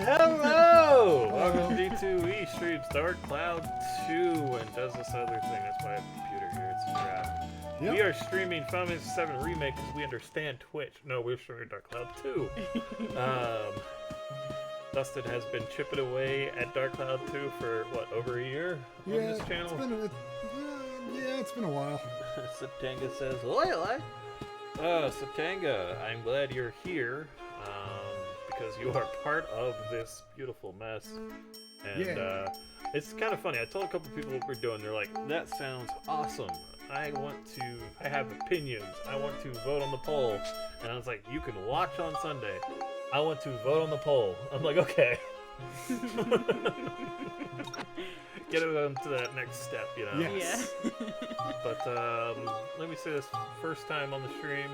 Hello! Welcome to D2E streams Dark Cloud 2 and does this other thing. That's why I have a computer here. It's crap. Yep. We are streaming Final Fantasy 7 Remake because we understand Twitch. No, we're streaming Dark Cloud 2. Dustin has been chipping away at Dark Cloud 2 for, what, over a year on this channel? It's been a while. Satanga says, oi, oi. Satanga, I'm glad you're here. Because you are part of this beautiful mess. And it's kind of funny. I told a couple people what we're doing. They're like, that sounds awesome. I have opinions. I want to vote on the poll. And I was like, you can watch on Sunday. I want to vote on the poll. I'm like, okay. Get it on to that next step, you know? Yes. Yeah. But let me say this first time on the stream.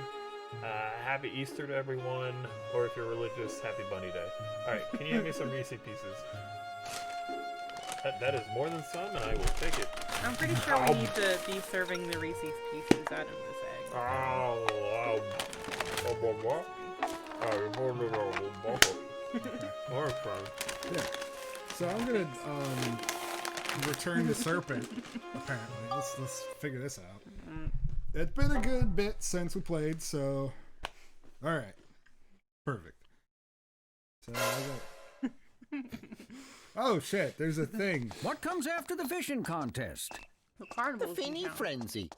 Happy Easter to everyone, or if you're religious, Happy Bunny Day. Alright, can you hand me some Reese Pieces? That is more than some, and I will take it. I'm pretty sure we need to be serving the Reese's Pieces out of this egg. Yeah. So I'm gonna return the serpent. Apparently, let's figure this out. It's been a good bit since we played, so all right, perfect. So I got. Oh shit! There's a thing. What comes after the fishing contest? The Finny Frenzy.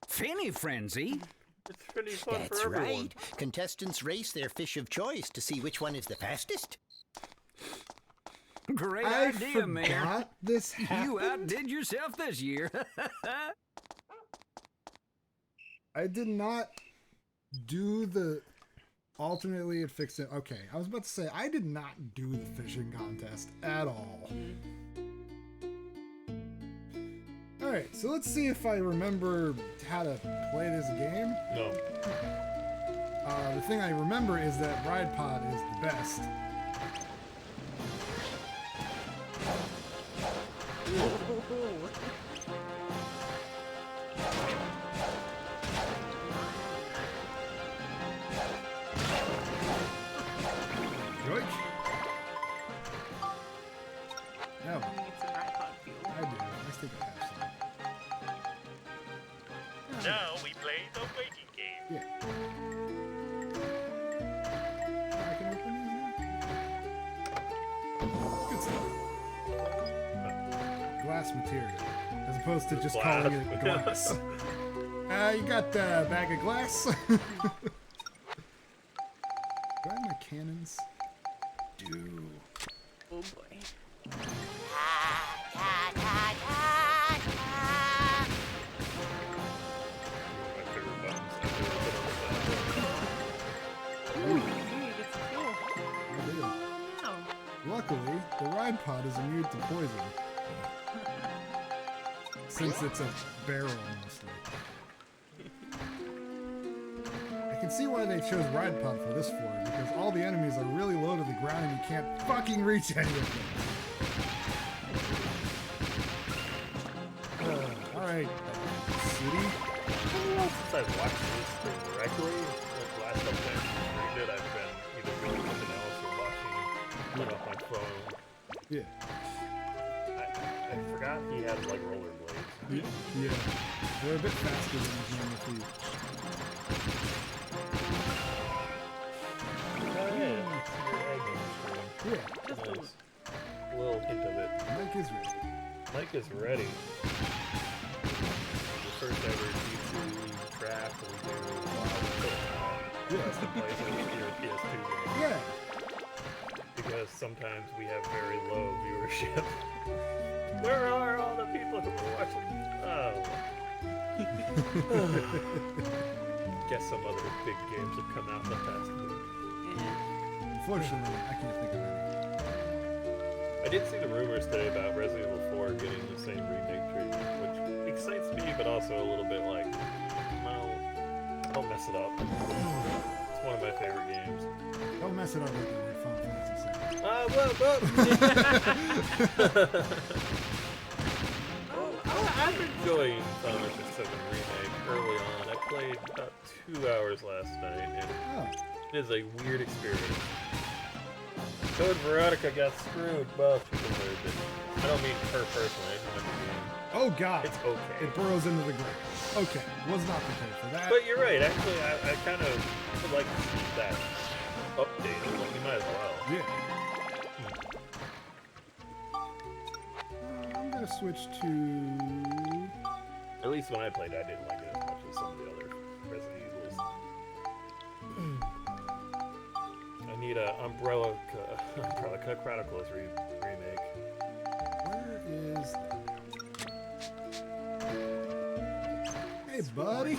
Finny Frenzy? It's pretty fun That's for everyone. right. Contestants race their fish of choice to see which one is the fastest. Great I idea, Mayor. forgot this happened. You outdid yourself this year. I did not do the alternately it fixed it. Okay, I was about to say I did not do the fishing contest at all. Alright, so let's see if I remember how to play this game. No. The thing I remember is that Ride Pod is the best. Yoink. Yeah, I need some iPod fuel. I do. I think I have some. Now we play the waiting game. Yeah. I can open these now? Good stuff. Glass material, as opposed to just calling it glass. You got a bag of glass? Do I have my cannons? Do. Oh boy. Ooh, get some fuel. I do. Oh. Luckily, the Ride Pod is immune to poison. Since it's a barrel mostly. I can see why they chose Ride Pod for this floor, because all the enemies are really low to the ground and you can't fucking reach any of them. Alright, city. Since I've watched this stream directly, like last couple times I streamed it, I've been either doing something else or watching it off my phone. Yeah. I forgot he had like rollerblades. Yeah. They're a bit faster than his normal feet. Yeah. Nice. A little hint of it. Mike is ready. Mike is ready. The first ever D2E draft that we do while we're custom places here at PS2 games. Yeah. Because sometimes we have very low viewership. Where are all the people who are watching? Oh. Guess some other big games have come out in the past week. Unfortunately, I can't think of any. I did see the rumors today about Resident Evil 4 getting the same remake treatment, which excites me, but also a little bit like, no, don't mess it up. It's one of my favorite games. Don't mess it up like the way Final Fantasy VII. I'm enjoying Final Fantasy VII Remake early on. I played about 2 hours last night, and it is a weird experience. Code Veronica got screwed. Well, she deserved it. I don't mean her personally. I just meant the game. Oh god. It's okay. It burrows into the ground. Okay, was not prepared for that. But you're right. Actually, I kind of would like to see that updated. Like, you might as well. Yeah. I'm gonna switch to. At least when I played, I didn't like it as much as some of the other Resident Evils. I need a Umbrella Chronicles remake. Where is? Hey, buddy.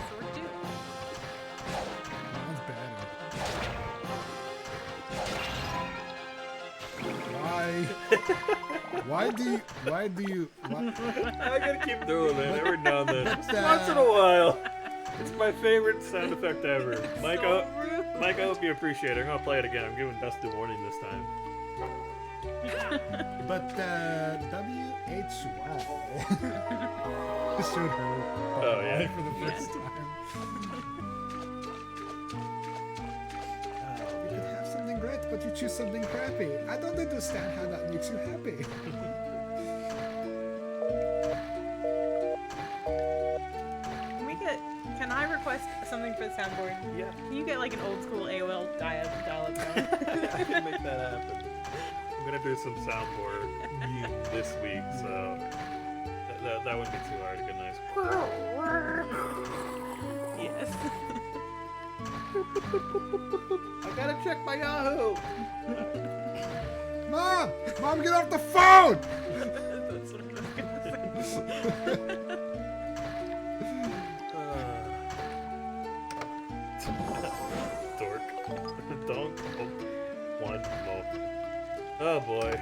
Sword dude. Sounds bad. Why do you? I gotta keep doing it every now and then. Just That- once in a while. It's my favorite sound effect ever. Mike, So rude. Mike, I hope you appreciate it. I'm gonna play it again. I'm giving Dusty a warning this time. But WH showed her. Oh, yeah. For the first time. You could have something great, but you choose something crappy. I don't understand how that makes you happy. Can I request something for the soundboard? Yeah. Can you get like an old school AOL dial-up going? I can make that happen. I'm gonna do some soundboard this week, so that wouldn't be too hard to get nice. Yes. I gotta check my Yahoo! Mom, get off the phone! That's what I was gonna say. Dork. Donk. Oh. One more. Oh boy.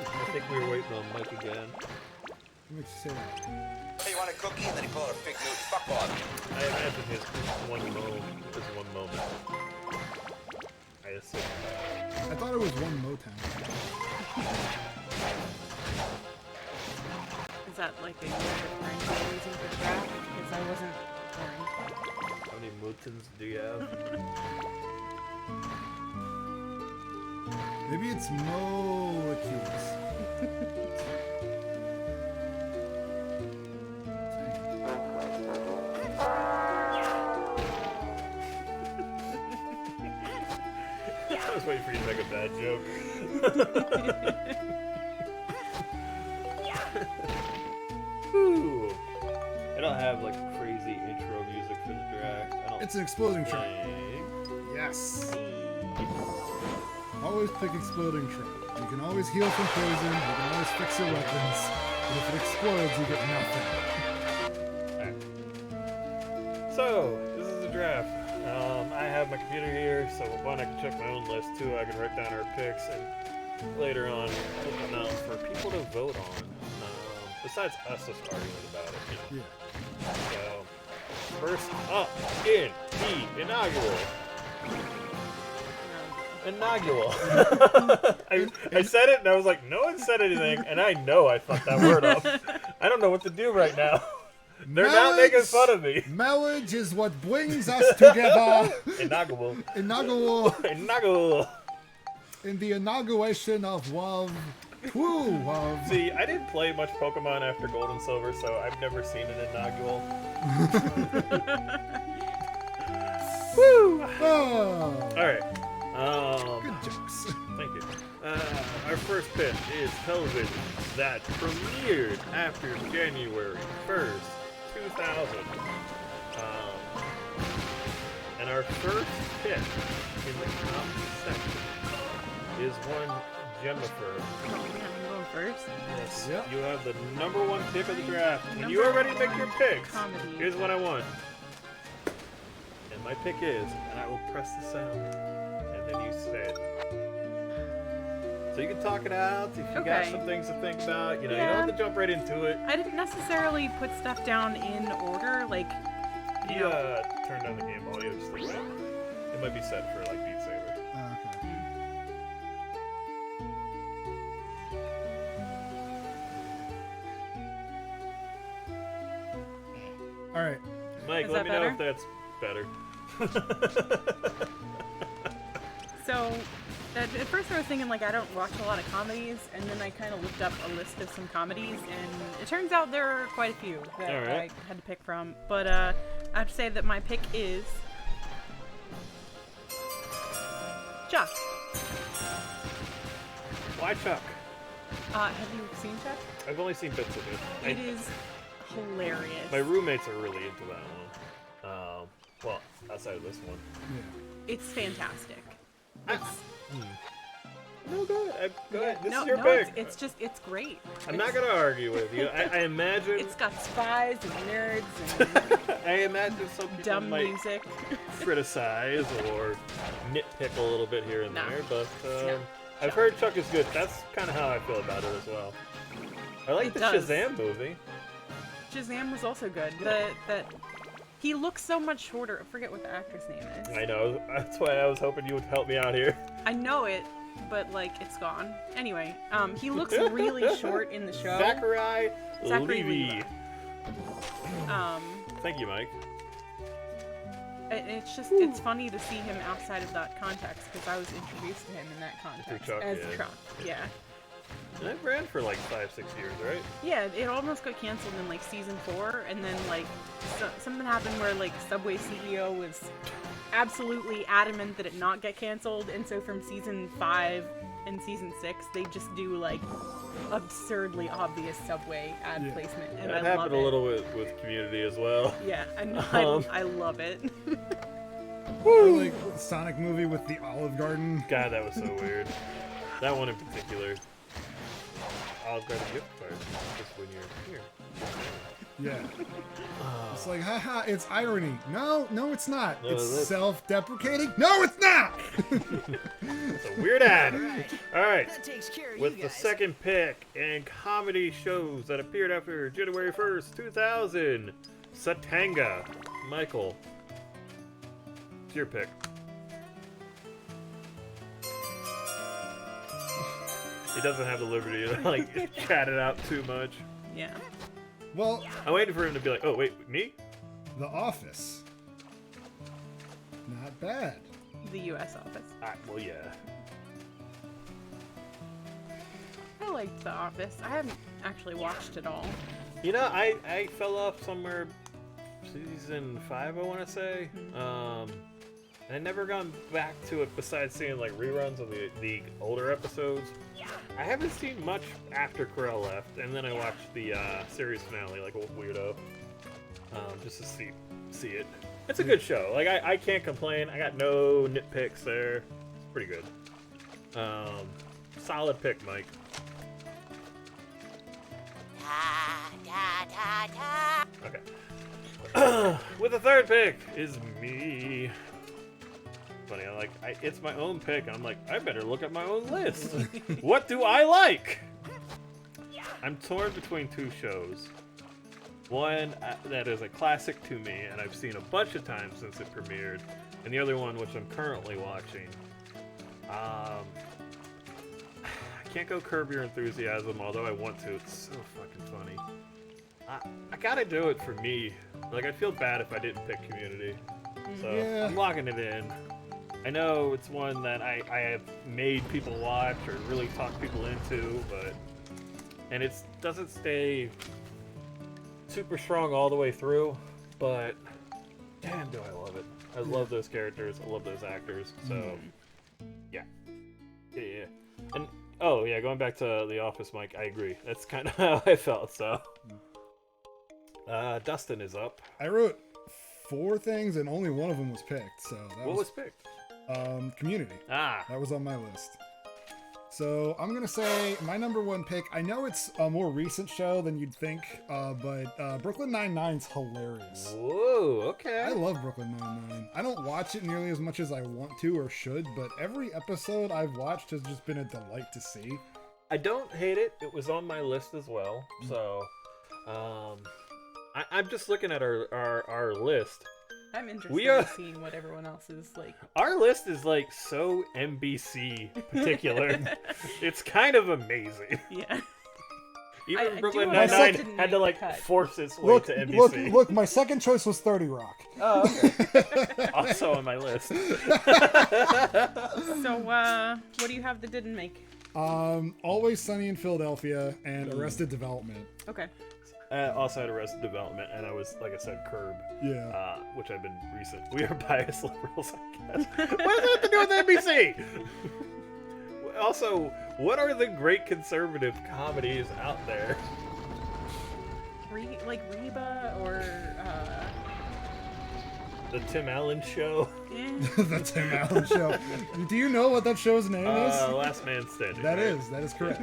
I think we were waiting on Mike again. What makes you say that? Hey, you want a cookie? And then he pulled out a fig Newton. Fuck off. I imagine his one moment. I assume. I thought it was one Motown. Is that like a year referring to losing the draft? Because I wasn't born. How many mutants do you have? Maybe it's molecules. I was waiting for you to make a bad joke. Whew. I don't have like crazy intro music for the draft. I don't It's an exploding truck. think. Yes. Always pick exploding truck. You can always heal from poison. You can always fix your weapons. But if it explodes, you get nothing. Alright. So, this is the draft. I have my computer here, so one, I can check my own list. Two, I can write down our picks and later on put them out for people to vote on. Besides us just arguing about it, you know. Yeah. So, first up in the inaugural. I said it and I was like, no one said anything, and I know I fucked that word up. I don't know what to do right now. They're not making fun of me. Marriage is what brings us together. Inaugural. Inaugural. In the inauguration of love. Woo, love. See, I didn't play much Pokemon after Gold and Silver, so I've never seen an inaugural. Woo! Oh, Alright. good jokes. Thank you. Our first pick is television that premiered after January 1st, 2000. And our first pick in the comment section is one Jennifer. Oh man, I'm going first. Yes. Yep. You have the number one pick of the draft. And you Number are ready to make your picks. comedy. Here's what I want. And my pick is, and I will press the sound, and then you say it. So you can talk it out if you got Okay. some things to think about. You know, you Yeah. don't have to jump right into it. I didn't necessarily put stuff down in order, like, You turn down the game audio just a little bit. It might be set for like Beat Saber. Okay. All right. Mike, Is let that me know if better? that's better. So, at first I was thinking, like, I don't watch a lot of comedies, and then I kind of looked up a list of some comedies, and it turns out there are quite a few that Alright. I had to pick from. But I have to say that my pick is Chuck. Why Chuck? Have you seen Chuck? I've only seen bits of it. It is hilarious. My roommates are really into that one. Well, outside of this one. Yeah. It's fantastic. It's, No, go ahead. Go ahead. This no, is your no, pick. it's great. I'm not gonna argue with you. I imagine. It's got spies and nerds and I imagine some people dumb might music. criticize or nitpick a little bit here and No. there, but No. I've Chuck. heard Chuck is good. That's kind of how I feel about it as well. I like It the does. Shazam movie. Shazam was also good. That he looks so much shorter. I forget what the actress name is. I know. That's why I was hoping you would help me out here. I know it, but like it's gone. Anyway, he looks really short in the show. Zachary Zachary Levi. Um, Thank you, Mike. it's funny to see him outside of that context because I was introduced to him in that context Chuck, as yeah. Chuck. Yeah. And it ran for like 5-6 years, right? Yeah, it almost got canceled in like season 4, and then like something happened where like Subway CEO was absolutely adamant that it not get canceled, and so from season 5 and season 6 they just do like absurdly obvious Subway ad Yeah. placement, and That I love happened a it. little bit with Community as well. Yeah, and I love it. Or like Sonic movie with the Olive Garden. God, that was so weird. That one in particular. Olive Garden gift card. Just when you're here. Yeah. It's like, haha, it's irony. No, it's not. No, it's that's- self-deprecating. No, it's not! It's a weird ad. Alright. That takes care of With you the guys. second pick in comedy shows that appeared after January 1st, 2000, Satanga. Michael, it's your pick. He doesn't have the liberty to like chat it out too much. Yeah. Well, I'm waiting for him to be like, oh wait, me? The Office. Not bad. The U.S. Office. Well, yeah. I liked The Office. I haven't actually watched it all. You know, I fell off somewhere season 5, I want to say. And I never gone back to it besides seeing like reruns of the older episodes. I haven't seen much after Corell left, and then I watched the series finale like a weirdo, just to see it. It's a good show. Like I can't complain. I got no nitpicks there. It's pretty good. Solid pick, Mike. Okay. With the third pick is me. Funny, it's my own pick, and I'm like, I better look at my own list. What do I like? I'm torn between two shows. One that is a classic to me, and I've seen a bunch of times since it premiered, and the other one, which I'm currently watching. I can't go Curb Your Enthusiasm, although I want to. It's so fucking funny. I gotta do it for me. Like, I'd feel bad if I didn't pick Community. So, Yeah. I'm locking it in. I know it's one that I have made people watch or really talk people into, and it doesn't stay super strong all the way through, but damn do I love it. I love those characters, I love those actors, so yeah. And oh yeah, going back to The Office, Mike, I agree. That's kind of how I felt, so. Dustin is up. I wrote 4 things and only one of them was picked. So that What was picked? Community. Ah, That was on my list. So I'm gonna say my number 1 pick. I know it's a more recent show than you'd think, but Brooklyn Nine-Nine's hilarious. whoa, okay. I love Brooklyn Nine-Nine. I don't watch it nearly as much as I want to or should, but every episode I've watched has just been a delight to see. I don't hate it. It was on my list as well. So, I'm just looking at our list, I'm interested We are- in seeing what everyone else is like. Our list is like so NBC particular. It's kind of amazing. Yeah. Even I Brooklyn do hope that Nine-Nine didn't had to make like the cut. force its way Look, to look, NBC. look! My second choice was 30 Rock. Oh, okay. Also on my list. So, what do you have that didn't make? Always Sunny in Philadelphia and Arrested Development. Okay. Also had Arrested Development, and I was, like I said, Curb. Yeah. Which I've been recent. We are biased liberals, I guess. What does that have to do with NBC? Also, what are the great conservative comedies out there? Like Reba or The Tim Allen Show? The Tim Allen Show. Do you know what that show's name is? Last Man Standing. That right? is correct.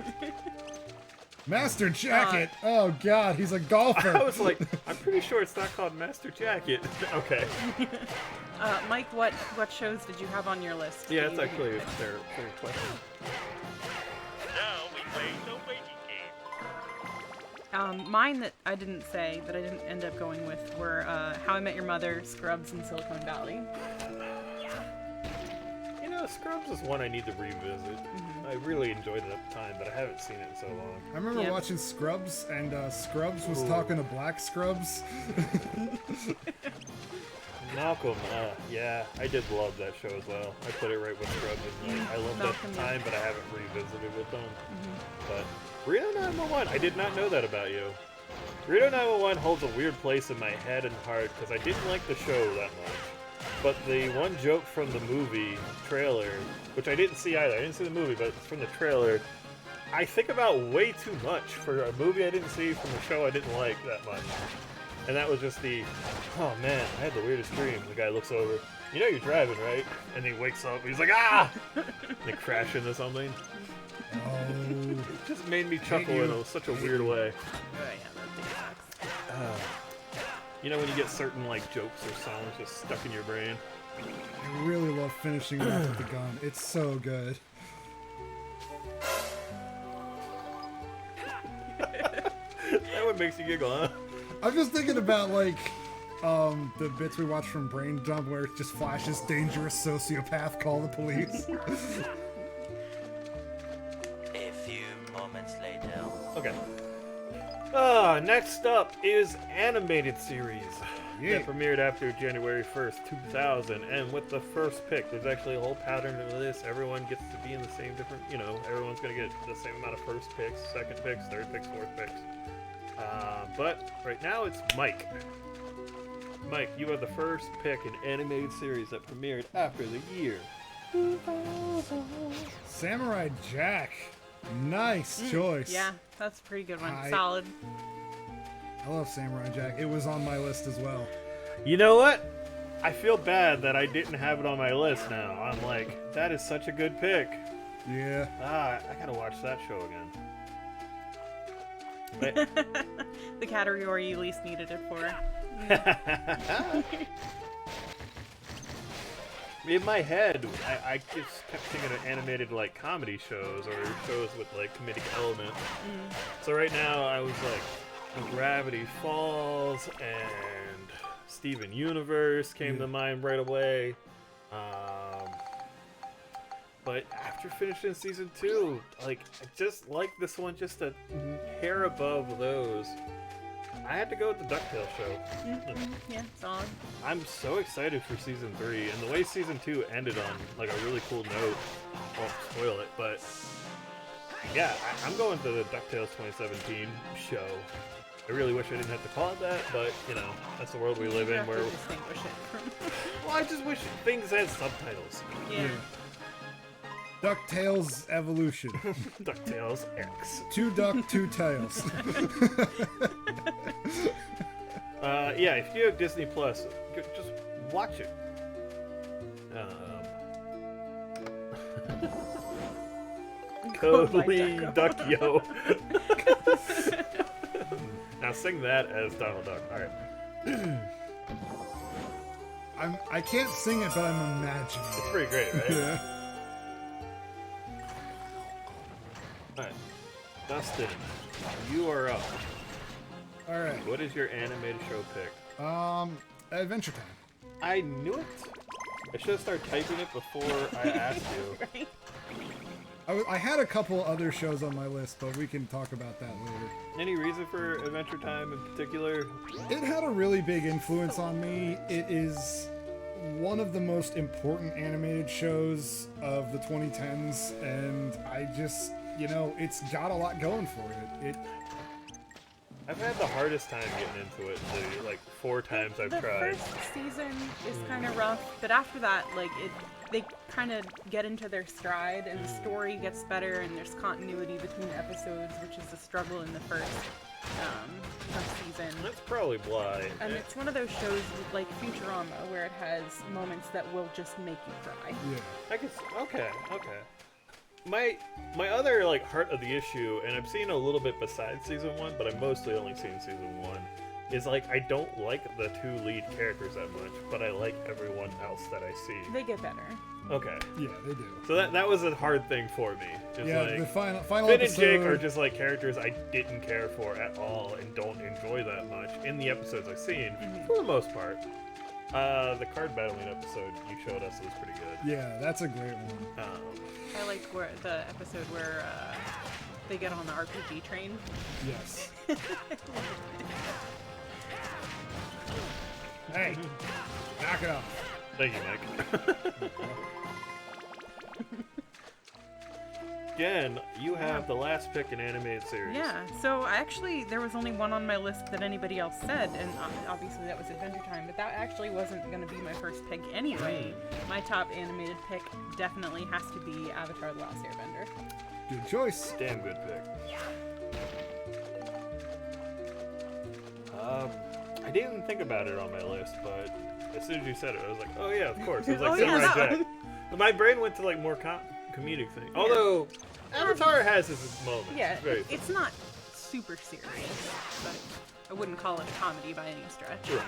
Master Jacket. Oh God, he's a golfer. I was like, I'm pretty sure it's not called Master Jacket. Okay. Mike, what shows did you have on your list? Yeah, that it's you actually a didn't pick? fair question. Now we play the waiting game. Mine that I didn't say, that I didn't end up going with, were How I Met Your Mother, Scrubs, and Silicon Valley. You know, Scrubs is one I need to revisit. I really enjoyed it at the time, but I haven't seen it in so long. I remember Yeah. watching Scrubs, and Scrubs was Ooh. talking to Black Scrubs. Malcolm, yeah, I did love that show as well. I put it right with Scrubs. And I loved it at Malcolm, the yeah. time, but I haven't revisited with them. But Reno 911, I did not know that about you. Reno 911 holds a weird place in my head and heart because I didn't like the show that much. But the one joke from the movie trailer, which I didn't see either, I didn't see the movie, but it's from the trailer, I think about way too much for a movie I didn't see from a show I didn't like that much. And that was just the, oh man, I had the weirdest dream. The guy looks over, you know you're driving, right? And he wakes up, he's like, ah! And they crash into something. Oh. It just made me chuckle in such a weird way. Oh yeah, that thing sucks. You know when you get certain like jokes or songs just stuck in your brain? I really love finishing off with the gun. It's so good. That one makes you giggle, huh? I'm just thinking about like the bits we watch from Brain Dump where it just flashes dangerous sociopath, call the police. A few moments later. Okay. Next up is animated series. Yeah. That premiered after January 1st, 2000, and with the first pick, there's actually a whole pattern of this. Everyone gets to be in the same different, everyone's going to get the same amount of first picks, second picks, third picks, fourth picks. But right now it's Mike. Mike, you have the first pick in animated series that premiered after the year. Samurai Jack. Nice choice. Yeah, that's a pretty good one. I- Solid. I love Samurai Jack. It was on my list as well. You know what? I feel bad that I didn't have it on my list now. I'm like, that is such a good pick. Yeah. I gotta watch that show again. The category you least needed it for. In my head, I just kept thinking of animated like comedy shows or shows with like comedic element. So right now I was like, Gravity Falls and Steven Universe came to mind right away. But after finishing season 2, like I just like this one just a hair above those. I had to go with the DuckTales show. Yeah, solid. I'm so excited for season 3, and the way season 2 ended on like a really cool note. Won't spoil it, but yeah, I'm going to the DuckTales 2017 show. I really wish I didn't have to call it that, but that's the world we live You in. have to Where distinguish it from. well, I just wish things had subtitles. Yeah. DuckTales Evolution. DuckTales X. 2 duck, 2 tails. Yeah, if you have Disney Plus, just watch it. Totally Duck Yo. Now sing that as Donald Duck. All right. I can't sing it, but I'm imagining It's it. pretty great, right? Yeah. Alright. Dustin, you are up. All right. What is your animated show pick? Adventure Time. I knew it. I should have started typing it before I asked you. Right? I had a couple other shows on my list, but we can talk about that later. Any reason for Adventure Time in particular? It had a really big influence on me. It is one of the most important animated shows of the 2010s, and I just, it's got a lot going for it. I've had the hardest time getting into it. The 4 times I've The tried. first season is kind of rough, but after that, they kind of get into their stride, and the story gets better, and there's continuity between episodes, which is the struggle in the first season. That's probably why. And it's one of those shows like Futurama, where it has moments that will just make you cry. Yeah. I guess. Okay. My other heart of the issue, and I've seen a little bit besides season 1, but I've mostly only seen season 1, is I don't like the 2 lead characters that much, but I like everyone else that I see. They get better. Okay. Yeah, they do. So that was a hard thing for me. The final Finn episode. and Jake are just characters I didn't care for at all and don't enjoy that much in the episodes I've seen, for the most part. The card battling episode you showed us was pretty good. Yeah, that's a great one. I liked the episode where they get on the RPG train. Yes. Hey, knock it off. Thank you, Mike. Again, you have the last pick in animated series. Yeah, so there was only one on my list that anybody else said, and obviously that was Adventure Time, but that actually wasn't going to be my first pick anyway. My top animated pick definitely has to be Avatar: The Last Airbender. Good choice. Damn good pick. I didn't even think about it on my list, but as soon as you said it, I was like, oh yeah, of course. It was like Oh, yeah, Samurai that Jack. But my brain went to more comedic thing. Although Avatar has its moments. Yeah, It's very it's not super serious, but I wouldn't call it a comedy by any stretch. Right.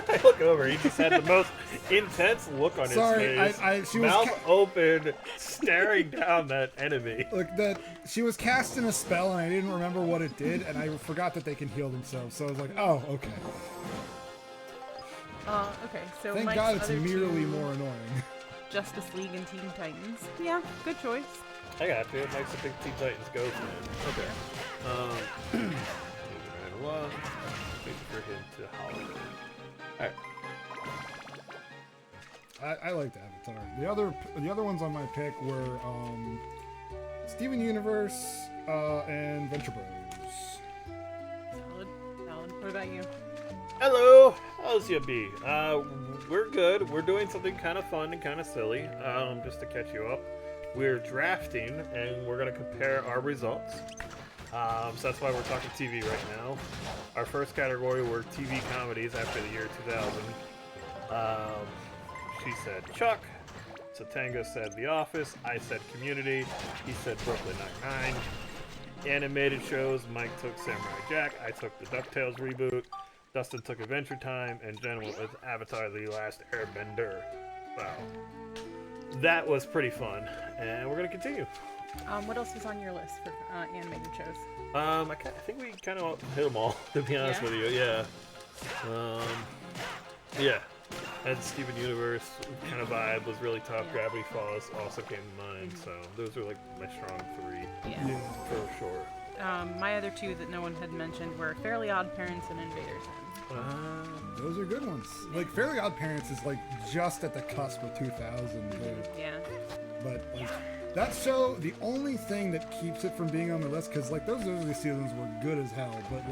I look over. He just had the most intense look on his face. She mouth was open, staring down that enemy. look that she was casting a spell, and I didn't remember what it did, and I forgot that they can heal themselves. So I was like, oh, okay. Okay, so Thank Mike's God it's other merely two, more annoying. Justice League and Teen Titans. Yeah, good choice. I got you. Mike's a big Teen Titans Go fan. Okay. Moving right along. Waiting for him to holler. Alright. I liked Avatar. The other ones on my pick were Steven Universe and Venture Bros. Solid. What about you? Hello! How's you be? We're good. We're doing something kind of fun and kind of silly, just to catch you up. We're drafting, and we're going to compare our results. So that's why we're talking TV right now. Our first category were TV comedies after the year 2000. She said Chuck. Satanga said The Office. I said Community. He said Brooklyn Nine-Nine. Animated shows, Mike took Samurai Jack. I took the DuckTales reboot. Dustin took Adventure Time. And Jen went with Avatar: The Last Airbender. Wow. That was pretty fun. And we're going to continue. What else was on your list for animated shows? I think we kind of hit them all, to be honest with you. Yeah. Yeah. And Steven Universe kind of vibe was really tough. Yeah. Gravity Falls also came to mind. So those are my strong 3 Yeah. for sure. My other two that no one had mentioned were Fairly Odd Parents and Invader Zim. Those are good ones. Fairly Odd Parents is just at the cusp of 2000. Yeah. But that show, the only thing that keeps it from being on the list, because those early seasons were good as hell, but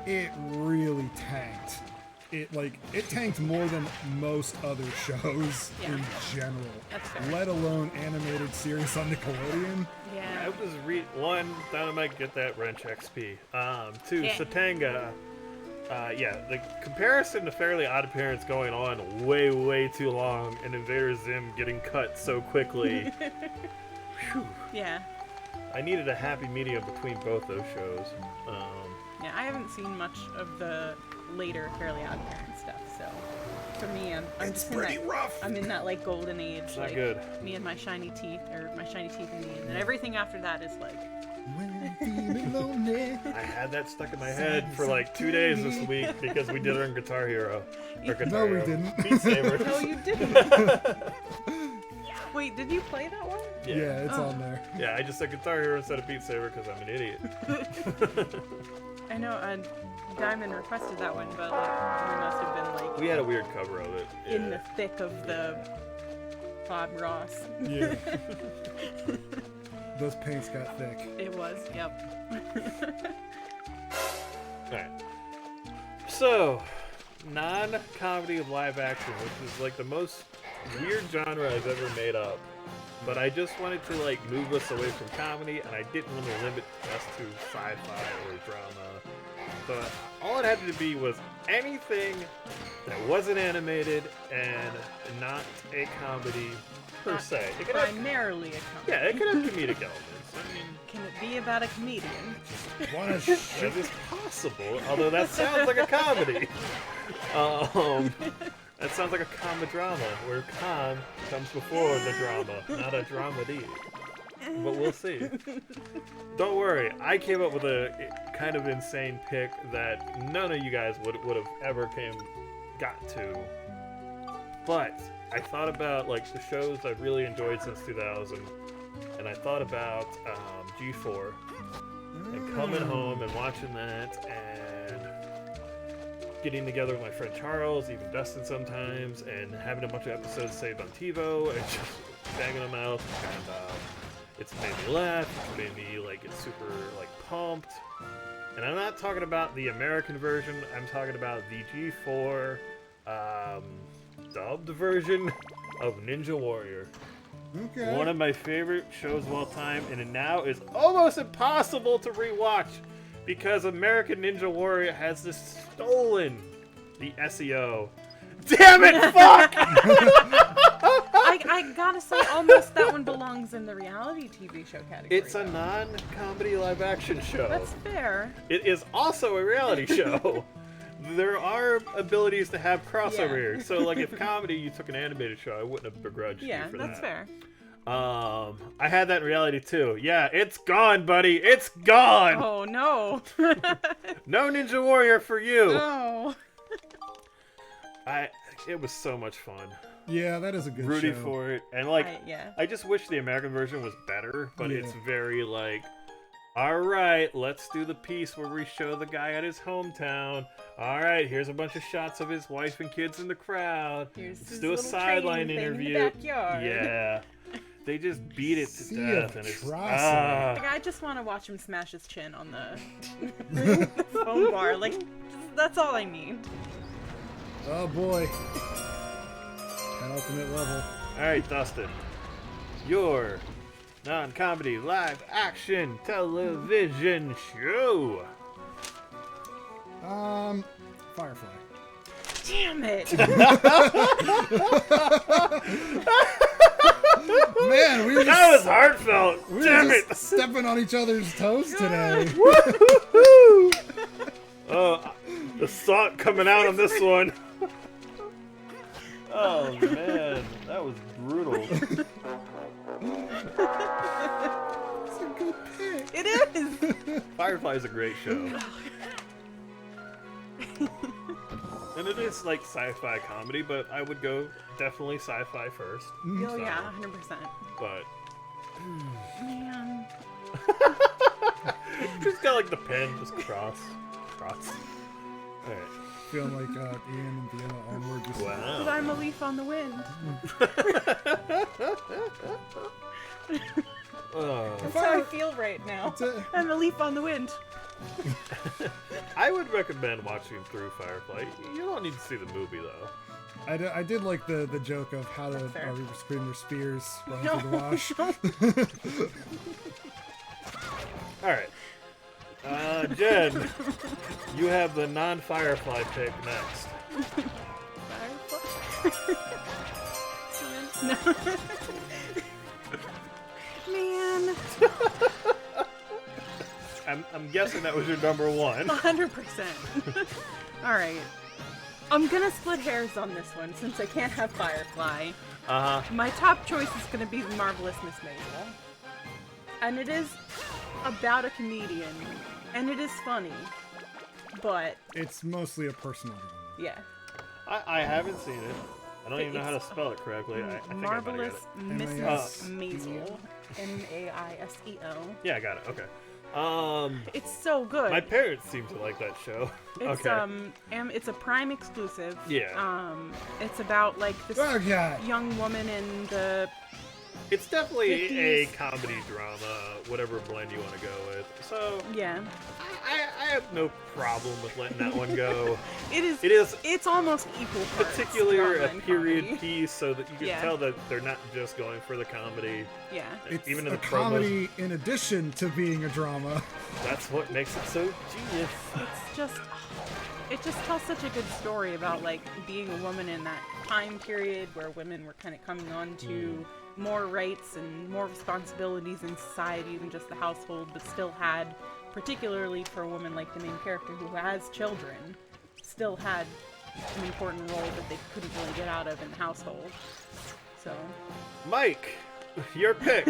it really tanked. It tanked more than most other shows in general. That's fair. Let alone animated series on Nickelodeon. Yeah. I was one, Dynamite get that wrench XP. 2, Yeah. Satanga. The comparison to Fairly Odd Parents going on way, way too long, and Invader Zim getting cut so quickly. Whew. Yeah. I needed a happy medium between both those shows. Yeah, I haven't seen much of the later Fairly Odd Parents stuff, so for me, I'm just in that, rough. I'm in that golden age. Not good. Me and my shiny teeth, or my shiny teeth and me, and then everything after that is When I'm feeling lonely. I had that stuck in my head for like 2 days this week because we did it on Guitar Hero. Or Guitar No, we Hero. didn't. Beat Saber. No, you didn't. Wait, did you play that one? Yeah, it's on there. Yeah, I just said Guitar Hero instead of Beat Saber because I'm an idiot. I know Diamond requested that one, but like we must have been like We had a weird cover of it. in the thick of the Bob Ross. Yeah. Those paints got thick. It was, yep. Alright. So, non-comedy live action, which is like the most weird genre I've ever made up. But I just wanted to like move us away from comedy, and I didn't want to limit us to sci-fi or drama. So all it had to be was anything that wasn't animated and not a comedy per Not se. It could have, primarily a comedy. yeah, it could have comedic elements. I mean, Can it be about a comedian? Wanna that is possible, although that sounds like a comedy. That sounds like a comedy-drama, where com comes before the drama, not a dramedy. But we'll see. Don't worry, I came up with a kind of insane pick that none of you guys would have ever got to. But I thought about like the shows I've really enjoyed since 2000, and I thought about G4 and coming home and watching that and getting together with my friend Charles, even Dustin sometimes, and having a bunch of episodes saved on TiVo and just banging them out. And it's made me laugh. It's made me like get super like pumped. And I'm not talking about the American version. I'm talking about the G4 dubbed version of Ninja Warrior. Okay. One of my favorite shows of all time, and it now is almost impossible to rewatch because American Ninja Warrior has just stolen the SEO. Damn it! Fuck! I gotta say, almost that one belongs in the reality TV show category. It's a non-comedy live-action show. That's fair. It is also a reality show. There are abilities to have crossover Yeah. here. So, like, if comedy, you took an animated show, I wouldn't have begrudged Yeah, you for that's that. fair. I had that in reality too. Yeah, it's gone, buddy. It's gone. Oh no. No Ninja Warrior for you. No. It was so much fun. Yeah, that is a good Rooting show. for it, and like, Yeah. I just wish the American version was better. But Yeah. it's very like, all right, let's do the piece where we show the guy at his hometown. All right, here's a bunch of shots of his wife and kids in the crowd. Here's Let's his do a little sideline training thing in the interview. backyard. Yeah. They just beat it to Sea death, of and it's atrocity. Like, I just want to watch him smash his chin on the phone bar. Like, that's all I need. Oh boy. Penultimate level. All right, Dustin, your non-comedy live-action television show. Firefly. Damn it. Man, we were That was just, heartfelt. we were Damn just it! stepping on each other's toes today. Woo-hoo-hoo. Oh, the salt coming out on this one. Oh man, that was brutal. That's a good pick. It is. Firefly is a great show. And it is like sci-fi comedy, but I would go definitely sci-fi first. Oh yeah, 100%. But Man. just got like the pen, just cross. Alright. Feeling like Ian and Vienna onward. Just Wow. But I'm a leaf on the wind. That's how I feel right now. I'm a leaf on the wind. I would recommend watching through Firefly. You don't need to see the movie though. I did like the joke of how the fair. Reaper Screamer spears running No, through the wash. Alright. Jen, you have the non-Firefly pick next. Man. I'm guessing that was your number one. 100%. Alright. I'm gonna split hairs on this one since I can't have Firefly. Uh-huh. My top choice is gonna be The Marvelous Miss Maisel. And it is about a comedian, and it is funny, but It's mostly a personal drama. yeah. I haven't seen it. I don't even know how to spell it correctly. I think I might have Marvelous got it. Mrs. Maisel. Maisel. Yeah, I got it. Okay. It's so good. My parents seem to like that show. It's okay. it's a Prime exclusive. Yeah. It's about like this Oh, God. young woman in the It's definitely a 50s. comedy drama, whatever blend you want to go with. So yeah. I have no problem with letting that one go. It is. It is It's almost equal parts. particularly drama a and period comedy. piece, so that you can Yeah. tell that they're not just going for the comedy. Yeah. It's Even in a the promos, comedy in addition to being a drama. that's what makes it so genius. It's just. It just tells such a good story about like being a woman in that time period where women were kind of coming on to more rights and more responsibilities in society than just the household, but still had, particularly for a woman like the main character who has children, still had an important role that they couldn't really get out of in the household. So, Mike, your pick.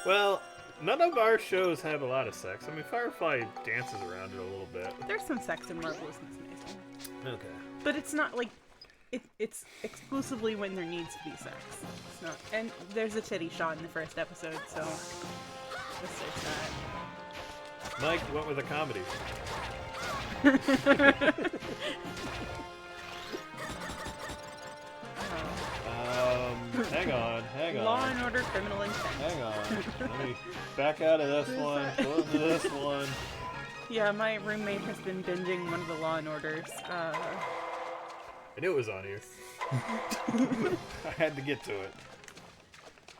Well, none of our shows have a lot of sex. I mean, Firefly dances around it a little bit. there's some sex in Marvelous Miss Maisel. Okay. But it's not like it's exclusively when there needs to be sex. It's not, and there's a titty shot in the first episode, so let's say that. Mike went with a comedy. Hang on. Law and Order: Criminal Intent. Hang on. Let me back out of this one. Go to this one. Yeah, my roommate has been binging one of the Law and Orders. I knew it was on here. I had to get to it.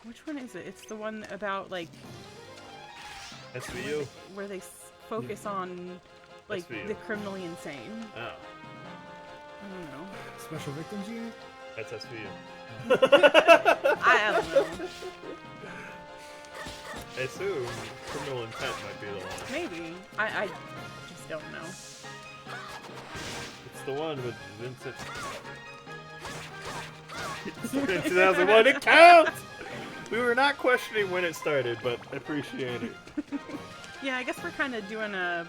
Which one is it? It's the one about like SVU? where they focus on like SVU. the criminally insane. Oh, I don't know. Special Victims Unit? that's SVU. I don't know. I assume Criminal Intent might be the one. Maybe. I just don't know. It's the one with Vincent. It started in 2001. It counts! We were not questioning when it started, but I appreciate it. Yeah, I guess we're kind of doing a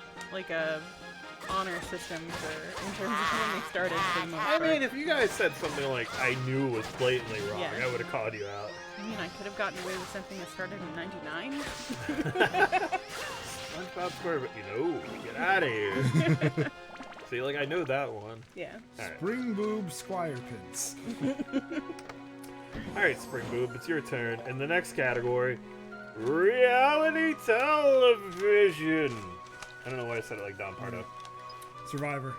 honor system for in terms of when they started for the most I part. mean, if you guys said something like I knew was blatantly wrong, Yeah. I would have called you out. I mean, I could have gotten away with something that started in '99. SpongeBob SquarePants, get out of here. See, like, I know that one. Yeah. Alright. Spring Boob Squire Pins. Alright, Spring Boob, it's your turn. In the next category, reality television. I don't know why I said it like Don Pardo. Survivor.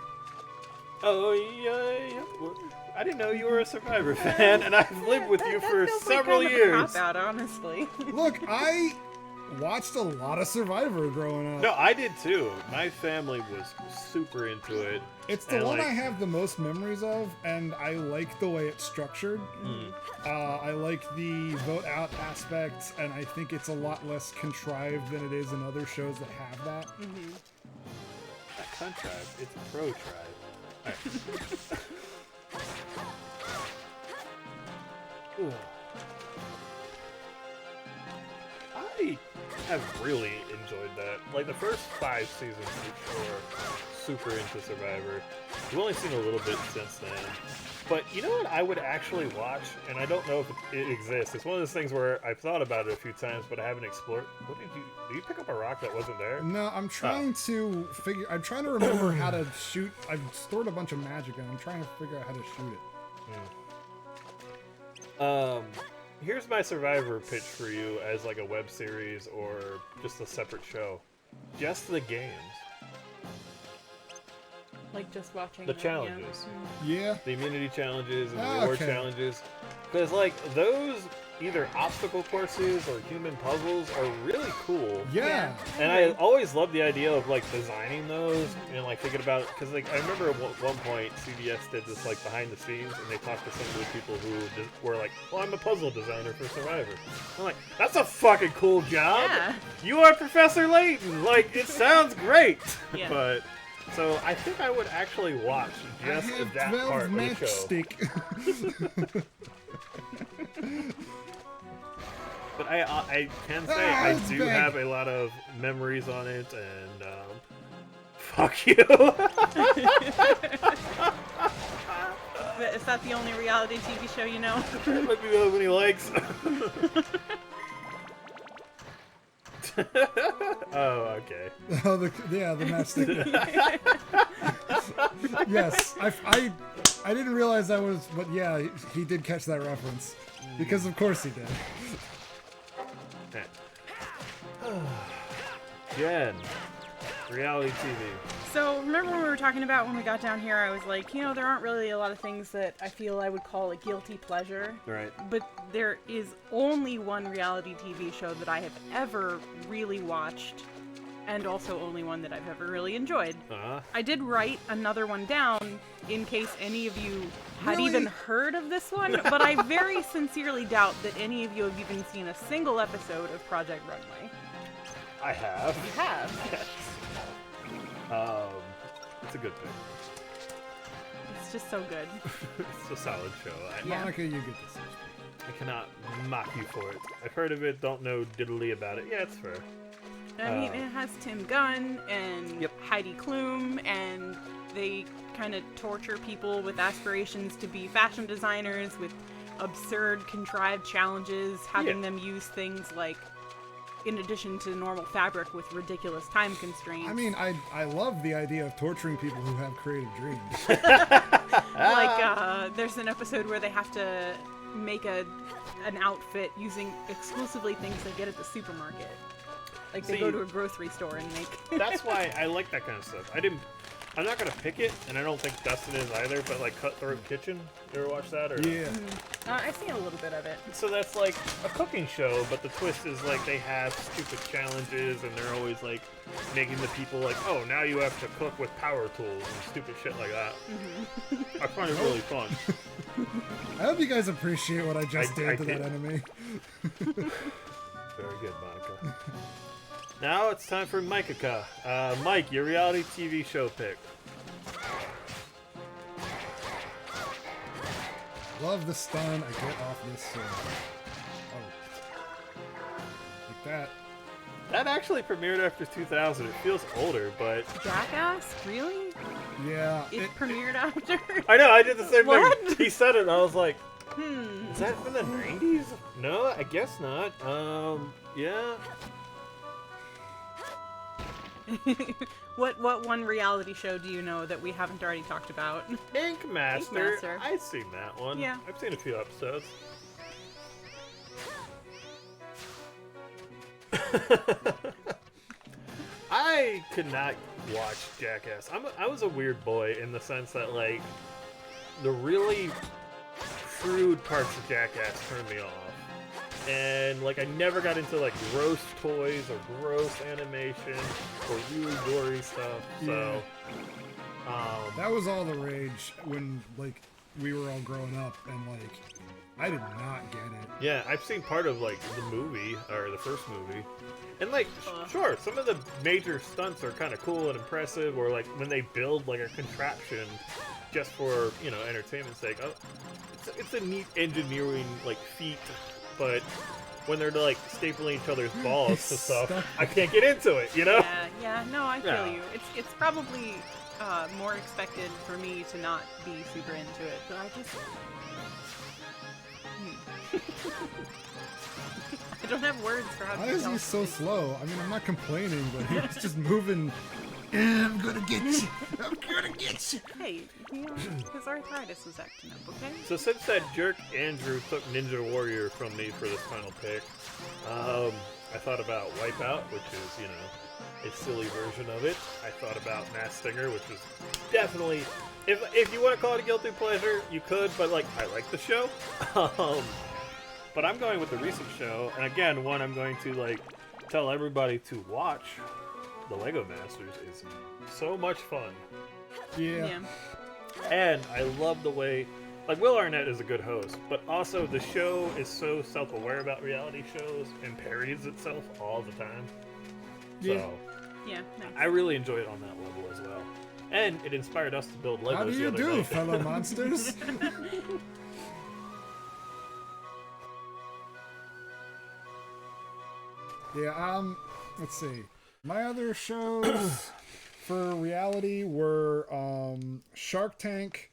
Oh, yeah. I didn't know you were a Survivor fan, and I've lived with you for That feels several like kind years. Of a cop-out, honestly. Look, I watched a lot of Survivor growing up. No, I did too. My family was super into it. It's the and, one like, I have the most memories of, and I like the way it's structured. I like the vote out aspect, and I think it's a lot less contrived than it is in other shows that have that. Not contrived, it's pro-tribe. Alright. Ugh. I have really enjoyed that. Like, the first 5 seasons for sure, super into Survivor. We've only seen a little bit since then. But you know what I would actually watch? And I don't know if it exists. It's one of those things where I've thought about it a few times, but I haven't explored. What did you pick up a rock that wasn't there? No, I'm trying to figure. I'm trying to remember how to shoot. I've stored a bunch of magic, and I'm trying to figure out how to shoot it. Here's my Survivor pitch for you as like a web series or just a separate show. Just the games. Like just watching The them, challenges. Yeah. The immunity challenges and the Ah, reward okay. challenges. Because like those either obstacle courses or human puzzles are really cool. Yeah. And I always loved the idea of like designing those and like thinking about, because like I remember at one point CBS did this like behind the scenes and they talked to some of the people who were like, well, I'm a puzzle designer for Survivor. I'm like, that's a fucking cool job. Yeah. You are Professor Layton. Like, it sounds great. Yeah. But So I think I would actually watch just I have that 12 part of the show. matchstick. But I can say I it's do big. have a lot of memories on it, and fuck you. Is that the only reality TV show you know? Let me know how many likes. Oh, okay. Oh, the matchstick. Yes, I didn't realize that was, but yeah, he did catch that reference because of course he did. Jen, reality TV. So, remember when we were talking about when we got down here, I was like, you know, there aren't really a lot of things that I feel I would call a guilty pleasure. Right. But there is only one reality TV show that I have ever really watched, and also only one that I've ever really enjoyed. I did write another one down in case any of you had Really? even heard of this one, but I very sincerely doubt that any of you have even seen a single episode of Project Runway. I have. You have? Yes. It's a good thing. It's just so good. It's a solid show. Yeah. Monica, you get this. I cannot mock you for it. I've heard of it, don't know diddly about it. Yeah, it's fair. I mean, it has Tim Gunn and Heidi Klum, and they kind of torture people with aspirations to be fashion designers with absurd, contrived challenges, having them use things like, in addition to normal fabric, with ridiculous time constraints. I mean, I love the idea of torturing people who have creative dreams. Like, there's an episode where they have to make an outfit using exclusively things they get at the supermarket. Like, they go to a grocery store and make... That's why I like that kind of stuff. I'm not gonna pick it, and I don't think Dustin is either, but like Cutthroat Kitchen, you ever watch that? Or Yeah. I've seen a little bit of it. So that's like a cooking show, but the twist is like they have stupid challenges, and they're always like making the people like, oh, now you have to cook with power tools and stupid shit like that. I find it really fun. I hope you guys appreciate what I just did I to did. that enemy. Very good, Monica. Now it's time for Micah. Mike, your reality TV show pick. Love the stun I get off this sword. Oh. Like that. That actually premiered after 2000. It feels older, but... Jackass? Really? Yeah. It premiered after? I know, I did the same What? thing. He said it, and I was like, is that from the 90s? No, I guess not. Yeah. What one reality show do you know that we haven't already talked about? Ink Master. Ink Master. I've seen that one. Yeah. I've seen a few episodes. I could not watch Jackass. I was a weird boy in the sense that, like, the really crude parts of Jackass turned me off. And, like, I never got into, like, gross toys or gross animation or really gory stuff. So, That was all the rage when, like, we were all growing up, and, like, I did not get it. yeah, I've seen part of, like, the movie, or the first movie. And, like, sure, some of the major stunts are kind of cool and impressive, or, like, when they build, like, a contraption just for, you know, entertainment's sake. Oh, it's a neat engineering, like, feat, but when they're, like, stapling each other's balls to stuff, I can't get into it, you know? Yeah, no, I feel Yeah. you. It's probably more expected for me to not be super into it, but I just... I don't have words for how to Why is tell he so it. slow? I mean, I'm not complaining, but he's just moving. I'm gonna get you. I'm gonna get you. Hey, you know, his arthritis was acting up, okay? So since that jerk Andrew took Ninja Warrior from me for this final pick, I thought about Wipeout, which is, you know, a silly version of it. I thought about Mass Stinger, which was definitely, if you want to call it a guilty pleasure, you could, but, like, I like the show. But I'm going with the recent show, and again, one I'm going to, like, tell everybody to watch. The Lego Masters is so much fun. Yeah. And I love the way, like, Will Arnett is a good host, but also the show is so self-aware about reality shows and parodies itself all the time. So, Yeah, nice. I really enjoy it on that level as well. And it inspired us to build Legos How do the you other do, night. fellow monsters? Yeah, let's see. My other shows for reality were Shark Tank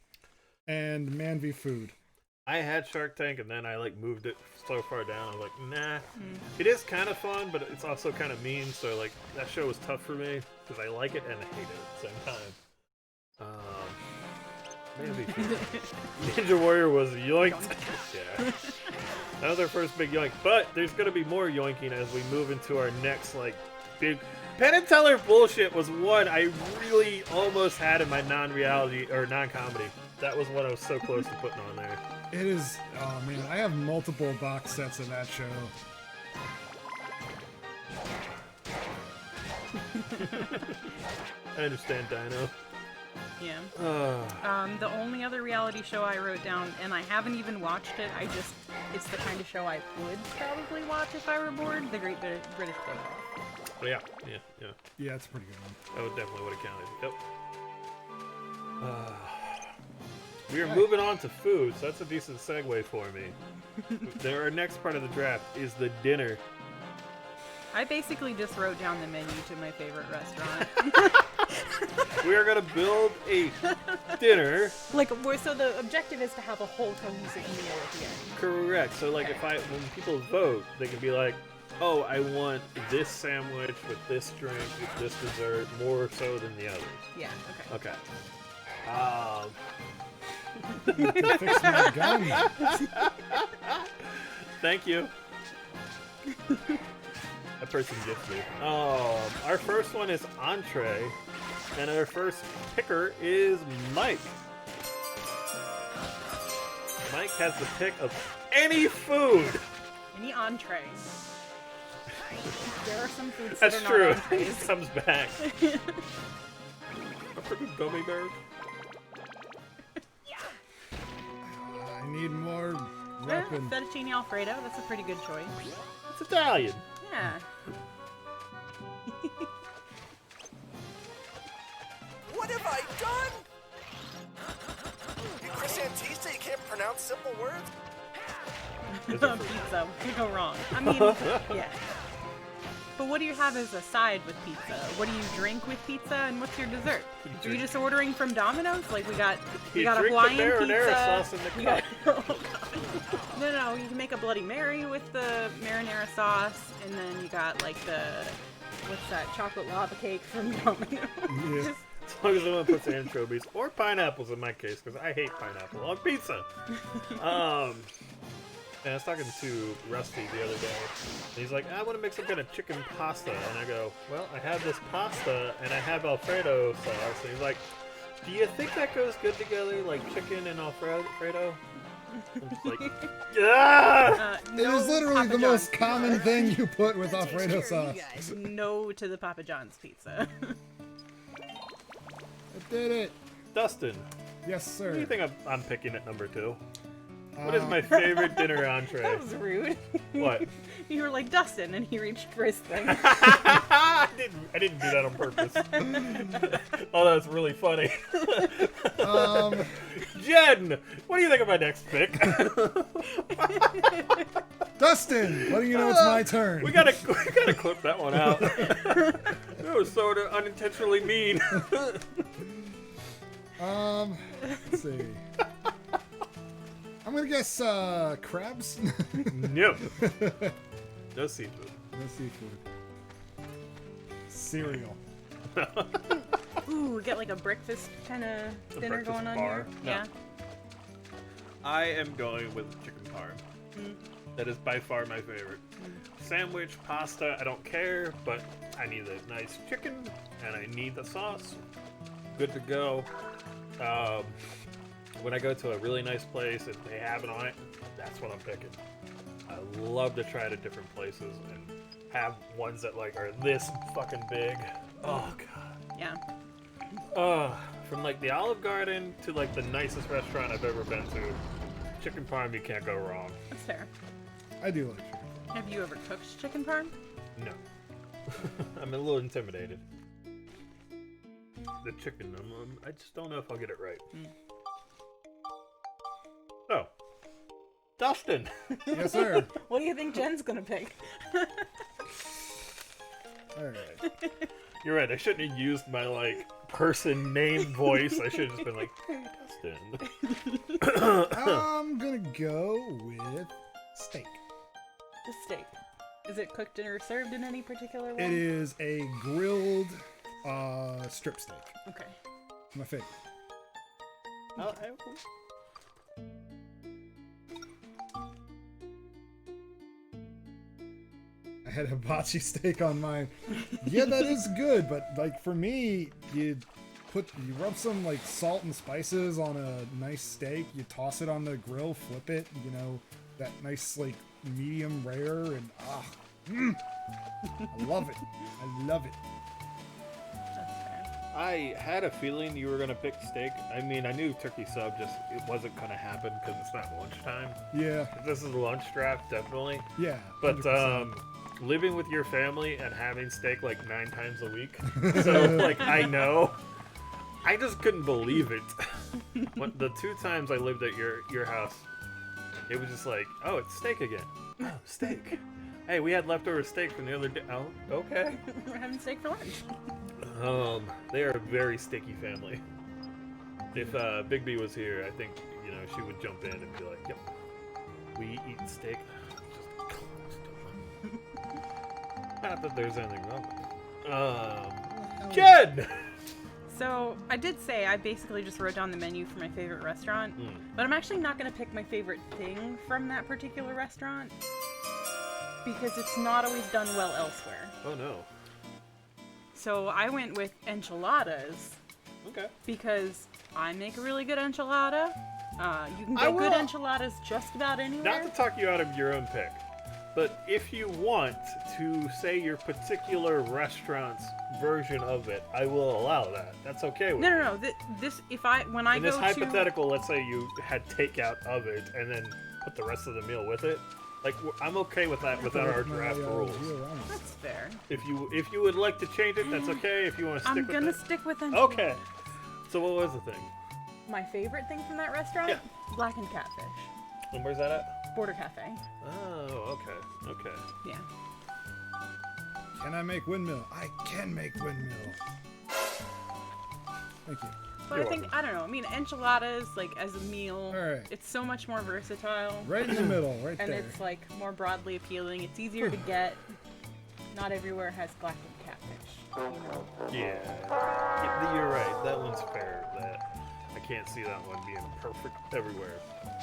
and Man v Food. I had Shark Tank, and then I like moved it so far down. I was like, nah. It is kind of fun, but it's also kind of mean. So like that show was tough for me because I like it and I hate it at the same time. Maybe Ninja Warrior was yoinked. Yeah, that was our first big yoink. But there's gonna be more yoinking as we move into our next like big. Penn and Teller bullshit was one I really almost had in my non-reality or non-comedy. That was one I was so close to putting on there. It is, oh man, I have multiple box sets of that show. I understand, Dino. Yeah. The only other reality show I wrote down, and I haven't even watched it, it's the kind of show I would probably watch if I were bored, The Great British Bake Off. But yeah. Yeah, it's a pretty good one. That would definitely would have counted. Yep. We are moving on to food, so that's a decent segue for me. Our next part of the draft is the dinner. I basically just wrote down the menu to my favorite restaurant. We are going to build a dinner. So the objective is to have a whole cohesive meal at the end. Correct. So like when people vote, they can be like, oh, I want this sandwich with this drink, with this dessert, more so than the others. Yeah, okay. To fix my gun. Thank you. That person gets me. Our first one is entree, and our first picker is Mike. Mike has the pick of any food. Any entree. There are some foods That's that are true. not entrees. He comes back. A freaking gummy bear. I need more weapon. Fettuccine Alfredo, that's a pretty good choice. It's Italian. Yeah. What have I done? You Chris Antista, you can't pronounce simple words? Pizza. What could go wrong? I mean, yeah. But what do you have as a side with pizza? What do you drink with pizza, and what's your dessert? Are you just ordering from Domino's? Like we got a Hawaiian the marinara pizza. sauce in the cup. No, you can make a Bloody Mary with the marinara sauce, and then you got like what's that, chocolate lava cake from Domino's. Yeah. As long as someone puts anchovies or pineapples in my case, because I hate pineapple on pizza. And I was talking to Rusty the other day, and he's like, I want to make some kind of chicken pasta. And I go, well, I have this pasta, and I have Alfredo sauce. And he's like, do you think that goes good together, like chicken and Alfredo? I'm just like, ah! It is literally Papa the John's most common thing you put with Alfredo sauce. No to the Papa John's pizza. I did it. Dustin, Yes, what do you sir. think I'm picking at number 2? What is my favorite dinner entree? That was rude. What? You were like Dustin, and he reached for his thing. I didn't do that on purpose. Oh, that's really funny. Jen, what do you think of my next pick? Dustin, letting you know it's my turn. we gotta clip that one out. That was sort of unintentionally mean. Let's see. I'm gonna guess crabs. No. No seafood. No seafood. Cereal. Ooh, get like a breakfast kind of dinner breakfast going on bar? here. No. Yeah. I am going with chicken parm. That is by far my favorite. Sandwich, pasta, I don't care, but I need a nice chicken and I need the sauce. Good to go. When I go to a really nice place and they have it on it, that's what I'm picking. I love to try it at different places and have ones that like are this fucking big. Oh god. Yeah. From like the Olive Garden to like the nicest restaurant I've ever been to, chicken parm, you can't go wrong. That's fair. I do like chicken. Have you ever cooked chicken parm? No. I'm a little intimidated. the chicken. I just don't know if I'll get it right. Oh, Dustin. Yes, sir. What do you think Jen's gonna pick? All right. You're right. I shouldn't have used my like person name voice. I should have just been like, "Hey, Dustin." I'm gonna go with steak. The steak. Is it cooked or served in any particular way? It is a grilled strip steak. Okay. My favorite. I had hibachi steak on mine. Yeah, that is good, but like for me, you rub some like salt and spices on a nice steak, you toss it on the grill, flip it, you know, that nice like medium rare, and I love it. I love it. That's fair. I had a feeling you were gonna pick steak. I mean, I knew turkey sub just it wasn't gonna happen because it's not lunchtime. Yeah, If this is a lunch draft, definitely. yeah. But 100%. living with your family and having steak like 9 times a week, so like I know, I just couldn't believe it. The 2 times I lived at your house, it was just like, oh, it's steak again. Oh, steak. Hey, we had leftover steak from the other day. Oh, okay. We're having steak for lunch. They are a very sticky family. If Big B was here, I think she would jump in and be like, "Yep, we eat steak." Not that there's anything wrong with it. Jen! So, I did say I basically just wrote down the menu for my favorite restaurant, but I'm actually not going to pick my favorite thing from that particular restaurant because it's not always done well elsewhere. Oh no. So, I went with enchiladas Okay. because I make a really good enchilada. You can get good enchiladas just about anywhere. Not to talk you out of your own pick, but if you want to say your particular restaurant's version of it, I will allow that. That's okay with me. No. When I In go this to hypothetical, let's say you had takeout of it and then put the rest of the meal with it. Like, I'm okay with that without our draft rules. that's fair. If you would like to change it, that's okay. If you want to stick I'm with gonna it, stick with enchiladas. okay. So what was the thing? My favorite thing from that restaurant? Yeah. Blackened catfish. And where's that at? Border Cafe. Oh, okay. Yeah. Can I make windmill? I can make windmill. Thank you. But You're I think, welcome. I don't know, I mean, enchiladas, like, as a meal, Alright. it's so much more versatile. Right in the middle, right And there. it's, like, more broadly appealing. It's easier to get. Not everywhere has blackened catfish. You know? Yeah. You're right. That one's fair. That I can't see that one being perfect everywhere.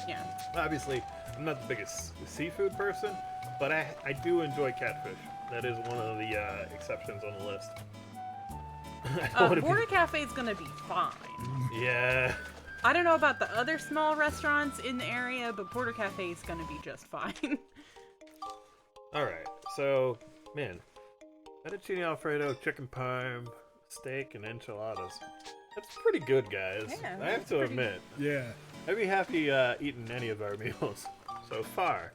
Yeah. Obviously, I'm not the biggest seafood person, but I do enjoy catfish. That is one of the exceptions on the list. I don't wanna be- Border Cafe is gonna be fine. Yeah. I don't know about the other small restaurants in the area, but Border Cafe is gonna be just fine. All right. So, man, fettuccine alfredo, chicken parm, steak, and enchiladas. That's pretty good, guys. Yeah, I have that's to pretty- admit. Yeah, I'd be happy eating any of our meals so far.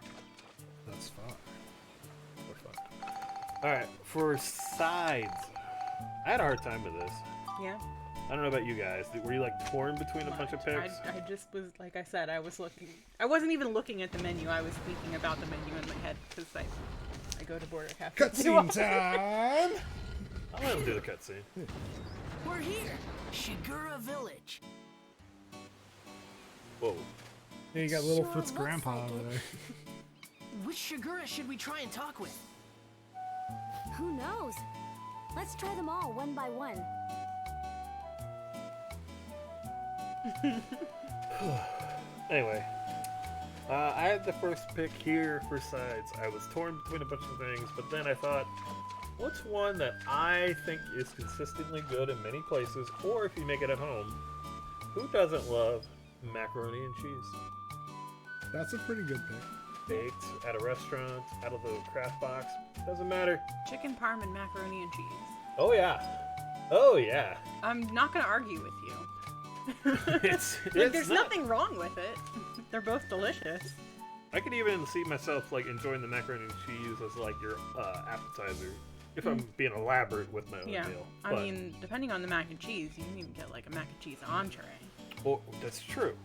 that's fine. All right, for sides, I had a hard time with this. Yeah. I don't know about you guys. Were you like torn between a bunch of picks? I just was, like I said, I wasn't even looking at the menu. I was thinking about the menu in my head because I go to Border Cafe. Cutscene time! I'll let him do the cutscene. We're here, Shigura Village. Whoa. Yeah, you got Sure Littlefoot's looks grandpa like over it. there. Which Shigura should we try and talk with? Who knows? Let's try them all one by one. Anyway, I had the first pick here for sides. I was torn between a bunch of things, but then I thought, what's one that I think is consistently good in many places, or if you make it at home, who doesn't love macaroni and cheese? That's a pretty good pick. Baked at a restaurant, out of the craft box, doesn't matter. Chicken parm and macaroni and cheese. Oh yeah. Oh yeah. I'm not gonna argue with you. It's There's not- nothing wrong with it. They're both delicious. I could even see myself like enjoying the macaroni and cheese as like your appetizer if I'm being elaborate with my own Yeah. meal. I But- mean, depending on the mac and cheese, you can even get like a mac and cheese entree. Oh, that's true.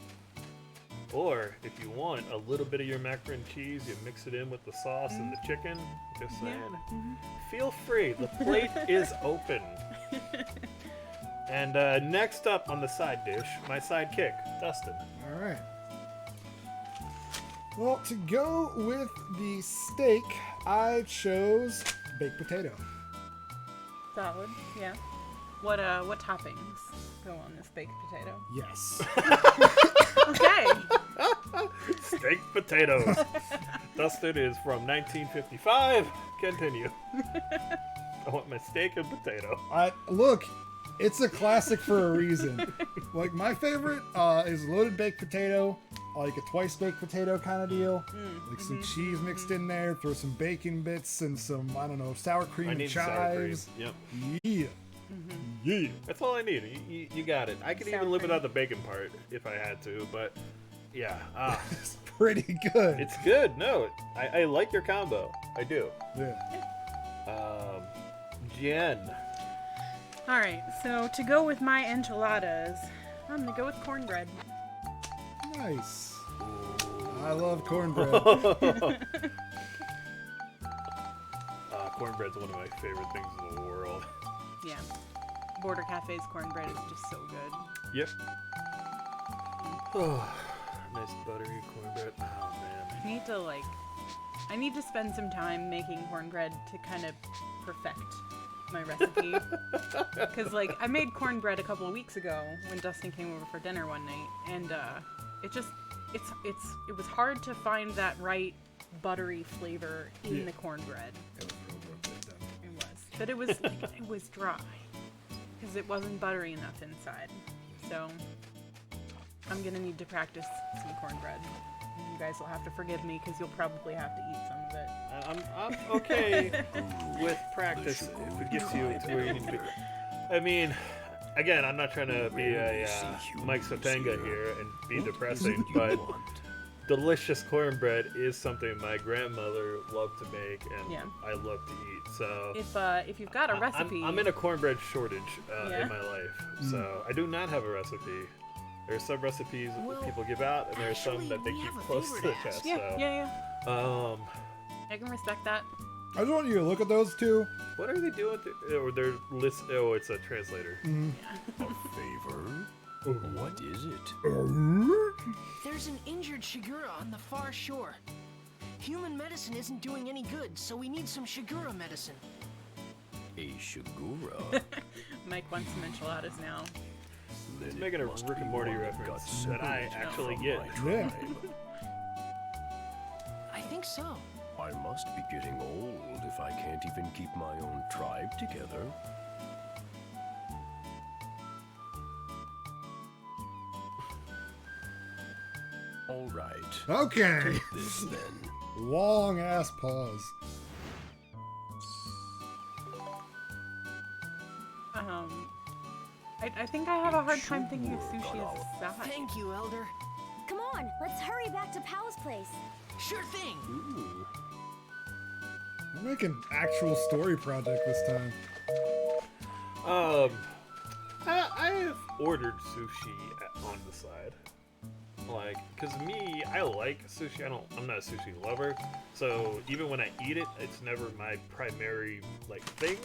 Or if you want a little bit of your macaroni and cheese, you mix it in with the sauce and the chicken. Just saying. Feel free. The plate is open. And next up on the side dish, my sidekick, Dustin. All right. Well, to go with the steak, I chose baked potato. Solid. Yeah. What toppings go on this baked potato? Yes. Okay. Steak potatoes. Dustin is from 1955. Continue. I want my steak and potato. Look, it's a classic for a reason. Like, my favorite is loaded baked potato, like a twice baked potato kind of deal. Like some cheese mixed in there, throw some bacon bits and some, I don't know, sour cream I and need sour cream. chives. Yep. Yeah. Yeah. That's all I need. You got it. I could Sour even live cream. without the bacon part if I had to, but yeah. It's pretty good. It's good. No, I like your combo. I do. Yeah. Jen. All right. So to go with my enchiladas, I'm gonna go with cornbread. Nice. I love cornbread. Cornbread's one of my favorite things in the world. Yeah. Border Cafe's cornbread is just so good. Yep. Oh, nice buttery cornbread. Oh man. I need to spend some time making cornbread to kind of perfect my recipe. Cause like I made cornbread a couple of weeks ago when Dustin came over for dinner one night, and it was hard to find that right buttery flavor in the cornbread. It was real good though. It was, but it was like, it was dry because it wasn't buttery enough inside. So I'm gonna need to practice some cornbread. You guys will have to forgive me because you'll probably have to eat some of it. I'm okay with practice if it gets you to where you need to be. I mean, again, I'm not trying to be a Mike Sotanga here and be depressing, but delicious cornbread is something my grandmother loved to make and Yeah. I love to eat. So If you've got a recipe, I'm in a cornbread shortage Yeah. in my life, so I do not have a recipe. There are some recipes that Well, people give out, and there are some actually, that they we keep have a close to the favorite chest. yeah, So, yeah. I can respect that. I just want you to look at those two. what are they doing? Or they're list? Oh, it's a translator. Favor? What is it? There's an injured Shigura on the far shore. Human medicine isn't doing any good, so we need some Shigura medicine. A Shigura? Mike wants some enchiladas now. It's making a Rick and Morty reference that I actually get. Yeah. I think so. I must be getting old if I can't even keep my own tribe together. All right. Okay. This then. Long ass pause. I think I have a hard time thinking of sushi as a side. Thank you, Elder. Come on, let's hurry back to Pal's place. Sure thing. Ooh. We're making actual story project this time. I have ordered sushi on the side. Like, cause me, I like sushi. I'm not a sushi lover, so even when I eat it, it's never my primary like thing.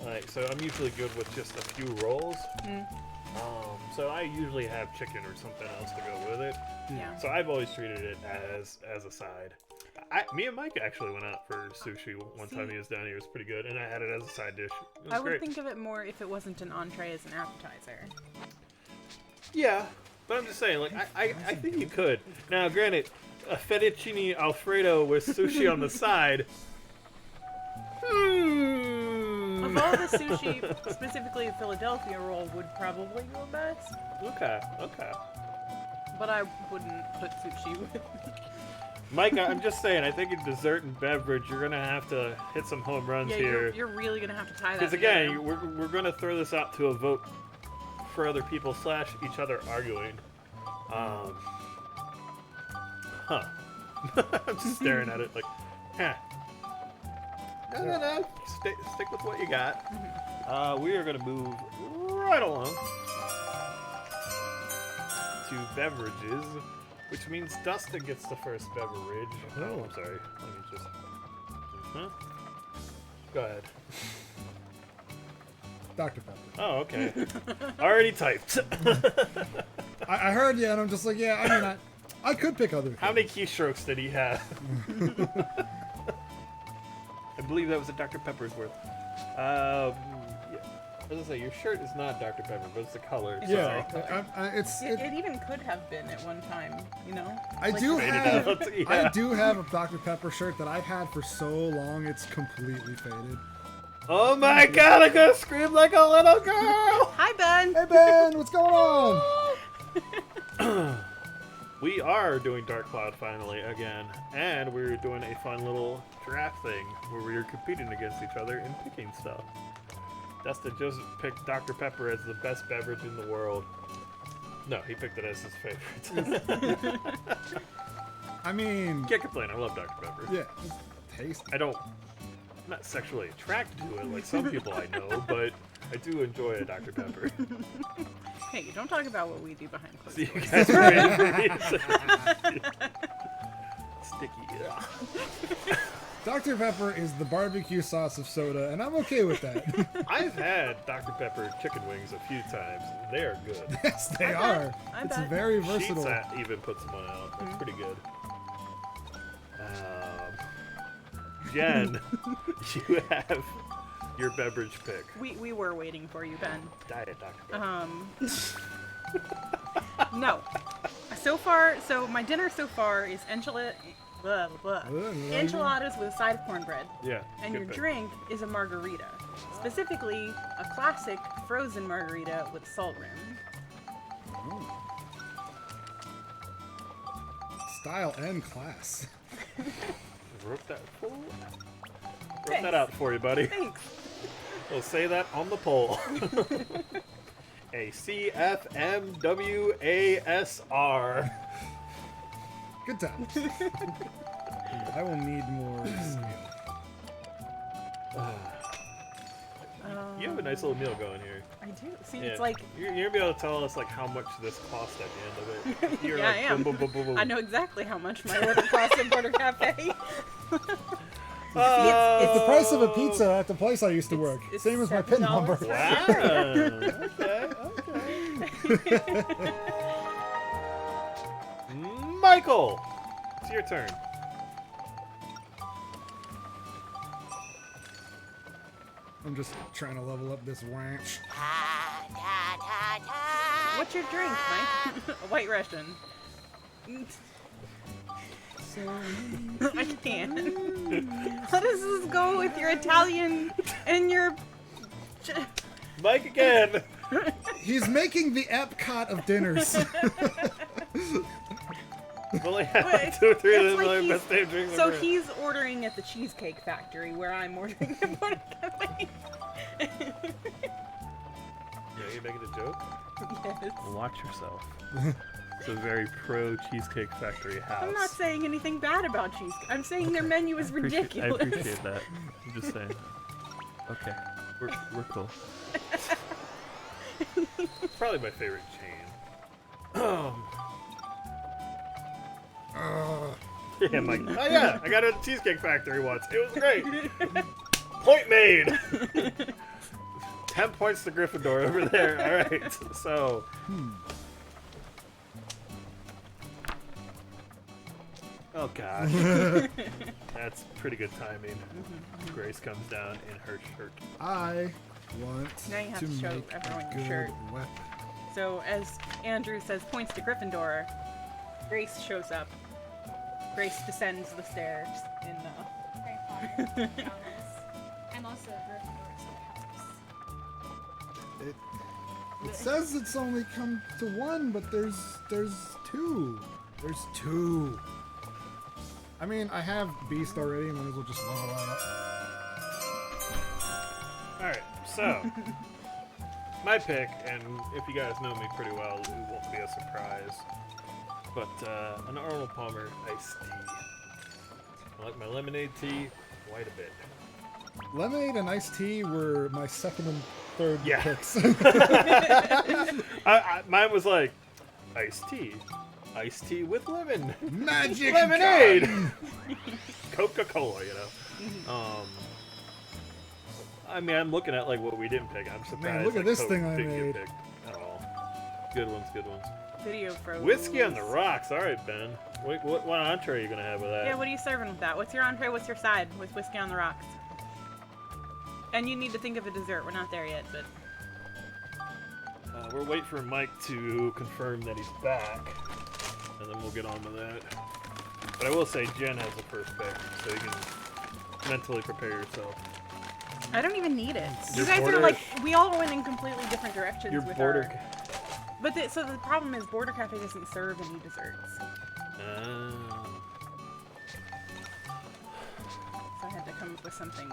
Like, so I'm usually good with just a few rolls. So I usually have chicken or something else to go with it. Yeah. So I've always treated it as a side. Me and Mike actually went out for sushi one time. He was down here. It was pretty good, and I had it as a side dish. It was I would great. think of it more if it wasn't an entree as an appetizer. Yeah, but I'm just saying, like, I think you could. Now, granted, a fettuccine alfredo with sushi on the side. Of all the sushi, specifically a Philadelphia roll would probably go best, Okay. but I wouldn't put sushi with. Mike, I'm just saying, I think in dessert and beverage, you're gonna have to hit some home runs Yeah, here. you're really gonna have to tie that. Because again, together. we're gonna throw this out to a vote for other people / each other arguing. I'm just staring at it like, huh. No. Stick with what you got. We are gonna move right along to beverages, which means Dustin gets the first beverage. Oh, I'm sorry. Let me just. Go ahead. Dr. Pepper. Oh, okay. Already typed. I heard you, and I'm just like, yeah. I mean, I could pick other things. How many keystrokes did he have? I believe that was a Dr. Pepper's worth. Yeah. As I say, your shirt is not Dr. Pepper, but it's the color. Yeah, So. It even could have been at one time, you know? I Like- do have Yeah. I do have a Dr. Pepper shirt that I've had for so long it's completely faded. Oh my god, I'm gonna scream like a little girl! Hi, Ben! Hey Ben, what's going on? We are doing Dark Cloud finally again, and we're doing a fun little draft thing where we're competing against each other and picking stuff. Dustin just picked Dr. Pepper as the best beverage in the world. No, he picked it as his favorite. I mean, Can't complain, I love Dr. Pepper. yeah, it's tasty. I'm not sexually attracted to it like some people I know, but I do enjoy a Dr. Pepper. Hey, don't talk about what we do behind closed See, you doors. guys are ready for me to- Sticky. Ugh. Dr. Pepper is the barbecue sauce of soda, and I'm okay with that. I've had Dr. Pepper chicken wings a few times. They are good. Yes, they are. I It's bet. very versatile. Sheetz even puts one out. That's pretty good. Jen, you have your beverage pick. We were waiting for you, Ben. Diet Dr. Pepper. No. So my dinner so far is enchiladas with a side of cornbread. Yeah. And good your pick. drink is a margarita. Specifically, a classic frozen margarita with salt rim. Style and class. Wrote that out for you, buddy. Thanks. We'll say that on the poll. A CFMWASR. Good times. I will need more scale. You have a nice little meal going here. I do. See, Yeah. it's like You're gonna be able to tell us like how much this cost at the end of it. You're yeah, like, I am. boom, boom, boom, boom, boom. I know exactly how much my order costs at Border Cafe. It's the price of a pizza at the place I used to work. it's Same as my PIN $7 number. for Wow. Okay. Michael, it's your turn. I'm just trying to level up this ranch. What's your drink, Mike? A White Russian. I can't. How does this go with your Italian and your... Mike again. He's making the Epcot of dinners. We've only had Wait, 2 or 3 of it's them. like Like he's- best damn drinks So ever. he's ordering at the Cheesecake Factory, where I'm ordering at Border Cafe. Yeah, you making a joke? Yes. Watch yourself. It's a very pro Cheesecake Factory house. I'm not saying anything bad about Cheesecake. I'm saying their menu is ridiculous. I appreciate that. I'm just saying. Okay, we're cool. Probably my favorite chain. Yeah, Mike. Oh yeah, I got it at the Cheesecake Factory once. It was great. Point made. 10 points to Gryffindor over there. All right, so. Oh gosh, that's pretty good timing. Grace comes down in her shirt. I want Now you have to to show make everyone a your good shirt. weapon. So as Andrew says, points to Gryffindor, Grace shows up. Grace descends the stairs in I'm also a Gryffindor, so it helps. It says it's only come to 1, but there's 2. There's 2. I mean, I have Beast already, might as well just level that up. Alright, so my pick, and if you guys know me pretty well, it won't be a surprise, but an Arnold Palmer iced tea. I like my lemonade tea quite a bit. Lemonade and iced tea were my second and third Yeah. picks. Mine was like iced tea with lemon, Magic lemonade, gun! Coca-Cola. You know. I mean, I'm looking at like what we didn't pick. I'm surprised. Man, look at like, this Coke thing I didn't get made. picked at all. Good ones, good ones. Video froze. Whiskey on the rocks. All right, Ben. What entree are you gonna have with that? Yeah, what are you serving with that? What's your entree? What's your side with whiskey on the rocks? And you need to think of a dessert. We're not there yet, but We're waiting for Mike to confirm that he's back, and then we'll get on to that. But I will say Jen has the first pick, so you can mentally prepare yourself. I don't even need it. Your You guys border- are like, we all went in completely different directions Your with border. our... But so the problem is Border Cafe doesn't serve any desserts. So I had to come up with something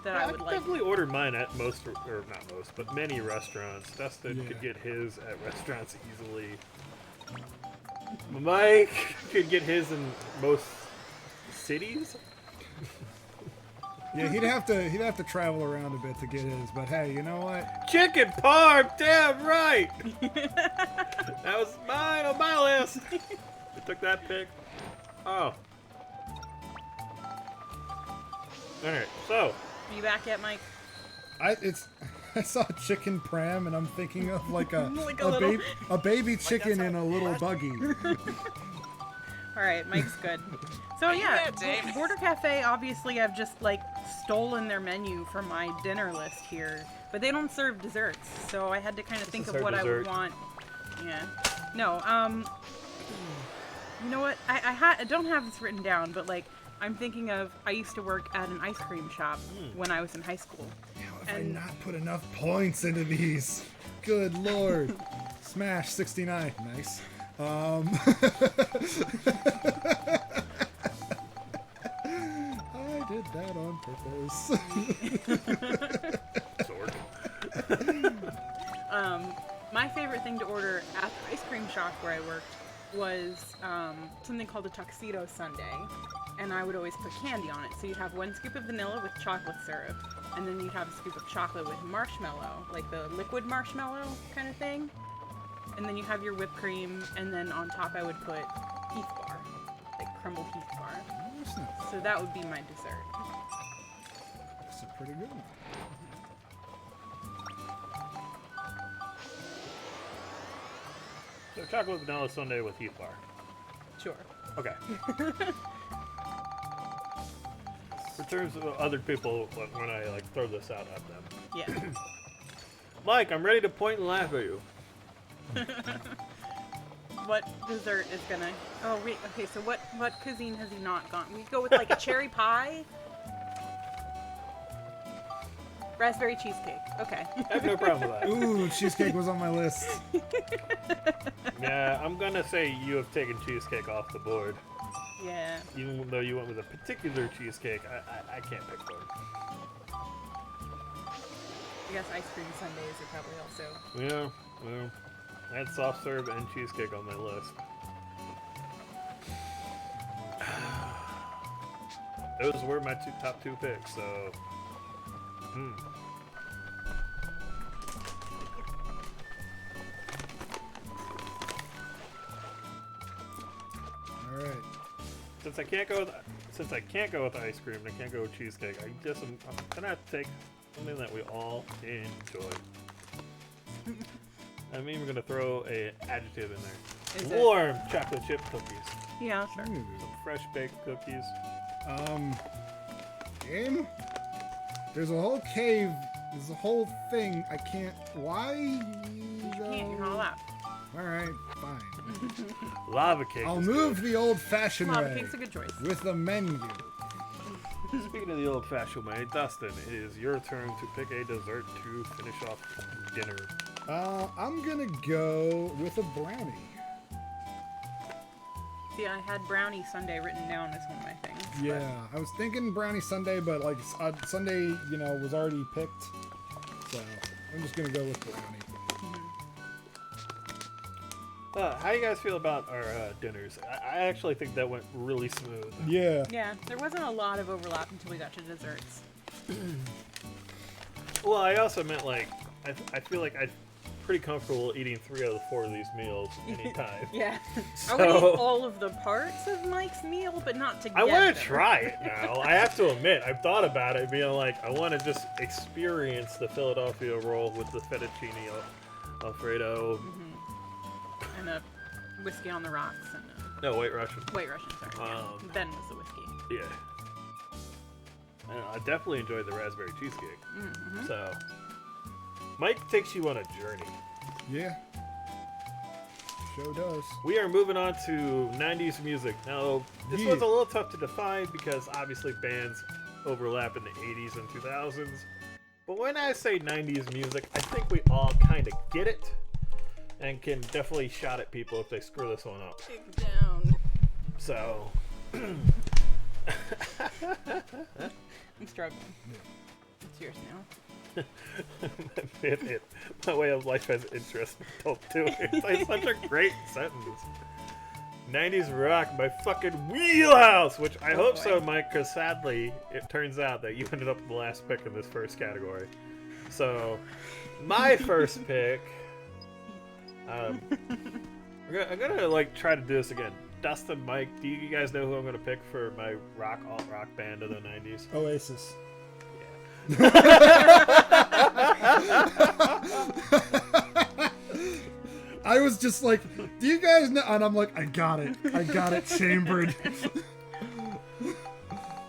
that I would could like. definitely order mine at most, or not most, but many restaurants. Dustin could get his at restaurants easily. Mike could get his in most cities. Yeah, he'd have to travel around a bit to get his, but hey, you know what? Chicken parm, damn right. That was mine on my list. I took that pick. Oh. All right, so. Are you back yet, Mike? I saw chicken pram and I'm thinking of like a Like a little- a baby chicken in a little buggy. All right, Mike's good. So yeah, Border Cafe, obviously I've just like stolen their menu for my dinner list here, but they don't serve desserts, so I had to kind of think of what I would want. Yeah. No, you know what? I don't have this written down, but like I'm thinking of, I used to work at an ice cream shop when I was in high school. How have I not put enough points into these? Good lord. Smash 69. Nice. I did that on purpose. My favorite thing to order at the ice cream shop where I worked was something called a tuxedo sundae, and I would always put candy on it. So you'd have 1 scoop of vanilla with chocolate syrup, and then you'd have a scoop of chocolate with marshmallow, like the liquid marshmallow kind of thing. And then you have your whipped cream, and then on top I would put Heath bar, like crumbled Heath bar. So that would be my dessert. That's a pretty good one. So chocolate vanilla sundae with Heath bar. Sure. Okay. For terms of other people, when I like throw this out at them. Yeah. Mike, I'm ready to point and laugh at you. What dessert is gonna... Oh, wait, okay, so what cuisine has he not gone? We go with like a cherry pie? Raspberry cheesecake. Okay. I have no problem with that. Ooh, cheesecake was on my list. Yeah, I'm gonna say you have taken cheesecake off the board. Yeah. Even though you went with a particular cheesecake, I can't pick one. I guess ice cream sundaes are probably also... Yeah, well, I had soft serve and cheesecake on my list. Those were my top two picks, so... All right. Since I can't go with ice cream and I can't go with cheesecake, I'm gonna have to take something that we all enjoy. I'm even gonna throw a adjective in there. Is it? Warm chocolate chip cookies. Yeah, sure. Some fresh baked cookies. Game? There's a whole cave. There's a whole thing. I can't. Why? You can't, you're not allowed. Alright, fine. Lava cake. I'll is move the old-fashioned Lava way. cake's a good choice. With the menu. good. Speaking of the old-fashioned way, Dustin, it is your turn to pick a dessert to finish off dinner. I'm gonna go with a brownie. See, I had brownie sundae written down as one of my things. Yeah, I was thinking brownie sundae, but like sundae, you know, was already picked. So I'm just gonna go with brownie. How do you guys feel about our dinners? I actually think that went really smooth. Yeah. Yeah, there wasn't a lot of overlap until we got to desserts. Well, I also meant like I feel like I'm pretty comfortable eating 3 out of 4 of these meals anytime. Yeah. So, I would eat all of the parts of Mike's meal, but not together. I want to try it now. I have to admit, I've thought about it, being like, I want to just experience the Philadelphia roll with the fettuccine Alfredo. Mm-hmm. And a whiskey on the rocks. And No, White Russian. White Russian, sorry. Then was the whiskey. Yeah. I definitely enjoyed the raspberry cheesecake. Mm-hmm. So, Mike takes you on a journey. Yeah. Sure does. We are moving on to 90s music. Now, this one's a little tough to define because obviously bands overlap in the 80s and 2000s. But when I say 90s music, I think we all kind of get it and can definitely shout at people if they screw this one up. Dig down. So... I'm struggling. It's yours now. My way of life has interest. Don't do it. It's like such a great sentence. 90s rock, my fucking wheelhouse! Which I hope so, Mike, because sadly, it turns out that you ended up with the last pick in this first category. So, my first pick... I'm gonna like try to do this again. Dustin, Mike, do you guys know who I'm gonna pick for my alt-rock band of the 90s? Oasis. I was just like, do you guys know? And I'm like, I got it chambered.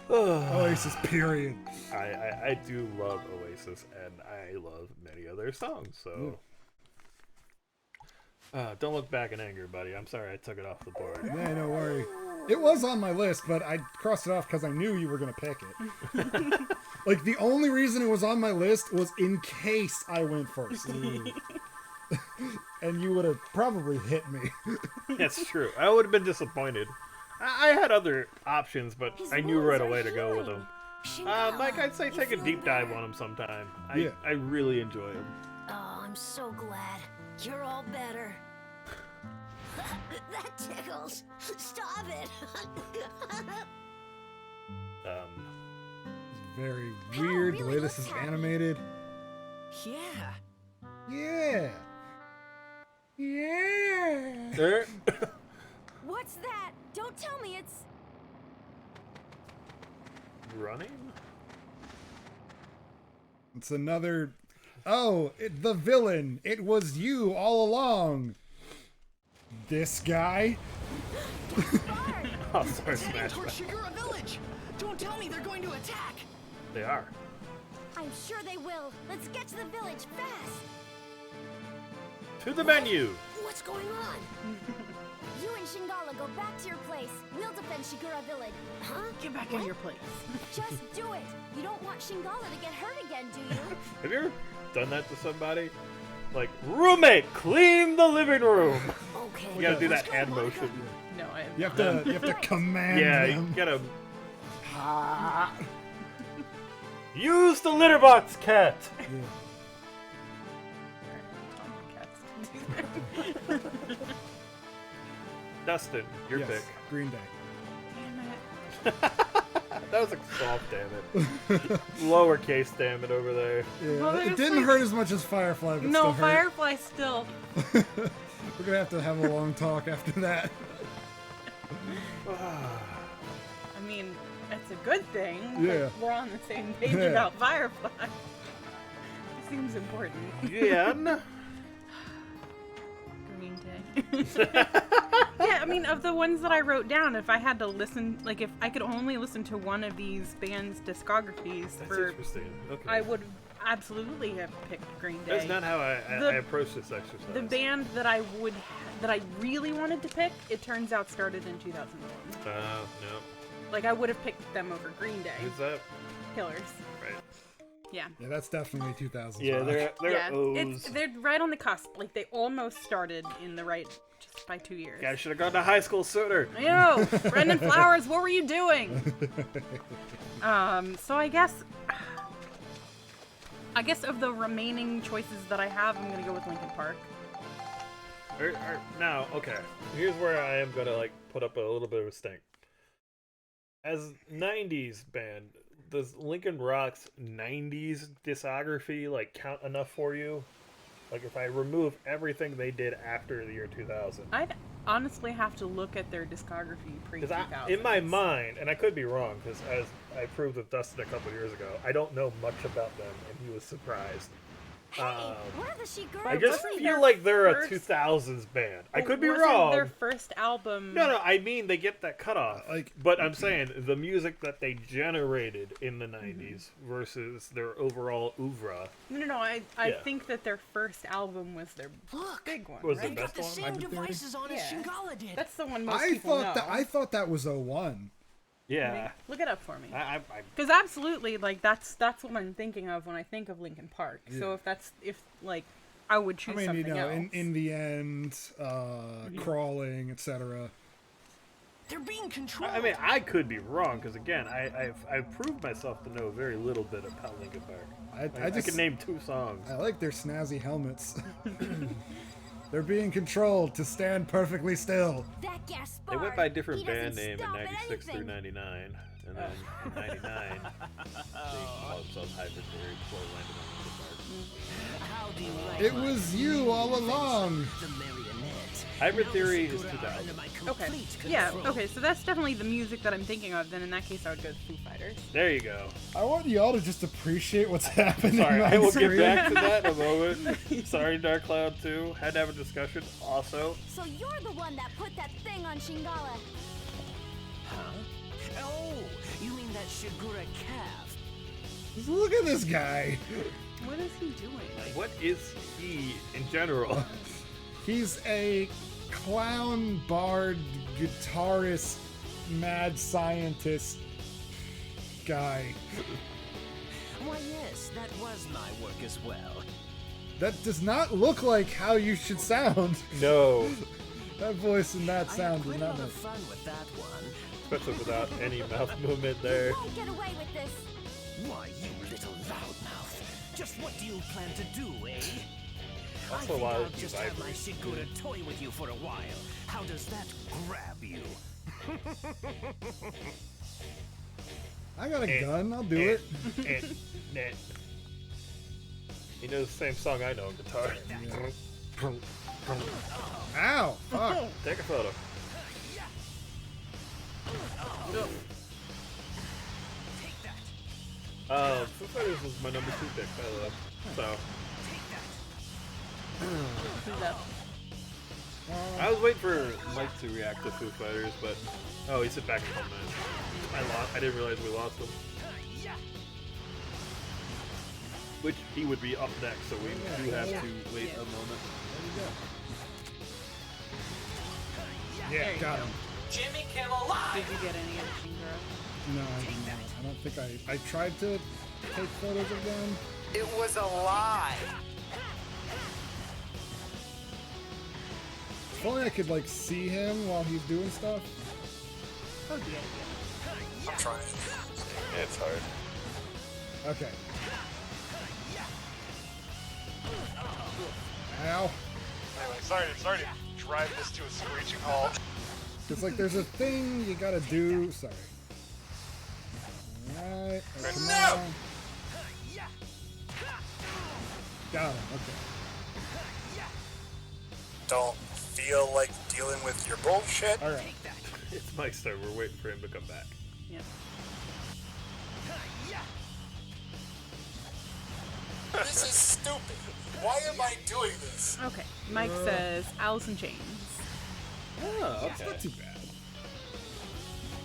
Oasis, period. I do love Oasis, and I love many of their songs, so... don't look back in anger, buddy. I'm sorry I took it off the board. Yeah, no worry. It was on my list, but I crossed it off because I knew you were going to pick it. Like, the only reason it was on my list was in case I went first. And you would have probably hit me. That's true. I would have been disappointed. I had other options, but I knew right away to go with them. Mike, I'd say take a deep dive on them sometime. I really enjoy them. Oh, I'm so glad. You're all better. That tickles. Stop it. Very weird the way this is animated. Yeah. Yeah. What's that? Don't tell me it's... Running? It's another... Oh, the villain. It was you all along. This guy. Oh, sorry, Heading Smash toward Mouth. Shigura Village. Don't tell me they're going to attack. They are. I'm sure they will. Let's get to the village fast. To the menu. What's going on? You and Shingala go back to your place. We'll defend Shigura Village. Huh? Get back in your place. Just do it. You don't want Shingala to get hurt again, do you? Have you ever done that to somebody? Like, roommate, clean the living room. Okay. You gotta do that hand motion. No, I You have to command Yeah, them. you gotta... Use the litter box, cat! Dustin, your Yes, pick. Green Day. That was a soft damn it. Lowercase damn it over there. Yeah, Well, it there's didn't like- hurt as much as Firefly, but No, still hurt. Firefly still. We're gonna have to have a long talk after that. I mean, it's a good thing. Yeah. We're on the same page Yeah. about Firefly. It seems important. Yeah. Green Day. Yeah, I mean, of the ones that I wrote down, if I had to listen, like, if I could only listen to one of these bands' discographies, That's for, interesting. Okay. I would absolutely have picked Green Day. That's not how I The- approach this exercise. The band that I really wanted to pick, it turns out started in 2001. No. Like, I would have picked them over Green Day. Who's that? Killers. Right. Yeah. Yeah, that's definitely 2000s. Yeah, they're Yeah, O's. they're right on the cusp. Like, they almost started in the right, just by 2 years. Guys should have gone to high school sooner. I know! Brendan Flowers, what were you doing? So I guess of the remaining choices that I have, I'm gonna go with Linkin Park. Now, okay. Here's where I am gonna like put up a little bit of a stink. As 90s band, does Linkin Rock's '90s discography like count enough for you? Like if I remove everything they did after the year 2000. I'd honestly have to look at their discography Because pre-2000. in my mind, and I could be wrong, because as I proved with Dustin a couple years ago, I don't know much about them, and he was surprised. Where the Shigura? I just wasn't feel their like they're a first- 2000s band. I could be Wasn't wrong. Their first album. No, I mean they get that cutoff. Like- but I'm saying the music that they generated in the '90s versus their overall oeuvre. No. I Yeah. think that their first album was their big one. Was right? the They got best the one? same Hybrid Theory? devices on as Yeah. Shingala did. That's the one most I people thought know. that was 01. Yeah. Look it up for me. I Because absolutely, like that's what I'm thinking of when I think of Linkin Park. So Yeah. if like I would choose I mean, something else. in the end, crawling, etc. They're being controlled. I mean, I could be wrong because again, I've proved myself to know very little bit about Linkin Park. I I just can name 2 songs. I like their snazzy helmets. They're being controlled to stand perfectly still. That gas They went spark. by a different He band doesn't name in stop at '96 through anything. '99, and then in '99 they called themselves Hybrid Theory before they landed on Linkin Park. How do you like It my was you all along. the marionette? Hybrid Now Theory Sakura is 2000. under my Okay. complete Yeah. control. Okay. So that's definitely the music that I'm thinking of. Then in that case, I would go with Foo Fighters. There you go. I want y'all to just appreciate what's happening Sorry, on I will screen. get back to that in a moment. Sorry, Dark Cloud 2. Had to have a discussion also. So you're the one that put that thing on Shingala. Huh? Oh, you mean that Shigura calf? Just look at this guy. What is he doing? What is he in general? He's a clown bard, guitarist, mad scientist guy. Why, yes, that was my work as well. That does not look like how you should sound. No. That voice and that I sound had does quite a not lot of match. fun with that one. Especially without any mouth movement there. You won't get away with this. Why, you little loudmouth. Just what do you plan to do, eh? I Also, think while I'll you just have my vibrate. Shigura toy with you for a while. How does that grab you? I got a Eh, gun. I'll do eh, it. eh. He knows the same song I know on guitar. Ow! Fuck. Take a photo. Foo Fighters was my number 2 pick, by the way. So, Who's up? I was waiting for Mike to react to Foo Fighters, but oh, he said back in 1 minute. I didn't realize we lost him. Which he would be up next, so we do have to wait a moment. Yeah, you got go. him. Jimmy Kimmel Live! Did you get any of Shingura? No, I did not. I don't think I tried to take photos of them. It was a lie. If only I could like see him while he's doing stuff. Oh yeah. I'm trying. Yeah, it's hard. Okay. Ow. Anyway, sorry to drive this to a screeching halt. It's like there's a thing you gotta do. Sorry. Alright. Come No! on. Got him. Okay. Don't feel like dealing with your bullshit. Alright. It's Mike's turn. We're waiting for him to come back. Yeah. This is stupid. Why am I doing this? Okay. Mike says Alice in Chains. Oh, It's not too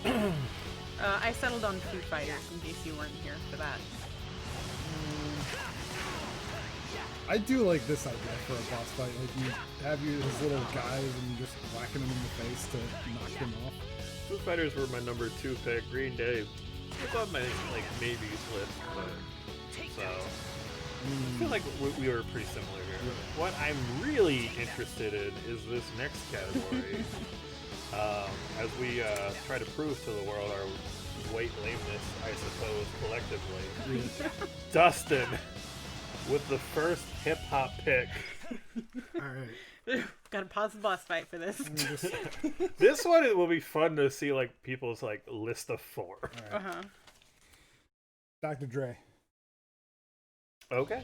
bad. I settled on Foo Fighters in case you weren't here for that. I do like this idea for a boss fight. Like you have his little guys and you just whacking them in the face to knock them off. Foo Fighters were my number 2 pick. Green Day was on my like maybes list, but so I feel like we were pretty similar here. What I'm really interested in is this next category. As we try to prove to the world our white lameness, I suppose, collectively. Dustin with the first hip hop pick. Alright. Gotta pause the boss fight for this. This one will be fun to see like people's like list of 4. Uh huh. Dr. Dre. Okay.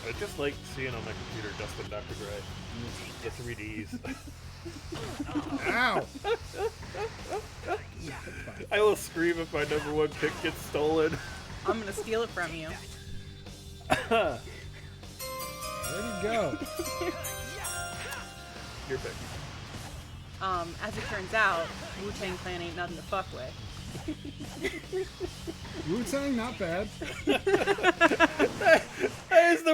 I just like seeing on my computer Dustin Dr. Dre. The 3Ds. Ow! I will scream if my #1 pick gets stolen. I'm gonna steal it from you. Where'd he go? Your pick. As it turns out, Wu-Tang Clan ain't nothing to fuck with. Wu-Tang, not bad. That is the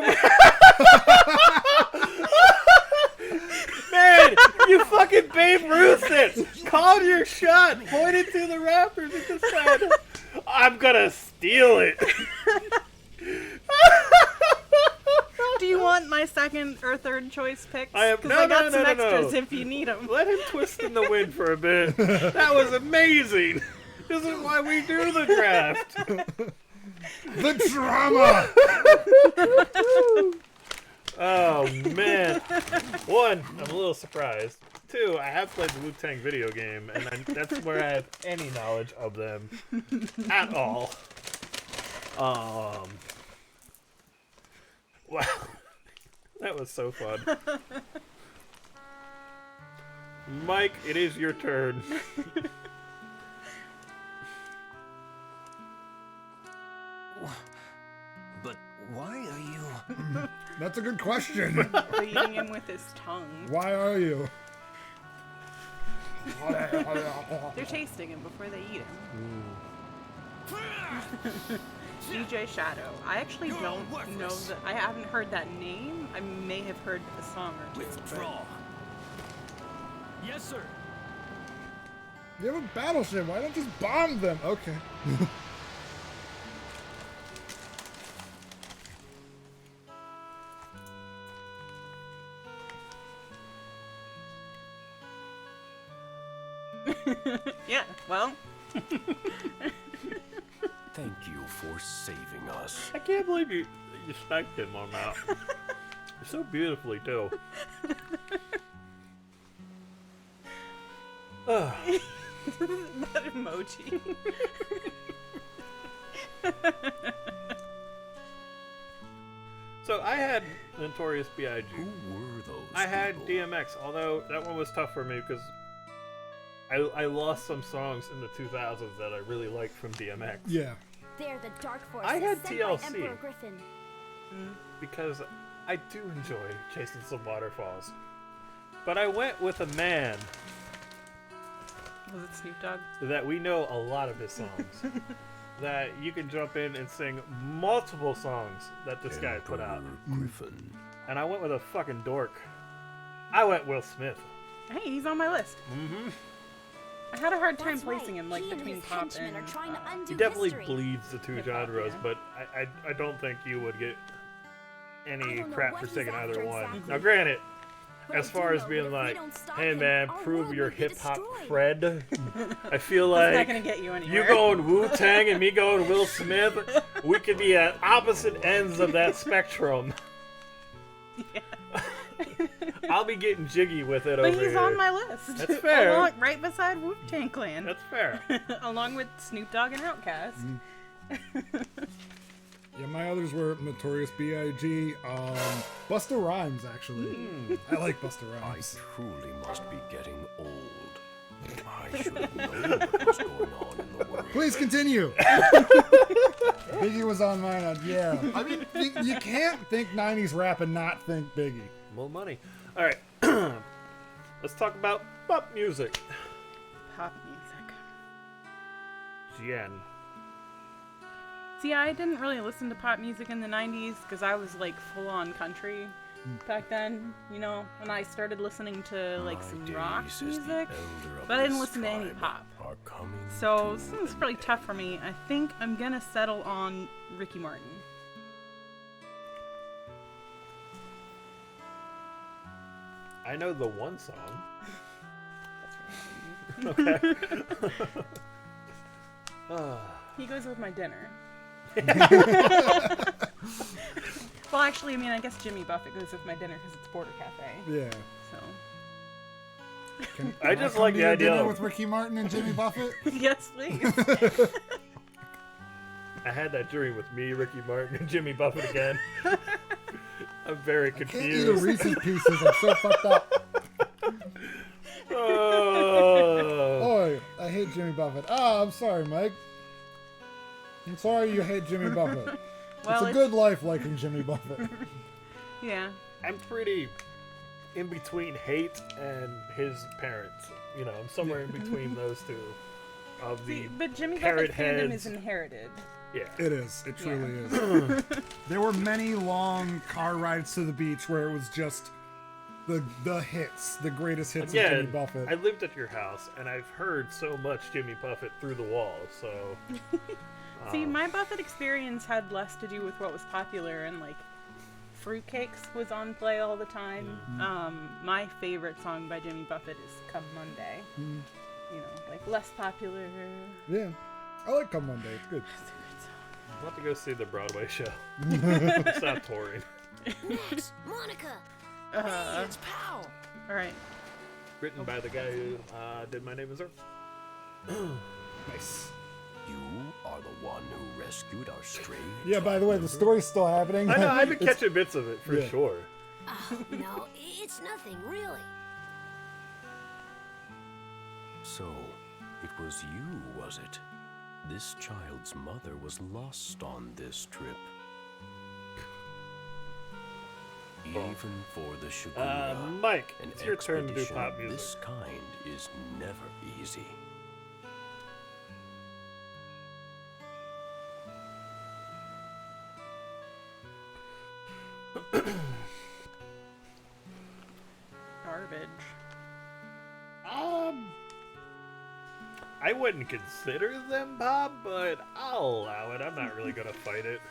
man. You fucking Babe Ruth it. Called your shot. Pointed to the rappers and just said, "I'm gonna steal it." Do you want my second or third choice picks? I am. Because No, I got no, some no, extras no. if you need them. Let him twist in the wind for a bit. That was amazing. This is why we do the draft. The drama! Oh, man. 1, I'm a little surprised. 2, I have played the Wu-Tang video game, and that's where I have any knowledge of them at all. Wow. That was so fun. Mike, it is your turn. But why are you... That's a good question. Beating him with his tongue. Why are you? They're tasting him before they eat him. DJ Shadow. I actually don't know that. I haven't heard that name. I may have heard a song or two. Withdraw. Yes, sir. You have a battleship. Why don't you just bomb them? Okay. Yeah, well. Thank you for saving us. I can't believe you sniped him on that. So beautifully, too. That emoji. So I had Notorious B.I.G. Who were those I had people? DMX, although that one was tough for me because I lost some songs in the 2000s that I really liked from DMX. Yeah. They're the Dark Forces I had sent by TLC. Emperor Griffin. Because I do enjoy chasing some waterfalls. But I went with a man Was it Snoop Dogg? that we know a lot of his songs. That you can jump in and sing multiple songs that this guy put out. Emperor Griffin. And I went with a fucking dork. I went Will Smith. Hey, he's on my list. Mm-hmm. I had a hard time That's right. placing him like He and between his pop henchmen and are trying to undo He definitely history. bleeds the two Hip-hop, genres, yeah. but I don't think you would get I any don't know crap what for he's singing either after one. exactly. Now, granted, But as I do far as know being that if we like, don't stop hey him, man, our prove world your will be hip hop destroyed. cred, I feel It's not like gonna get you you anywhere. going Wu-Tang and me going Will Smith, we could be at opposite ends of that spectrum. Yeah. I'll be getting jiggy with it But over he's here. on my list. That's fair. Right beside Wu-Tang Clan. That's fair. Along with Snoop Dogg and Outkast. Yeah, my others were Notorious B.I.G. Busta Rhymes, actually. I like Busta I Rhymes. truly must be getting old. I should have known what was going on in the world. Please continue. Biggie was on mine. Yeah. I mean, you can't think 90s rap and not think Biggie. More money. All right. Let's talk about pop music. Pop music. Jen. See, I didn't really listen to pop music in the 90s because I was like full on country back then, you know, when I started listening to like My some days rock as the music. elder of But I didn't this listen to any tribe pop. are coming So to this is really tough for me. I think I'm gonna settle on Ricky Martin. I know the one song. That's right. Okay. He goes with my dinner. Well, actually, I mean, I guess Jimmy Buffett goes with my dinner because it's Border Cafe. Yeah. So. Can I just come like to the your idea dinner of- with Ricky Martin and Jimmy Buffett. Yes, please. I had that dream with me, Ricky Martin, and Jimmy Buffett again. I'm very confused. I can't eat a Reese's Pieces. I'm so fucked up. Oh, I hate Jimmy Buffett. Oh, I'm sorry, Mike. I'm sorry you hate Jimmy Buffett. Well, it's a good life liking Jimmy Buffett. Yeah. I'm pretty in between hate and his parents. You know, I'm somewhere in between those two. Of the but Jimmy parrot Buffett fandom heads. is inherited. Yeah. It is. It truly is. There were many long car rides to the beach where it was just the hits, the greatest hits of Jimmy Buffett. I lived at your house, and I've heard so much Jimmy Buffett through the walls, so... See, my Buffett experience had less to do with what was popular, and, like, Fruitcakes was on play all the time. My favorite song by Jimmy Buffett is Come Monday. You know, like, less popular. Yeah. I like Come Monday. It's good. I'm about to go see the Broadway show. Stop touring. Max, Monica. Hey, it's Pow. All right. Written by the guy who did My Name is Earl. Nice. You are the one who rescued our stray. Yeah, by the way, the story's still happening. I know, I've been catching bits of it, for sure. Oh, no, it's nothing, really. So, it was you, was it? This child's mother was lost on this trip. Even for the Shigura, Mike, an it's your turn to do expedition pop of music. this kind is never easy. Garbage. I wouldn't consider them pop, but I'll allow it. I'm not really gonna fight it.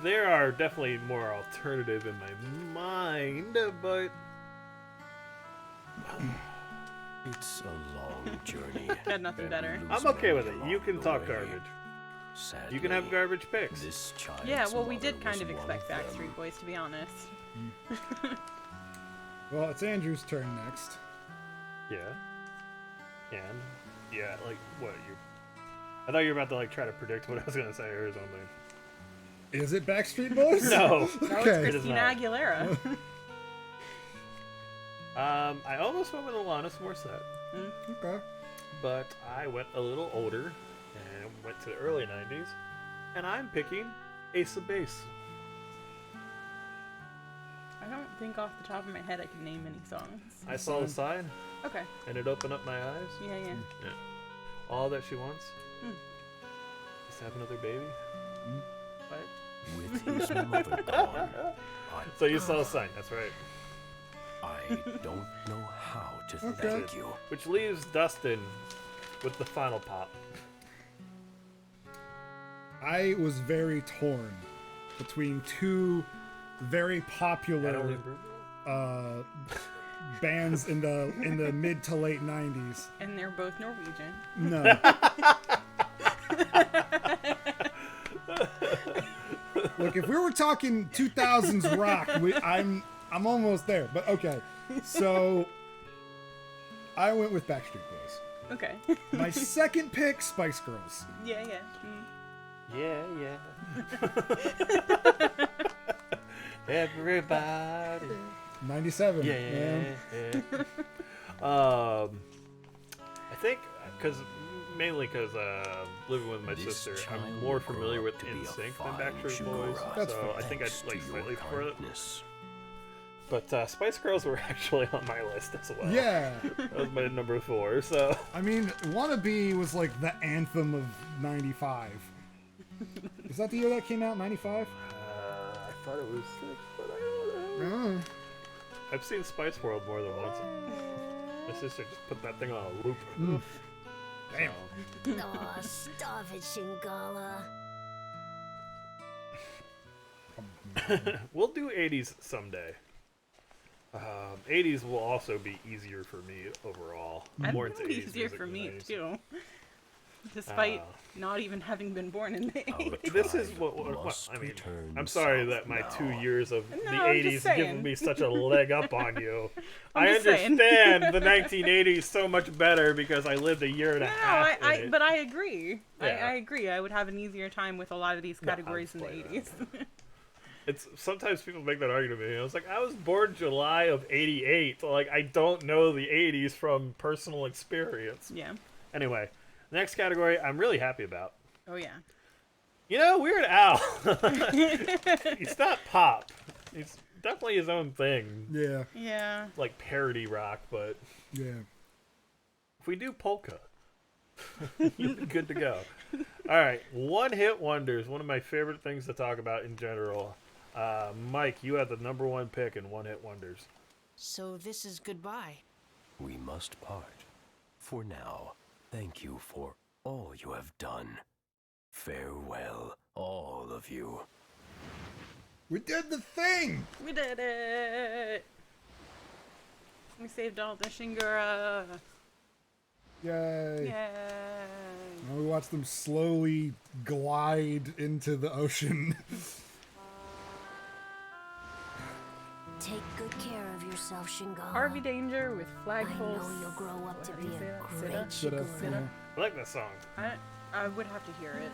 There are definitely more alternative in my mind, but... It's a long journey. Got nothing better. I'm okay with it. Along You can the talk way. garbage. Sadly, You can have garbage picks. This child's Yeah, well, we mother did kind was of one expect them. Backstreet Boys, to be honest. Well, it's Andrew's turn next. Yeah. And yeah, like what you? I thought you were about to like try to predict what I was gonna say or something. Is it Backstreet Boys? No. No, it's Okay. It is Christina not. Aguilera. I almost went with Alanis Morissette, Okay. but I went a little older and went to the early '90s, and I'm picking Ace of Base. I don't think off the top of my head I can name any songs. I saw the sign, Okay. and it opened up my eyes. Yeah. All that she wants Hmm. is to have another baby. But With his mother gone, So you saw the sign, that's right. I don't know how to Okay. thank you. Which leaves Dustin with the final pop. I was very torn between two very popular bands in the mid to late 90s. and they're both Norwegian. No. Look, if we were talking 2000s rock, I'm almost there. But okay, so I went with Backstreet Boys. Okay. My second pick, Spice Girls. Yeah. Everybody. 97. Yeah. man. I think mainly because living with my This sister, child I'm more will grow familiar up with to be a NSYNC than fine Backstreet Boys, Shigura. That's so I think I'd Thanks like to your slightly prefer it. kindness. But Spice Girls were actually on my list as well. Yeah. That was my number 4, so... I mean, Wannabe was like the anthem of 95. Is that the year that came out, 95? I thought it was 6, but I don't know. I've seen Spice World more than once. My sister just put that thing on a loop. Damn. Aw, stop it, Shingala. We'll do 80s someday. 80s will also be easier for me overall. I More think into it'd be 80s easier music for than me 90s. too. Despite not even having been born in the 80s. This is what I mean. I'm sorry that my 2 years of the 80s given me such a leg up on you. I understand the 1980s so much better because I lived a year and a half. But I agree. Yeah. I agree. I would have an easier time with a lot of these categories in the 80s. It's sometimes people make that argument to me. I was like, I was born July of '88. Like, I don't know the '80s from personal experience. Yeah. Anyway, next category I'm really happy about. Oh yeah. You know, Weird Al. He's not pop. He's definitely his own thing. Yeah. Yeah. Like parody rock, but yeah. If we do polka, you'll be good to go. All right, one-hit wonders. One of my favorite things to talk about in general. Mike, you had the #1 pick in one-hit wonders. So this is goodbye. We must part. For now, thank you for all you have done. Farewell, all of you. We did the thing! We did it! We saved all the Shingura. Yay! Yay! Now we watch them slowly glide into the ocean. Take good care of yourself, Shingala. Harvey Danger with Flagpole. I know you'll grow up to be a great Shigura. Shigura. I like that song. I would have to hear it.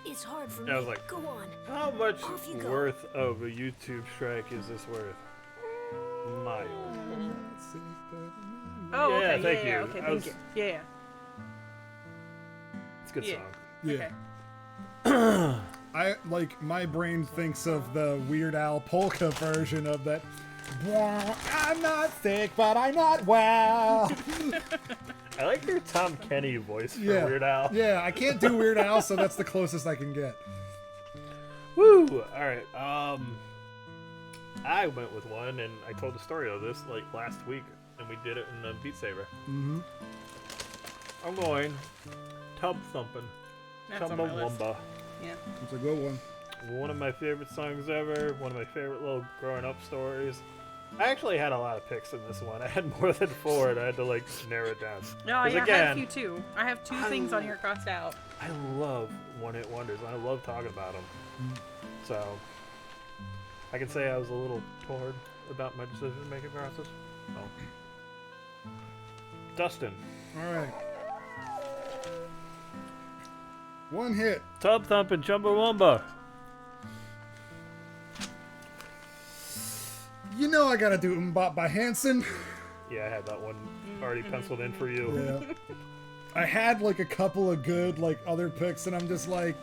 It's hard for I was me. like, Go on. How much Off you go. worth of a YouTube strike is this worth? Miles. Oh, Yeah, okay. thank Yeah, you. okay, I thank was- you. Yeah. It's a good Yeah. song. Yeah. Okay. I like my brain thinks of the Weird Al polka version of that. I'm not sick, but I'm not well. I like your Tom Kenny voice for Yeah. Weird Al. Yeah, I can't do Weird Al, so that's the closest I can get. Woo! Alright, I went with one, and I told the story of this, like, last week, and we did it in the Beat Saber. Mm-hmm. I'm going Tub Thumpin'. That's on my list. Chumbawamba. Yeah. It's a good one. One of my favorite songs ever, one of my favorite little growing up stories. I actually had a lot of picks in this one. I had more than 4, and I had to, like, narrow it down. No, I have a few too. I have 2 things on here crossed out. I love one-hit wonders. I love talking about them. So, I can say I was a little torn about my decision-making process. Oh. Dustin. All right. One hit. Tub Thumpin' Chumbawamba. You know I gotta do Mbop by Hanson. Yeah, I had that one already penciled in for you. Yeah. I had like a couple of good like other picks, and I'm just like,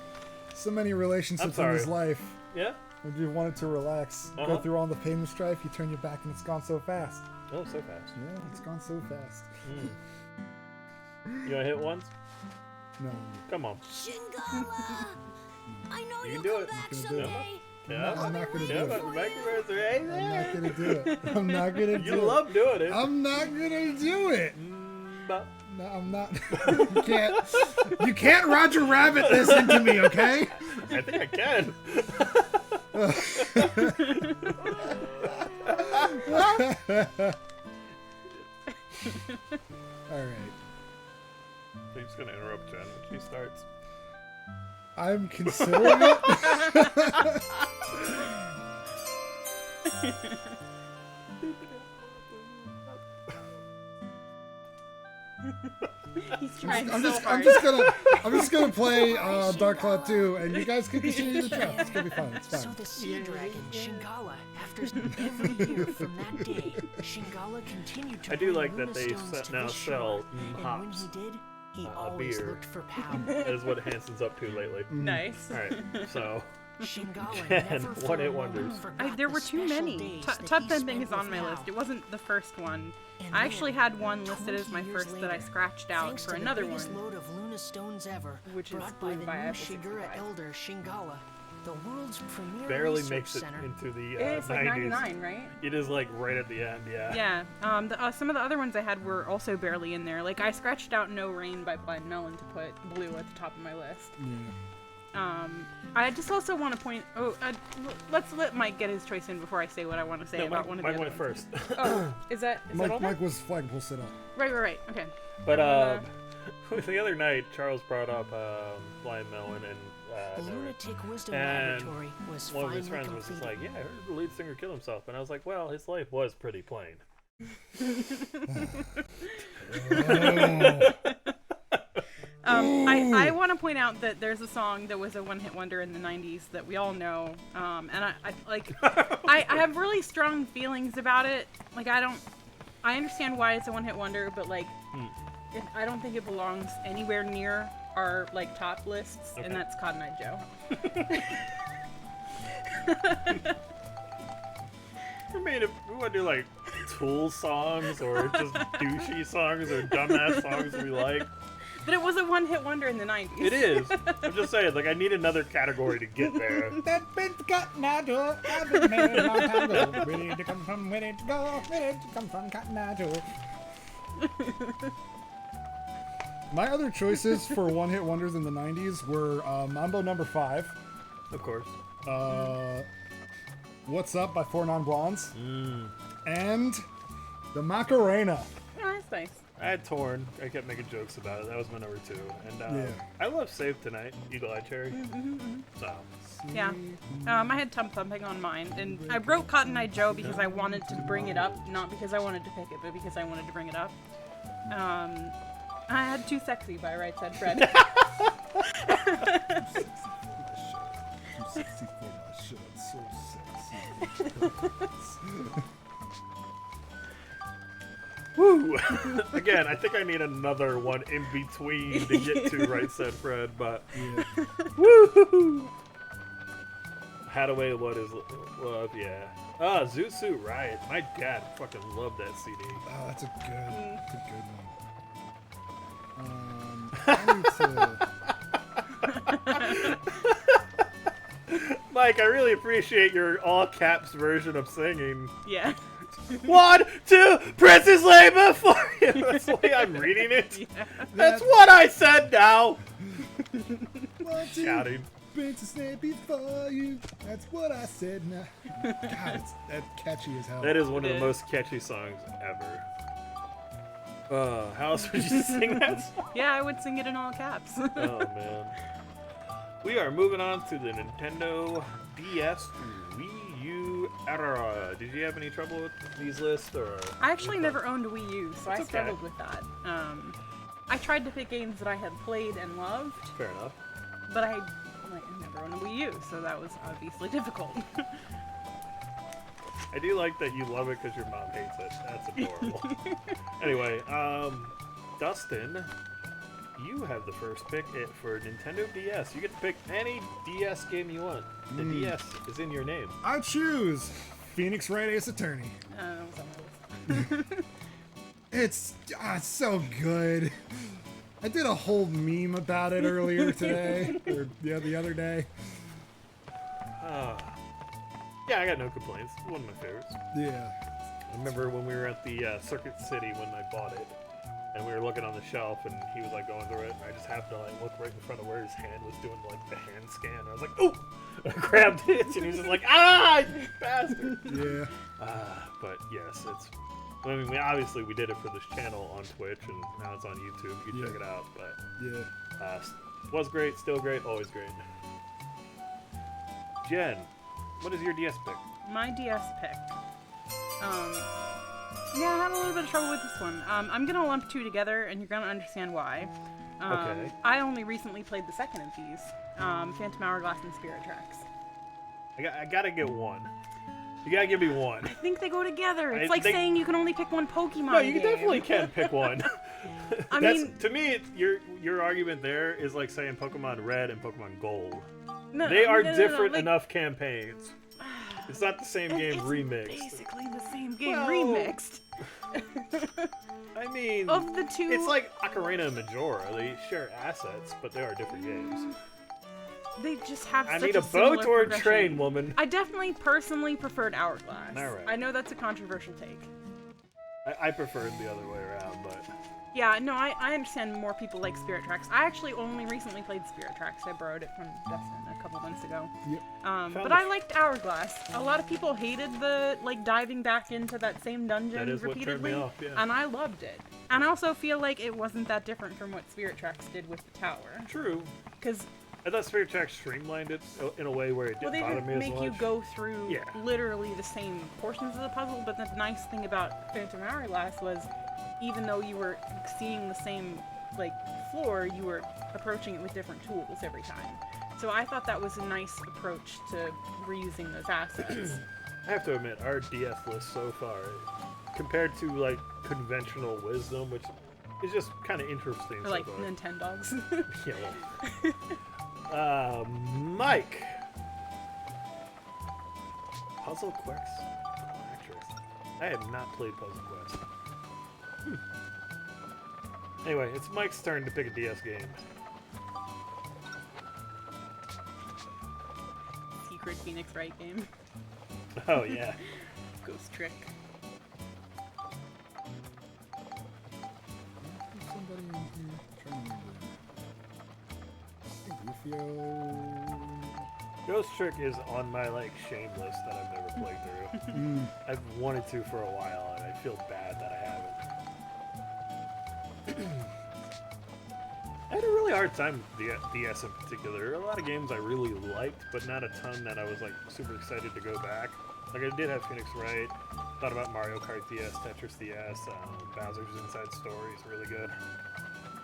so many relationships in his life. Yeah? When you wanted to relax, go through all the pain and strife, you turn your back and it's gone so fast. Oh, so fast. Yeah, it's gone so fast. You wanna hit ones? No. Come on. Shingala! I know You you'll can do come it. back You can do it. someday. Yeah? I'm not gonna do Yeah, it. but make it right I'm there. not gonna do it. I'm not gonna do it. You love doing it. I'm not gonna do it. But No, I'm not. You can't. You can't Roger Rabbit this into me, okay? I think I can. All right. I'm just gonna interrupt Jen when she starts. I'm considering it. He's trying I'm so just hard. gonna play Dark Cloud 2, and you guys can continue the trap. It's gonna be fun. It's So fine. the sea dragon, Shingala, after every year from that day, Shingala continued to I do bring like that Luna they stones to now this sell shore. And hops. when he did, he A always beer. looked for power. That is what Hanson's up to lately. Nice. Alright, so Shingala Jen, never for one-hit a moment wonders. forgot There the were too special many. days that Tub he Thumping spent is on with my Lau. list. It wasn't the first one. And I actually then, had one listed as my 20 years first that I later, scratched out thanks for to the another biggest one. load of Luna stones ever, Which is brought by Blue the by new Apple Shigura 65. elder Shingala, the world's premier barely research makes it center. into the It's like 90s. 99, right? It is like right at the end, yeah. Yeah. Some of the other ones I had were also barely in there. Like I scratched out No Rain by Blind Melon to put Blue at the top of my list. I just also want to point. Let's let Mike get his choice in before I say what I want to say about one of the other Mike went ones. first. Oh, is that all? Mike was flagpole sit up. Right. Okay. But the other night, Charles brought up Blind Melon and The Lunatic Wisdom and Laboratory was one of his finally friends was just completed. like, "Yeah, I heard the lead singer killed himself," and I was like, "Well, his life was pretty plain." I want to point out that there's a song that was a one-hit wonder in the 90s that we all know, and I like I have really strong feelings about it. Like I understand why it's a one-hit wonder, but like I don't think it belongs anywhere near our like top lists, and that's Cotton Eye Joe. I mean, if we want to do like Tool songs or just douchey songs or dumbass songs we like. But it was a one-hit wonder in the 90s. It is. I'm just saying, like, I need another category to get there. That bit's Cotton Eye Joe. I've been married a long time ago. Ready to come from, ready to go. Ready to come from Cotton Eye Joe. My other choices for one-hit wonders in the 90s were Mambo No. 5. Of course. What's Up by Four Non Blondes. And the Macarena. Oh, that's nice. I had Torn. I kept making jokes about it. That was my number 2. And Yeah. I love Save Tonight, Eagle Eye Cherry. So. Yeah. I had Tum Thumping on mine, and I wrote Cotton Eye Joe because I wanted to bring it up, not because I wanted to pick it, but because I wanted to bring it up. I had Too Sexy by Right Said Fred. Too sexy for my shirt, so sexy. Woo! Again, I think I need another one in between to get to Right Said Fred, but Yeah. woo! Hadaway, What Is Love? Yeah. Ah, Zoot Suit Riot. My dad fucking loved that CD. Oh, that's a good one. I need to... Mike, I really appreciate your all caps version of singing. Yeah. 1, 2, Princess lay before you. That's the way I'm reading it. Yeah. That's what I said now. Shouting. Shouting. Princess lay before you. That's what I said now. God, that's catchy as hell. That is one of the most catchy songs ever. How else would you sing that song? Yeah, I would sing it in all caps. Oh man. We are moving on to the Nintendo DS Wii U era. Did you have any trouble with these lists, or? I actually never owned a Wii U, so I okay. struggled with that. I tried to pick games that I had played and loved, Fair enough. but I never owned a Wii U, so that was obviously difficult. I do like that you love it because your mom hates it. That's adorable. Anyway, Dustin, you have the first pick for Nintendo DS. You get to pick any DS game you want. The DS is in your name. I choose Phoenix Wright Ace Attorney. That was on my list. It's so good. I did a whole meme about it earlier today, or the other day. Yeah, I got no complaints. One of my favorites. Yeah. I remember when we were at the Circuit City when I bought it, and we were looking on the shelf, and he was like going through it, and I just happened to like look right in front of where his hand was doing like the hand scan. And I was like, "Oh!" I grabbed it, and he was just like, "Ah, you bastard!" Yeah. But yes, it's. I mean, we did it for this channel on Twitch, and now it's on YouTube. You can check it out. But Yeah. was great, still great, always great. Jen, what is your DS pick? My DS pick. Yeah, I had a little bit of trouble with this one. I'm gonna lump two together, and you're gonna understand why. Okay. I only recently played the second of these, Phantom Hourglass and Spirit Tracks. I gotta get one. You gotta give me one. I think they go together. It's I like think- saying you can only pick one Pokemon No, you game. definitely can pick one. I That's, mean, to me, your argument there is like saying Pokemon Red and Pokemon Gold. no, They are no, different like, enough campaigns. It's not the same game it's remixed. basically the same game Well, remixed. I mean, Of the two, it's like Ocarina and Majora. They share assets, but they are different games. they just have I such need a similar boat or a progression. train, woman. I definitely personally preferred Hourglass. All right. I know that's a controversial take. I preferred the other way around, but Yeah, no, I understand more people like Spirit Tracks. I actually only recently played Spirit Tracks. I borrowed it from Dustin a couple months ago. Yep. But I liked Hourglass. A lot of people hated the diving back into that same dungeon That is what turned me repeatedly, off, yeah. and I loved it. And I also feel like it wasn't that different from what Spirit Tracks did with the tower. True. Because I thought Spirit Tracks streamlined it in a way where it well, didn't they bother me didn't as make much. you go through Yeah. literally the same portions of the puzzle, but the nice thing about Phantom Hourglass was, even though you were seeing the same floor, you were approaching it with different tools every time. So I thought that was a nice approach to reusing those assets. I have to admit, our DS list so far, compared to conventional wisdom, which is just kind of interesting. Or so like far. Nintendogs. Yeah. Well. Mike. Puzzle Quest Collectress. I have not played Puzzle Quest. Anyway, it's Mike's turn to pick a DS game. Secret Phoenix Wright game. Oh yeah. Ghost Trick. Somebody in here trying to remember. Ghost Trick is on my shame list that I've never played through. I've wanted to for a while, and I feel bad that I haven't. I had a really hard time with the DS in particular. There are a lot of games I really liked, but not a ton that I was super excited to go back. I did have Phoenix Wright. Thought about Mario Kart DS, Tetris DS, Bowser's Inside Story is really good.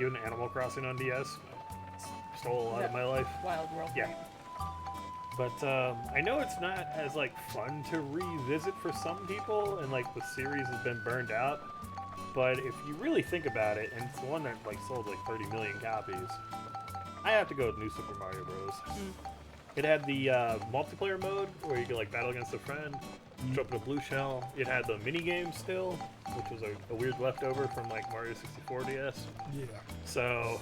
Even Animal Crossing on DS stole a lot of my life. Wild World. Yeah. But I know it's not as fun to revisit for some people, and the series has been burned out. But if you really think about it, and it's the one that sold 30 million copies, I have to go with New Super Mario Bros. It had the multiplayer mode where you could battle against a friend, jump in a blue shell. It had the mini game still, which was a weird leftover from Mario 64 DS. Yeah. So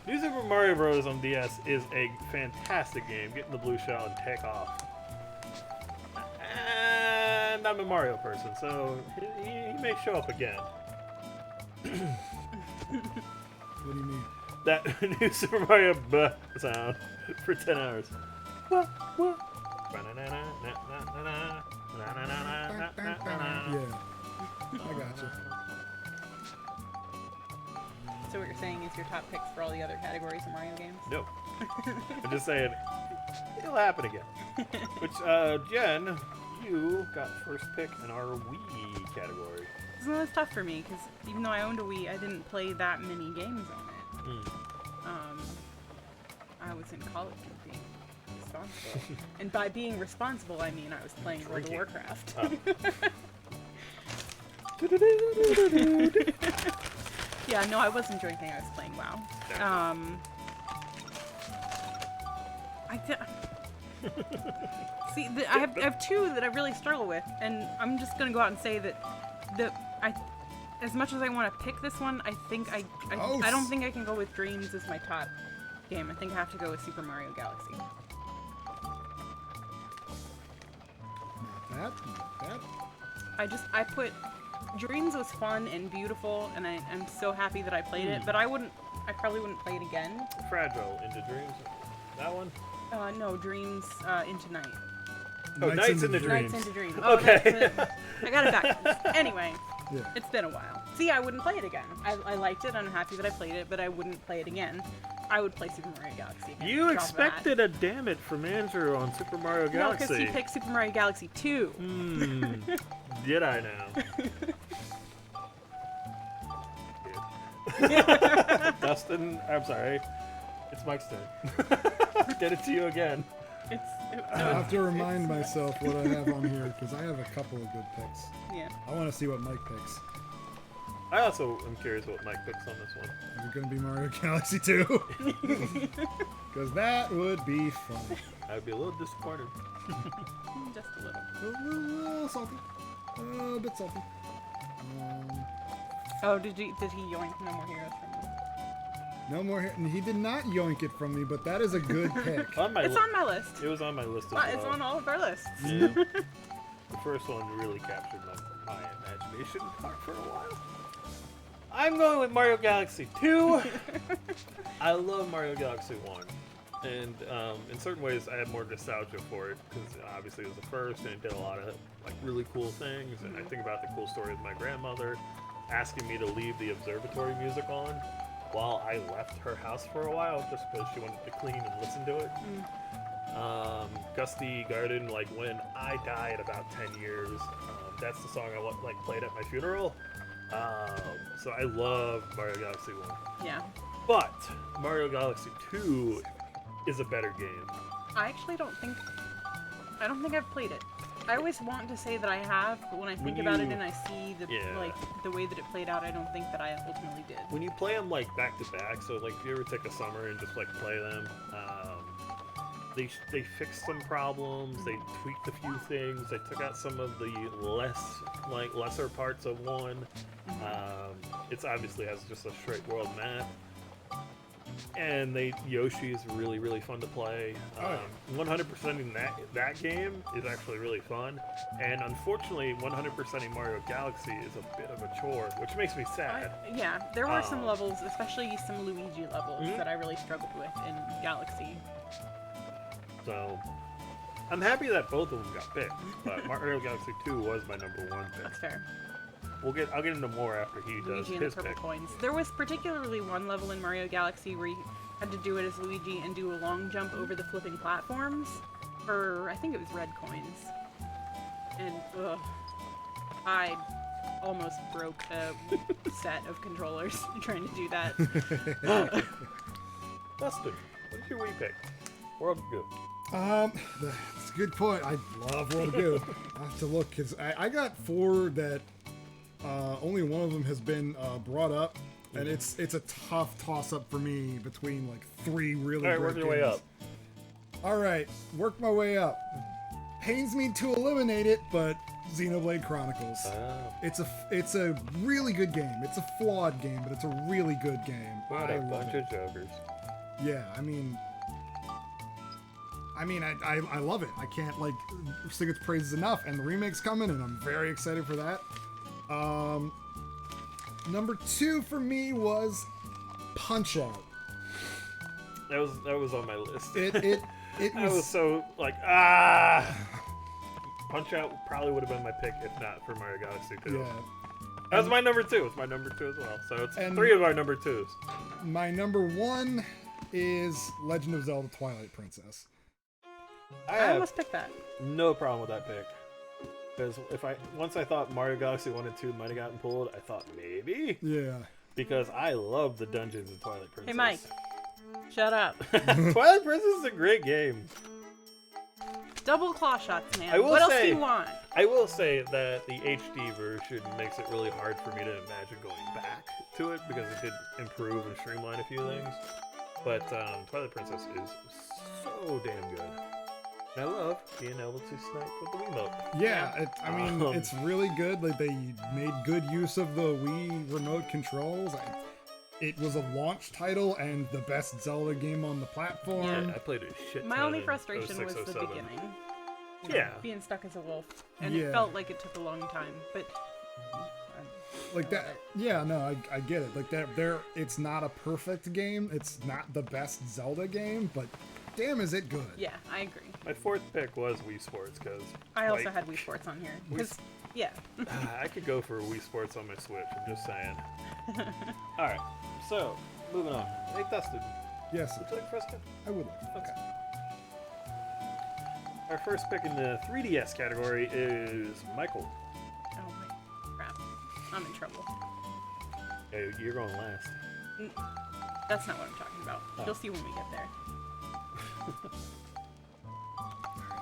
New Super Mario Bros. On DS is a fantastic game. Get in the blue shell and take off. And I'm a Mario person, so he may show up again. What do you mean? That New Super Mario sound for 10 hours. Yeah. I gotcha. So what you're saying is your top picks for all the other categories of Mario games? No. I'm just saying, it'll happen again. Which, Jen, you got first pick in our Wii category. So that's tough for me, because even though I owned a Wii, I didn't play that many games on it. I was in college and being responsible. And by being responsible, I mean I was playing World of Warcraft. Yeah, no, I wasn't drinking, I was playing WoW. See, I have two that I really struggle with, and I'm just gonna go out and say that as much as I want to pick this one, I think I don't think I can go with Dreams as my top game. I think I have to go with Super Mario Galaxy. Not bad. I put Dreams was fun and beautiful, and I'm so happy that I played it, but I probably wouldn't play it again. Fragile into Dreams. That one? No, Dreams into Night. Oh, Nights into Dreams. Nights into Dreams. Oh, Okay. I got it back. Anyway, Yeah. it's been a while. See, I wouldn't play it again. I liked it, I'm happy that I played it, but I wouldn't play it again. I would play Super Mario Galaxy again. You expected a damn it from Andrew on Super Mario No, Galaxy. because he picked Super Mario Galaxy 2. Did I now? Dustin, I'm sorry. It's Mike's turn. Get it to you again. I have to remind myself what I have on here, because I have a couple of good picks. Yeah. I want to see what Mike picks. I also am curious what Mike picks on this one. Is it going to be Mario Galaxy 2? Because that would be fun. I would be a little disappointed. Just a little. A little salty. A bit salty. Oh, did he yoink No More Heroes from me? No more. He did not yoink it from me, but that is a good pick. It's on my list. It was on my list as well. It's on all of our lists. Yeah. The first one really captured my imagination for a while. I'm going with Mario Galaxy 2. I love Mario Galaxy 1. And in certain ways, I have more nostalgia for it because obviously it was the first, and it did a lot of like really cool things. And I think about the cool story of my grandmother asking me to leave the observatory music on while I left her house for a while, just because she wanted to clean and listen to it. Gusty Garden, like when I died about 10 years, that's the song I played at my funeral. So I love Mario Galaxy 1. Yeah. But Mario Galaxy 2 is a better game. I actually don't think I've played it. I always want to say that I have, but when I think about it and I see the way that it played out, I don't think that I ultimately did. When you play them like back to back, so like if you ever take a summer and just like play them, they fixed some problems, they tweaked a few things, they took out some of the lesser parts of one. It's obviously has just a straight world map. And Yoshi is really, really fun to play. 100%ing that game is actually really fun. And unfortunately, 100%ing Mario Galaxy is a bit of a chore, which makes me sad. Yeah, there were some levels, especially some Luigi levels, that I really struggled with in Galaxy. So, I'm happy that both of them got picked, but Mario Galaxy 2 was my number 1 pick. That's fair. I'll get into more after he does Luigi and his the purple pick. coins. There was particularly one level in Mario Galaxy where you had to do it as Luigi and do a long jump over the flipping platforms for, I think it was red coins. And, I almost broke a set of controllers trying to do that. Dustin, what did your Wii pick? World of Goo. That's a good point. I love World of Goo. I have to look, because I got 4 that only one of them has been brought up, and it's a tough toss-up for me between like 3 really great games. Work your way up. All right, work my way up. Pains me to eliminate it, but Xenoblade Chronicles. It's a really good game. It's a flawed game, but it's a really good game. What a bunch of jokers. Yeah, I mean, I love it. I can't like sing its praises enough, and the remake's coming, and I'm very excited for that. Number 2 for me was Punch Out. That was on my list. It I was so like Punch Out probably would have been my pick if not for Mario Galaxy 2. Yeah. That was my number 2. It's my number 2 as well. So it's 3 of our number 2s. My number 1 is Legend of Zelda: Twilight Princess. I almost picked that. No problem with that pick. Because once I thought Mario Galaxy 1 and 2 might have gotten pulled, I thought maybe. Yeah. Because I love the dungeons in Twilight Princess. Hey, Mike. Shut up. Twilight Princess is a great game. Double claw shots, man. What else do you want? I will say that the HD version makes it really hard for me to imagine going back to it because it did improve and streamline a few things. But Twilight Princess is so damn good. And I love being able to snipe with the Wiimote. Yeah, it's really good. Like they made good use of the Wii remote controls. It was a launch title and the best Zelda game on the platform. Yeah, I played a shit ton. My only frustration was the beginning. Yeah. Being stuck as a wolf. And it felt like it took a long time. But like that, yeah, no, I get it. Like it's not a perfect game. It's not the best Zelda game, but damn, is it good. Yeah, I agree. My 4th pick was Wii Sports because I also had Wii Sports on here. Yeah. I could go for Wii Sports on my Switch. I'm just saying. All right, so moving on. Hey, Dustin. Yes. Would you like first pick? I would like. Okay. Our first pick in the 3DS category is Michael. Oh my crap! I'm in trouble. Hey, you're going last. That's not what I'm talking about. You'll see when we get there.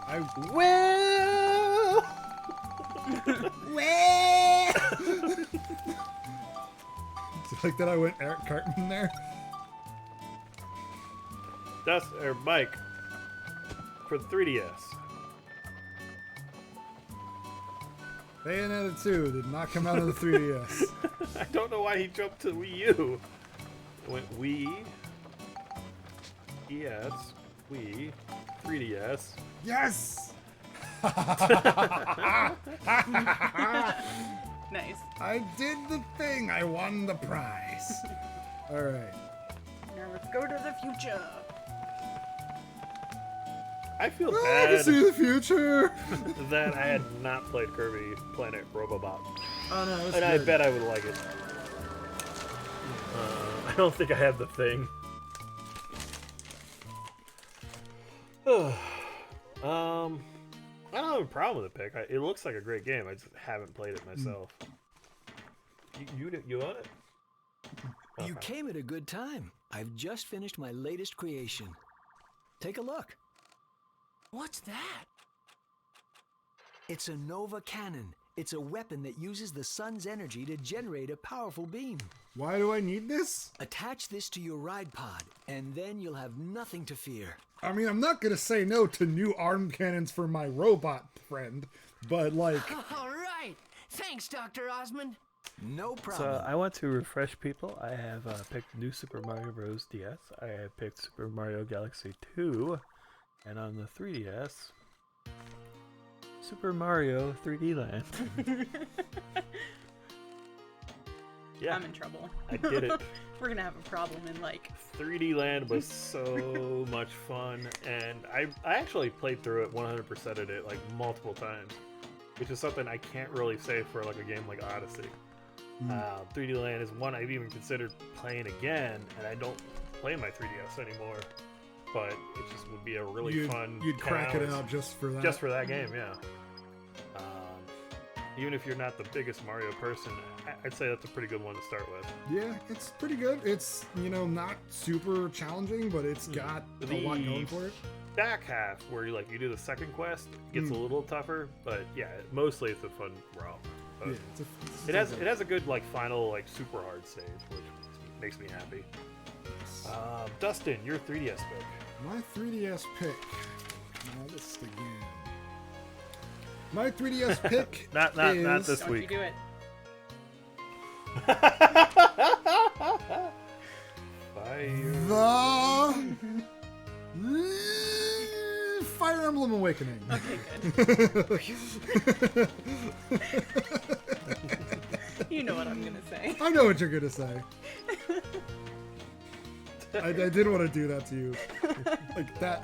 I will. Do you like that I went Eric Cartman there? Mike for the 3DS. Bayonetta 2 did not come out of the 3DS. I don't know why he jumped to Wii U. Went Wii, ES, Wii, 3DS. Yes! Nice. I did the thing. I won the prize. All right. Now let's go to the future. I feel I bad can see the future. that I had not played Kirby Planet Robobot. Oh no, it's And good. I bet I would like it. I don't think I have the thing. I don't have a problem with the pick. It looks like a great game. I just haven't played it myself. You own it? You came at a good time. I've just finished my latest creation. Take a look. What's that? It's a Nova Cannon. It's a weapon that uses the sun's energy to generate a powerful beam. Why do I need this? Attach this to your ride pod, and then you'll have nothing to fear. I mean, I'm not gonna say no to new arm cannons for my robot friend, but like... All right. Thanks, Dr. Osmond. No problem. So I want to refresh people. I have picked New Super Mario Bros. DS. I have picked Super Mario Galaxy 2. And on the 3DS, Super Mario 3D Land. Yeah, I'm in trouble. I did it. We're gonna have a problem in like 3D Land was so much fun, and I actually played through it 100%ed it like multiple times, which is something I can't really say for like a game like Odyssey. 3D Land is one I've even considered playing again, and I don't play my 3DS anymore. But it just would be a really fun. You'd crack it out just for that. Just for that game, yeah. Even if you're not the biggest Mario person, I'd say that's a pretty good one to start with. Yeah, it's pretty good. It's, you know, not super challenging, but it's got a lot going for it. Back half, where you do the second quest, gets a little tougher, but yeah, mostly it's a fun romp. Yeah, it has a good final super hard stage, which makes me happy. Dustin, your 3DS pick. My 3DS pick. Now list again. My 3DS pick not this don't week. You do it. The Fire Emblem Awakening. Okay, good. You know what I'm gonna say. I know what you're gonna say. I didn't want to do that to you. Like that.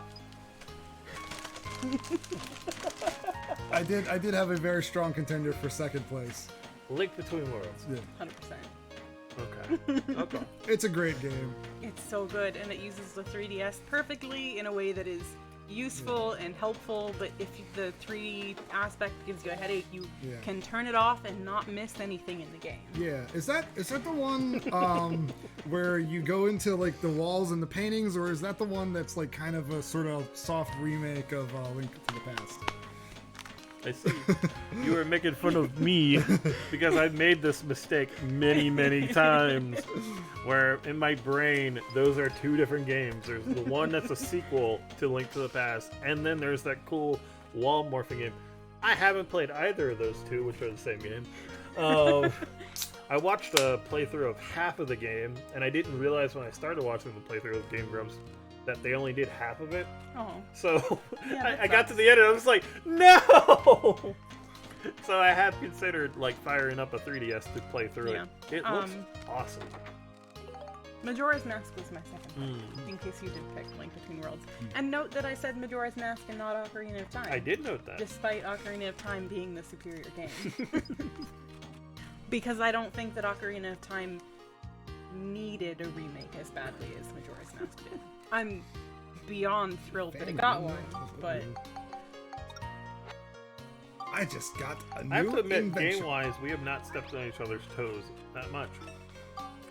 I did have a very strong contender for second place. Link Between Worlds. Yeah. 100%. Okay. It's a great game. It's so good, and it uses the 3DS perfectly in a way that is useful and helpful, but if the 3D aspect gives you a headache, you can turn it off and not miss anything in the game. Yeah, is that the one where you go into like the walls and the paintings, or is that the one that's like kind of a sort of soft remake of Link to the Past? I see. You were making fun of me because I've made this mistake many, many times where in my brain those are two different games. There's the one that's a sequel to Link to the Past, and then there's that cool wall morphing game. I haven't played either of those two, which are the same game. I watched a playthrough of half of the game, and I didn't realize when I started watching the playthrough of Game Grumps that they only did half of it. Oh. So Yeah, I got to the end and I was like, no! So I have considered firing up a 3DS to play through it. It looks awesome. Majora's Mask was my second pick, in case you did pick Link Between Worlds. And note that I said Majora's Mask and not Ocarina of Time. I did note that. Despite Ocarina of Time being the superior game. Because I don't think that Ocarina of Time needed a remake as badly as Majora's Mask did. I'm beyond thrilled that it got one, but... I just got a new I have to admit, invention. game-wise, we have not stepped on each other's toes that much.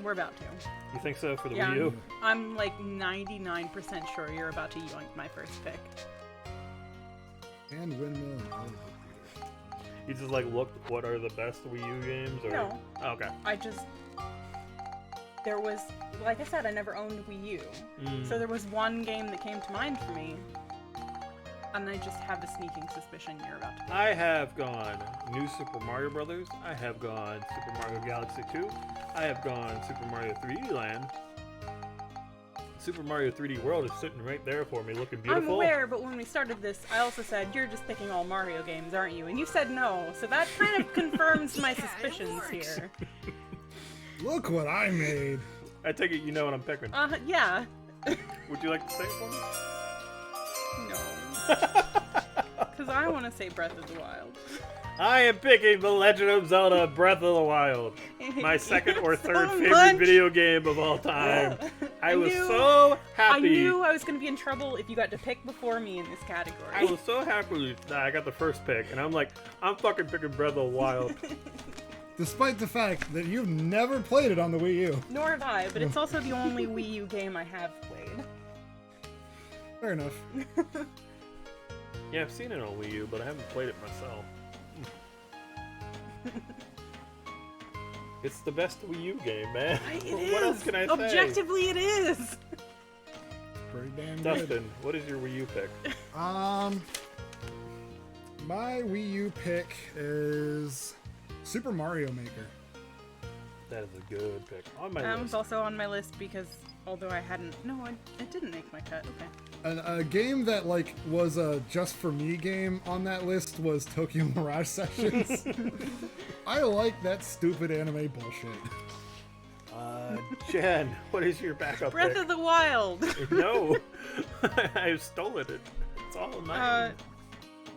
We're about to. You think so for the Yeah, Wii U? I'm like 99% sure you're about to yoink my first pick. And Windmill and Hollywood Theater. You just looked what are the best Wii U games? Or... No. Oh, okay. There was, like I said, I never owned Wii U. So there was one game that came to mind for me. And I just have a sneaking suspicion you're about to pick. I have gone New Super Mario Brothers. I have gone Super Mario Galaxy 2. I have gone Super Mario 3D Land. Super Mario 3D World is sitting right there for me, looking beautiful. I'm aware, but when we started this, I also said, you're just picking all Mario games, aren't you? And you said no, so that kind of confirms my suspicions here. Look what I made. I take it you know what I'm picking. Yeah. Would you like to say it for me? No. Because I want to say Breath of the Wild. I am picking The Legend of Zelda Breath of the Wild. My second or third favorite much. video game of all time. I was so happy. I knew I was going to be in trouble if you got to pick before me in this category. I was so happy that I got the first pick, and I'm like, I'm fucking picking Breath of the Wild. Despite the fact that you've never played it on the Wii U. Nor have I, but it's also the only Wii U game I have played. Fair enough. Yeah, I've seen it on Wii U, but I haven't played it myself. It's the best Wii U game, man. What else can I say? Objectively, it is. Pretty damn good. Dustin, what is your Wii U pick? My Wii U pick is Super Mario Maker. That is a good pick. On my It's list. also on my list because although I hadn't, it didn't make my cut. Okay. A game that like was a just for me game on that list was Tokyo Mirage Sessions. I like that stupid anime bullshit. Jen, what is your backup Breath pick? of the Wild. No, I've stolen it. It's all mine.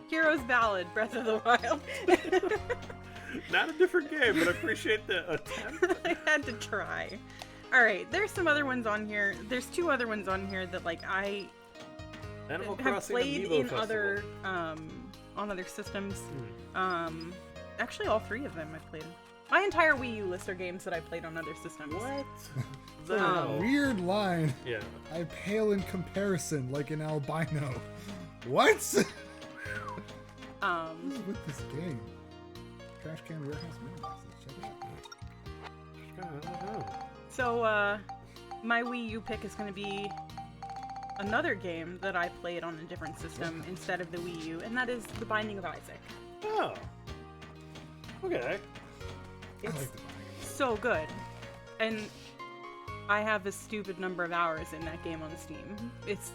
Hero's Ballad, Breath of the Wild. Not a different game, but I appreciate the attempt. I had to try. All right, there's some other ones on here. There's two other ones on here that like I Animal have Crossing played Amiibo in Festival. other on other systems. Actually, all three of them I've played. My entire Wii U list are games that I played on other systems. What? Weird line. Yeah. I pale in comparison, like an albino. What? What is with this game? Trash Can Warehouse Mailboxes. Check it out. So, my Wii U pick is going to be another game that I played on a different system instead of the Wii U, and that is The Binding of Isaac. Oh. Okay. It's I like The Binding of Isaac. so good. And I have a stupid number of hours in that game on Steam. It's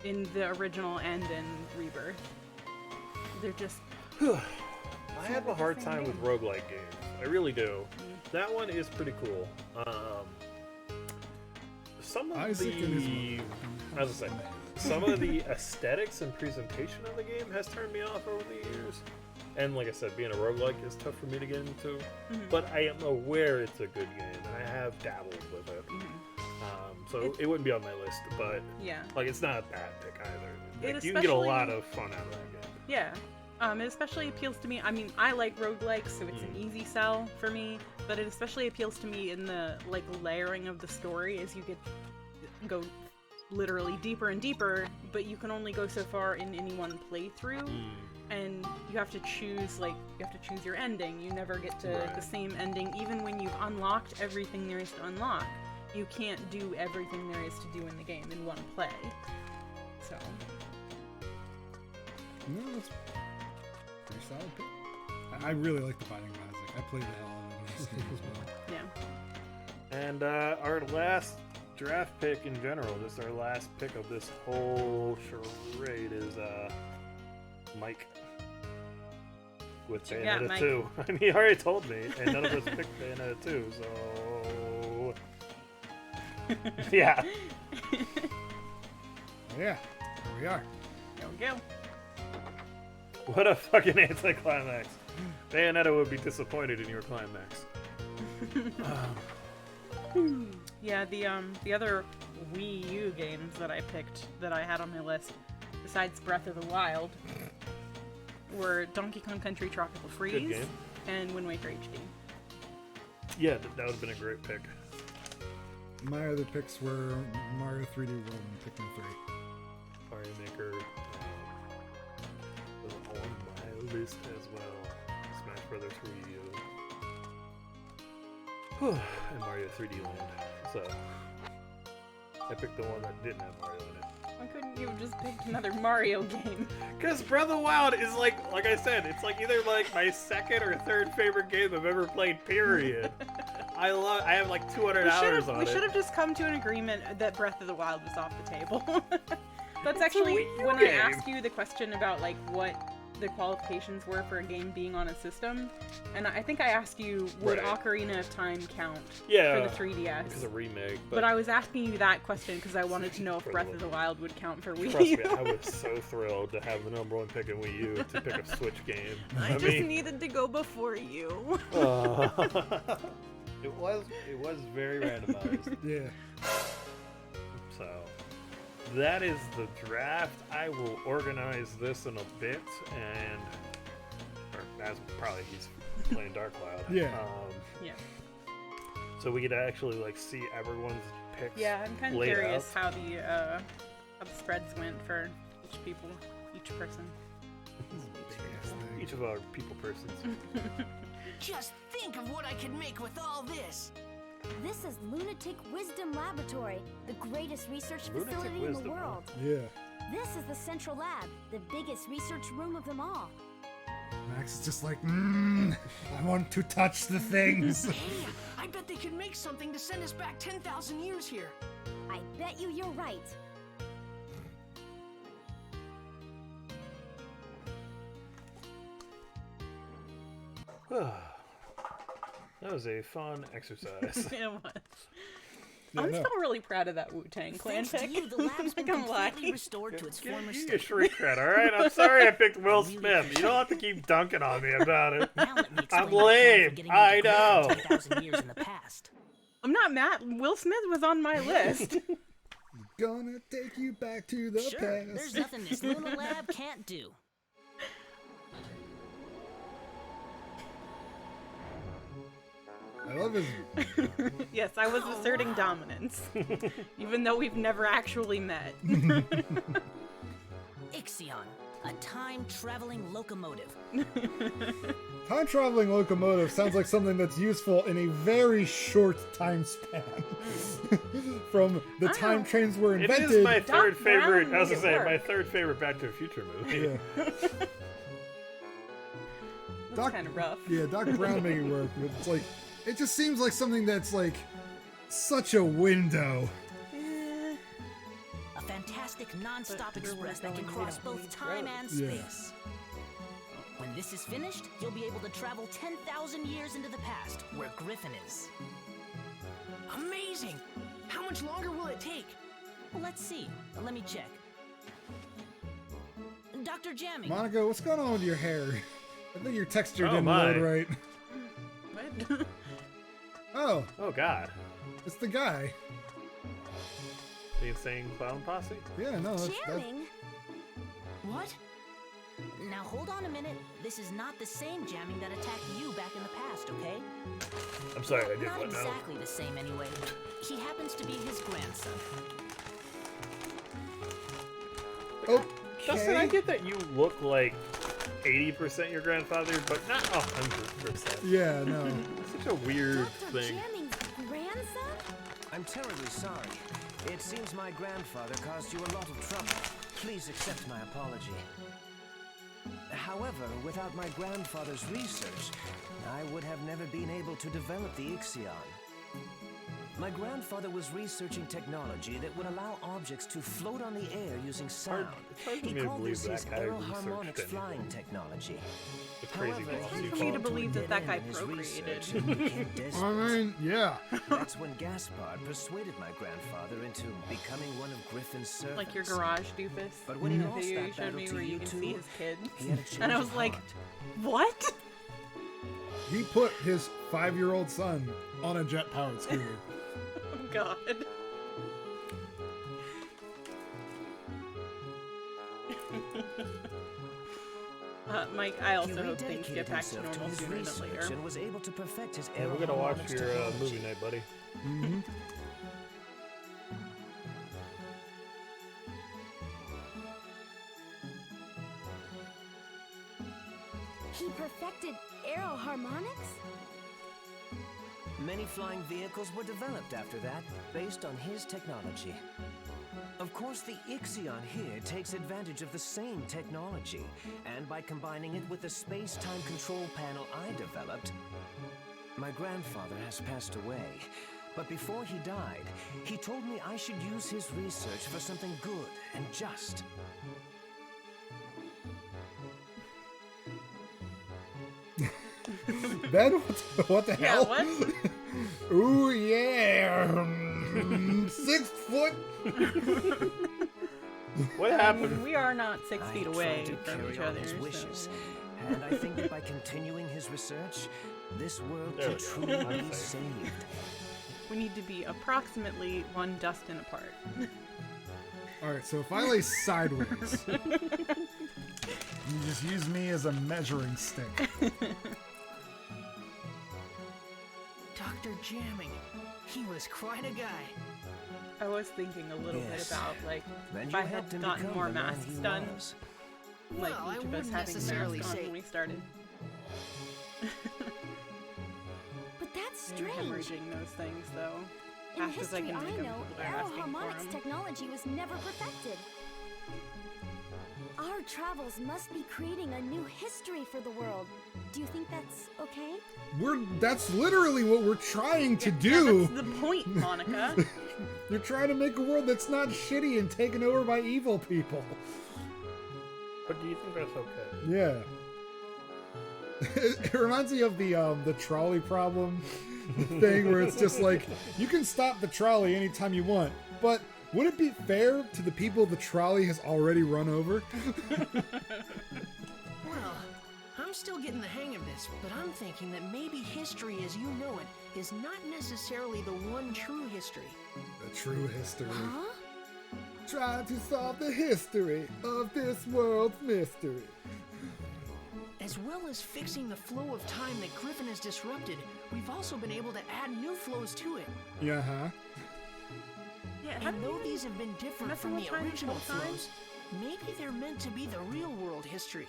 in the original and in Rebirth. They're just... I have a hard time with roguelike games. I really do. That one is pretty cool. Some of Isaac and his as I say, some of the aesthetics and presentation of the game has turned me off over the years. And like I said, being a roguelike is tough for me to get into. But I am aware it's a good game, and I have dabbled with it. So it wouldn't be on my list, but yeah, like it's not a bad pick either. Like, It you can get a especially- lot of fun out of that game. Yeah. It especially appeals to me. I mean, I like roguelikes, so it's an easy sell for me. But it especially appeals to me in the like layering of the story as you go literally deeper and deeper. But you can only go so far in any one playthrough, and you have to choose your ending. You never get to the same ending, even when you've unlocked everything there is to unlock. You can't do everything there is to do in the game in one play. So. No, that's pretty solid pick. I really like The Binding of Isaac. I played the hell out of it on Steam as well. Yeah. And our last draft pick in general, just our last pick of this whole charade is Mike. With What you got, Bayonetta Mike? 2. I mean, he already told me, and none of us picked Bayonetta 2, so... yeah. Yeah, here we are. There we go. What a fucking anticlimax. Bayonetta would be disappointed in your climax. Yeah, the other Wii U games that I picked that I had on my list, besides Breath of the Wild, were Donkey Kong Country Tropical Freeze game. and Wind Waker HD. Yeah, that would have been a great pick. My other picks were Mario 3D World and Pikmin 3. Mario Maker was on my list as well. Smash Brothers Wii U. And Mario 3D Land. So I picked the one that didn't have Mario in it. Why couldn't you have just picked another Mario game? Because Breath of the Wild is like I said, it's like either like my second or third favorite game I've ever played, period. I have like 200 hours on it. We should have just come to an agreement that Breath of the Wild was off the table. That's actually when I asked you the question about like what the qualifications were for a game being on a system, and I think I asked you, would Ocarina of Time count for the 3DS? Because a remake. But I was asking you that question because I wanted to know if Breath of the Wild would count for Wii Trust U. me, I was so thrilled to have the #1 pick in Wii U to pick a Switch game. I just needed to go before you. It was very randomized. Yeah. So that is the draft. I will organize this in a bit, and as probably he's playing Dark Cloud. Yeah. Yeah. So we could actually like see everyone's picks. Yeah, I'm kind of laid curious out. how the spreads went for each person. Each of our people persons. Just think of what I could make with all this. This is Lunatic Wisdom Laboratory, the greatest research facility in the world. Yeah. This is the central lab, the biggest research room of them all. Max is just like, I want to touch the things. Hey, I bet they could make something to send us back 10,000 years here. I bet you're right. That was a fun exercise. It was. I'm still really proud of that Wu-Tang Clan pick. You, the lab's been completely restored to its former You state. get shrink cred, alright? I'm sorry I picked Will Smith. You don't have to keep dunking on me about it. Now let me explain I'm my plan for lame. getting I into know. 10,000 years in the past. I'm not mad. Will Smith was on my list. Gonna take you back to the Sure, past. there's nothing this Luna lab can't do. I love his. Yes, I was asserting dominance, even though we've never actually met. Ixion, a time-traveling locomotive. Time traveling locomotive sounds like something that's useful in a very short time span. From the time trains were invented. It is my third favorite. Brown I was made gonna it say my work. third favorite Back to the Future movie. Yeah. That's kind of rough. Yeah, Doc Brown made it work, but it's like, it just seems like something that's like such a window. A fantastic non-stop But express that can we're cross going both these time roads. and Yeah. space. When this is finished, you'll be able to travel 10,000 years into the past, where Griffin is. Amazing! How much longer will it take? Well, let's see. Let me check. Dr. Jamming. Monica, what's going on with your hair? I think your texture Oh, didn't my. load right. What? Oh, Oh God. it's the guy. The Insane Clown Posse? Yeah, no, that's Jamming? What? Now hold on a minute. This is not the same jamming that attacked you back in the past, okay? I'm sorry, I did Not what now? exactly the same anyway. He happens to be his grandson. Okay. Justin, I get that you look like 80% your grandfather, but not 100%. Yeah, no. It's such a weird Dr. thing. Jamming's grandson? I'm terribly sorry. It seems my grandfather caused you a lot of trouble. Please accept my apology. However, without my grandfather's research, I would have never been able to develop the Ixion. My grandfather was researching technology that would allow objects to float on the air using sound. It's hard for He me to called believe this that his guy aeroharmonics researched flying anything. technology. It's crazy. However, It's he hard for me to came believe a that dead guy end in his procreated. research and became I desperate. mean, yeah. That's when Gaspard persuaded my grandfather into becoming one of Griffin's servants. Like your garage doofus. But when he The lost video that you showed battle me to where you you can two, see his kid. he had a change And I of was like, heart. what? He put his 5-year-old son on a jet-powered scooter. Oh god. Mike, I also He hope things rededicated get back to himself normal his sooner than research later. and was able to perfect his Yeah, we're gonna watch aeroharmonics your technology. movie night, buddy. Mm-hmm. He perfected aeroharmonics? Many flying vehicles were developed after that, based on his technology. Of course, the Ixion here takes advantage of the same technology, and by combining it with the space-time control panel I developed, my grandfather has passed away. But before he died, he told me I should use his research for something good and just. Ben, what the hell? what? Ooh, yeah. 6 foot. What happened? We are not 6 feet I away tried to from carry each on other. his wishes, So. and I think that by continuing his research, this world There can we go. truly I'm be safe. saved. We need to be approximately 1 Dustin apart. Alright, so if I lay sideways, you just use me as a measuring stick. Dr. Jamming. He was quite a guy. I was thinking a little bit Yes. about, like, Then if you I had helped him gotten become more the man masks he done, was. like Well, I each of us wouldn't having necessarily masks on say- when we started. But that's Maybe strange. hemorrhaging those things, though. In the Fast as I history can I make 'em, know, people are asking for aeroharmonics 'em. technology was never perfected. Our travels must be creating a new history for the world. Do you think that's okay? That's literally what we're trying to Yeah, do. that's the point, Monica. You're trying to make a world that's not shitty and taken over by evil people. But do you think that's okay? Yeah. It reminds me of the trolley problem thing where it's just like, you can stop the trolley anytime you want, but would it be fair to the people the trolley has already run over? Well, I'm still getting the hang of this, but I'm thinking that maybe history as you know it is not necessarily the one true history. The true history. Huh? Try to solve the history of this world's mystery. As well as fixing the flow of time that Griffin has disrupted, we've also been able to add new flows to it. Yeah, huh? Yeah, And though these have been different messing from with the time this original whole time? flows, maybe they're meant to be the real world history.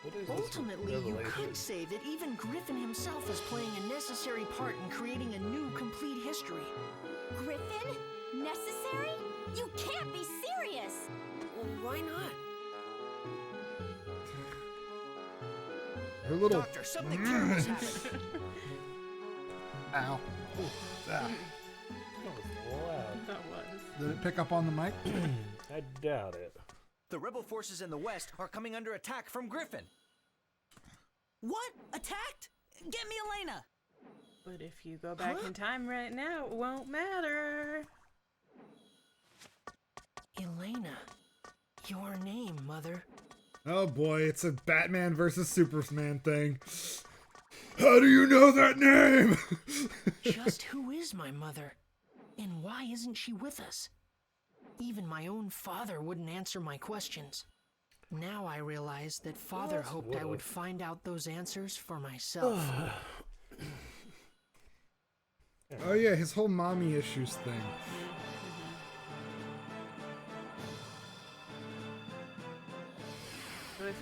What is this Ultimately, you revelation? could say that even Griffin himself is playing a necessary part in creating a new, complete history. Griffin? Necessary? You can't be serious! Well, why not? Her little... Doctor, something terrible's happened. Ow. Ooh. Ah. That was loud. That was. Did it pick up on the mic? I doubt it. The rebel forces in the west are coming under attack from Griffin. What? Attacked? Get me Elena! But if you go back in time right now, it won't matter. Elena. Your name, Mother. Oh boy, it's a Batman versus Superman thing. How do you know that name? Just who is my mother? And why isn't she with us? Even my own father wouldn't answer my questions. Now I realize that Father hoped I would find out those answers for myself. Oh yeah, his whole mommy issues thing. So if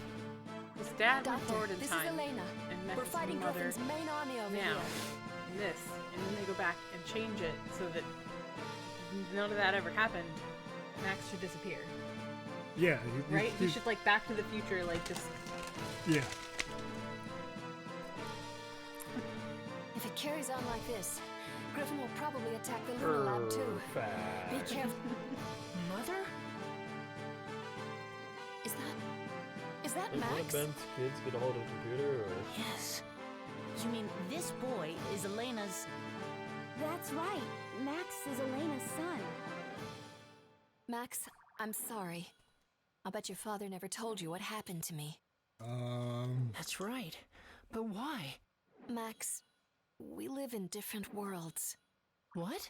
his dad went Doctor, forward in this time is Elena. and met We're his fighting mother Griffin's main army over now, here. and this, and then they go back and change it so that none of that ever happened, Max should disappear. Yeah. Right? He should, like, Back to the Future, like, just... Yeah. If it carries on like this, Griffin will probably attack the Luna Lab too. Be careful. Mother? Is that Did one of Max? Ben's kids get a hold of a computer, or...? Yes. You mean this boy is Elena's... That's right. Max is Elena's son. Max, I'm sorry. I'll bet your father never told you what happened to me. That's right. But why? Max, we live in different worlds. What?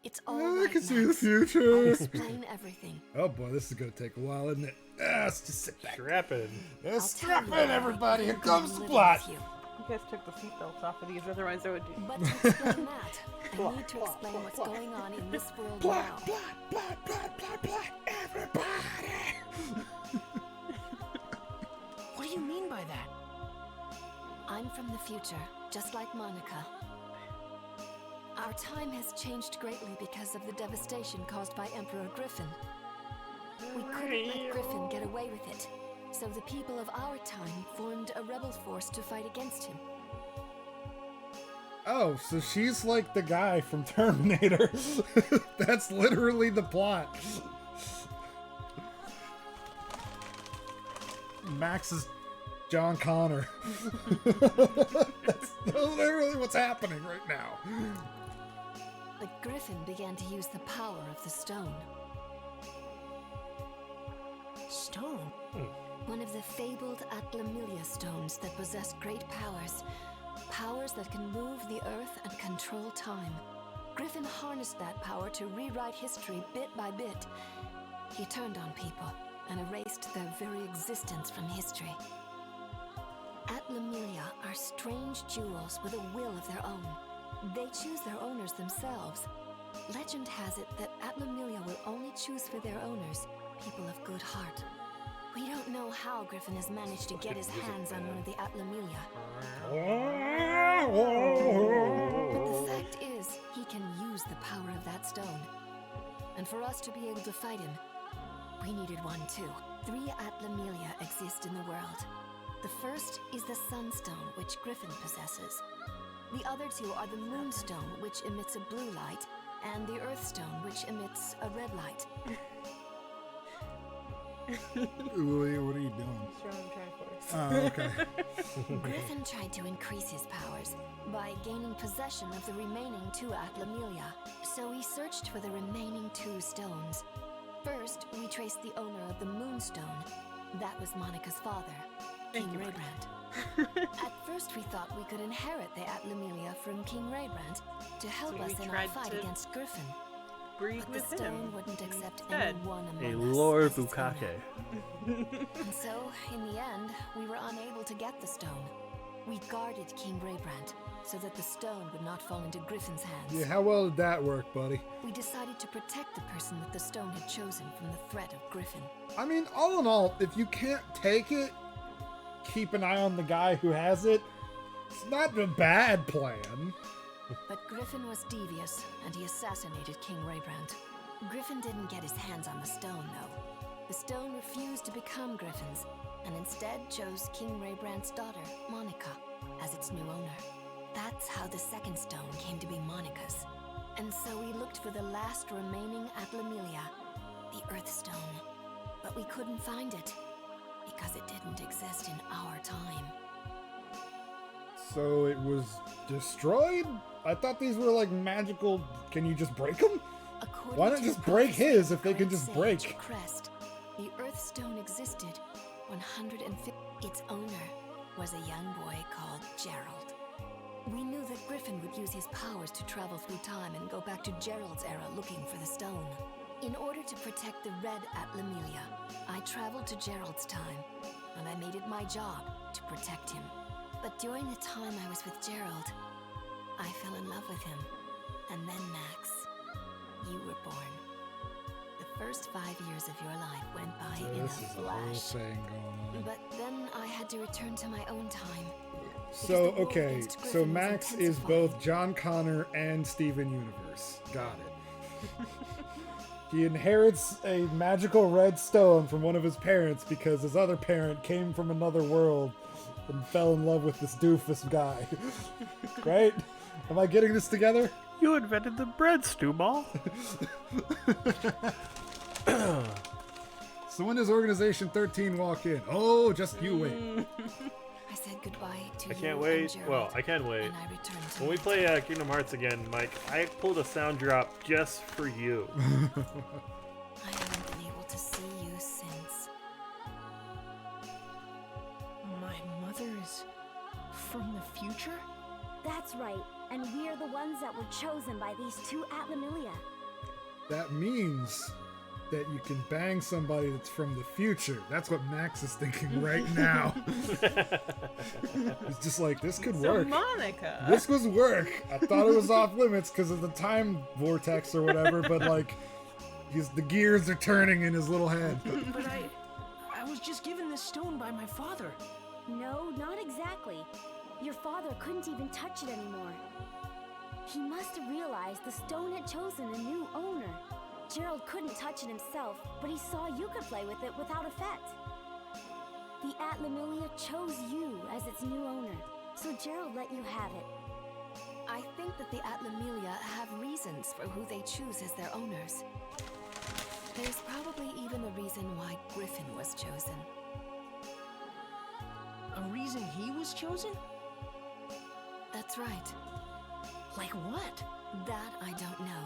It's all I right, can see the Max. future. I'll explain everything. Oh boy, this is gonna take a while, isn't it? Let's just sit back. Strap in. Let's strap in, everybody. Here comes the plot. You guys took the seatbelts off of these, otherwise I would do... But to explain that, I need to explain what's going on in this world now. Plot, everybody. What do you mean by that? I'm from the future, just like Monica. Our time has changed greatly because of the devastation caused by Emperor Griffin. We couldn't let Griffin get away with it. So the people of our time formed a rebel force to fight against him. Oh, so she's like the guy from Terminator. That's literally the plot. Max is John Connor. That's literally what's happening right now. But Griffin began to use the power of the stone. Stone? One of the fabled Atlamilia stones that possess great powers. Powers that can move the earth and control time. Griffin harnessed that power to rewrite history bit by bit. He turned on people and erased their very existence from history. Atlamilia are strange jewels with a will of their own. They choose their owners themselves. Legend has it that Atlamilia will only choose for their owners people of good heart. We don't know how Griffin has managed to get his hands on one of the Atlamilia. But the fact is, he can use the power of that stone. And for us to be able to fight him, we needed one too. 3 Atlamilia exist in the world. The first is the Sunstone, which Griffin possesses. The other 2 are the Moonstone, which emits a blue light, and the Earthstone, which emits a red light. What are you doing? Oh, okay. Griffin tried to increase his powers by gaining possession of the remaining 2 Atlamilia. So he searched for the remaining 2 stones. First, we traced the owner of the Moonstone. That was Monica's father, King Raybrand. At first, we thought we could inherit the Atlamilia from King Raybrand to help us in our fight against Griffin. But the stone wouldn't accept anyone among us. A Lord as its owner. Bukake. And so, in the end, we were unable to get the stone. We guarded King Raybrand so that the stone would not fall into Griffin's hands. Yeah, how well did that work, buddy? We decided to protect the person that the stone had chosen from the threat of Griffin. I mean, all in all, if you can't take it, keep an eye on the guy who has it. It's not a bad plan. But Griffin was devious, and he assassinated King Raybrand. Griffin didn't get his hands on the stone, though. The stone refused to become Griffin's, and instead chose King Raybrand's daughter, Monica, as its new owner. That's how the second stone came to be Monica's. And so we looked for the last remaining Atlamilia, the Earthstone. But we couldn't find it, because it didn't exist in our time. So it was destroyed? I thought these were like magical. Can you just break them? Why not just break his if they can just break? Crest, the Earthstone existed 150. Its owner was a young boy called Gerald. We knew that Griffin would use his powers to travel through time and go back to Gerald's era looking for the stone. In order to protect the red Atlamilia, I traveled to Gerald's time, and I made it my job to protect him. But during the time I was with Gerald, I fell in love with him. And then, Max, you were born. The first 5 years of your life went by in a flash. But then I had to return to my own time. So, okay, so Max is both John Connor and Steven Universe. Got it. He inherits a magical red stone from one of his parents because his other parent came from another world and fell in love with this doofus guy. Right? Am I getting this together? You invented the bread stew ball. So when does Organization 13 walk in? Oh, just you wait. I said goodbye to you. I can't wait. Gerald, Well, I can wait. and I returned to When we my play time. Kingdom Hearts again, Mike, I pulled a sound drop just for you. I haven't been able to see you since. My mother is from the future? That's right, and we're the ones that were chosen by these 2 Atlamilia. That means that you can bang somebody that's from the future. That's what Max is thinking right now. He's just like, this could work. Monica. This was work. I thought it was off limits because of the time vortex or whatever, but like, the gears are turning in his little head. But I was just given this stone by my father. No, not exactly. Your father couldn't even touch it anymore. He must have realized the stone had chosen a new owner. Gerald couldn't touch it himself, but he saw you could play with it without effect. The Atlamilia chose you as its new owner, so Gerald let you have it. I think that the Atlamilia have reasons for who they choose as their owners. There's probably even a reason why Griffin was chosen. A reason he was chosen? That's right. Like what? That I don't know.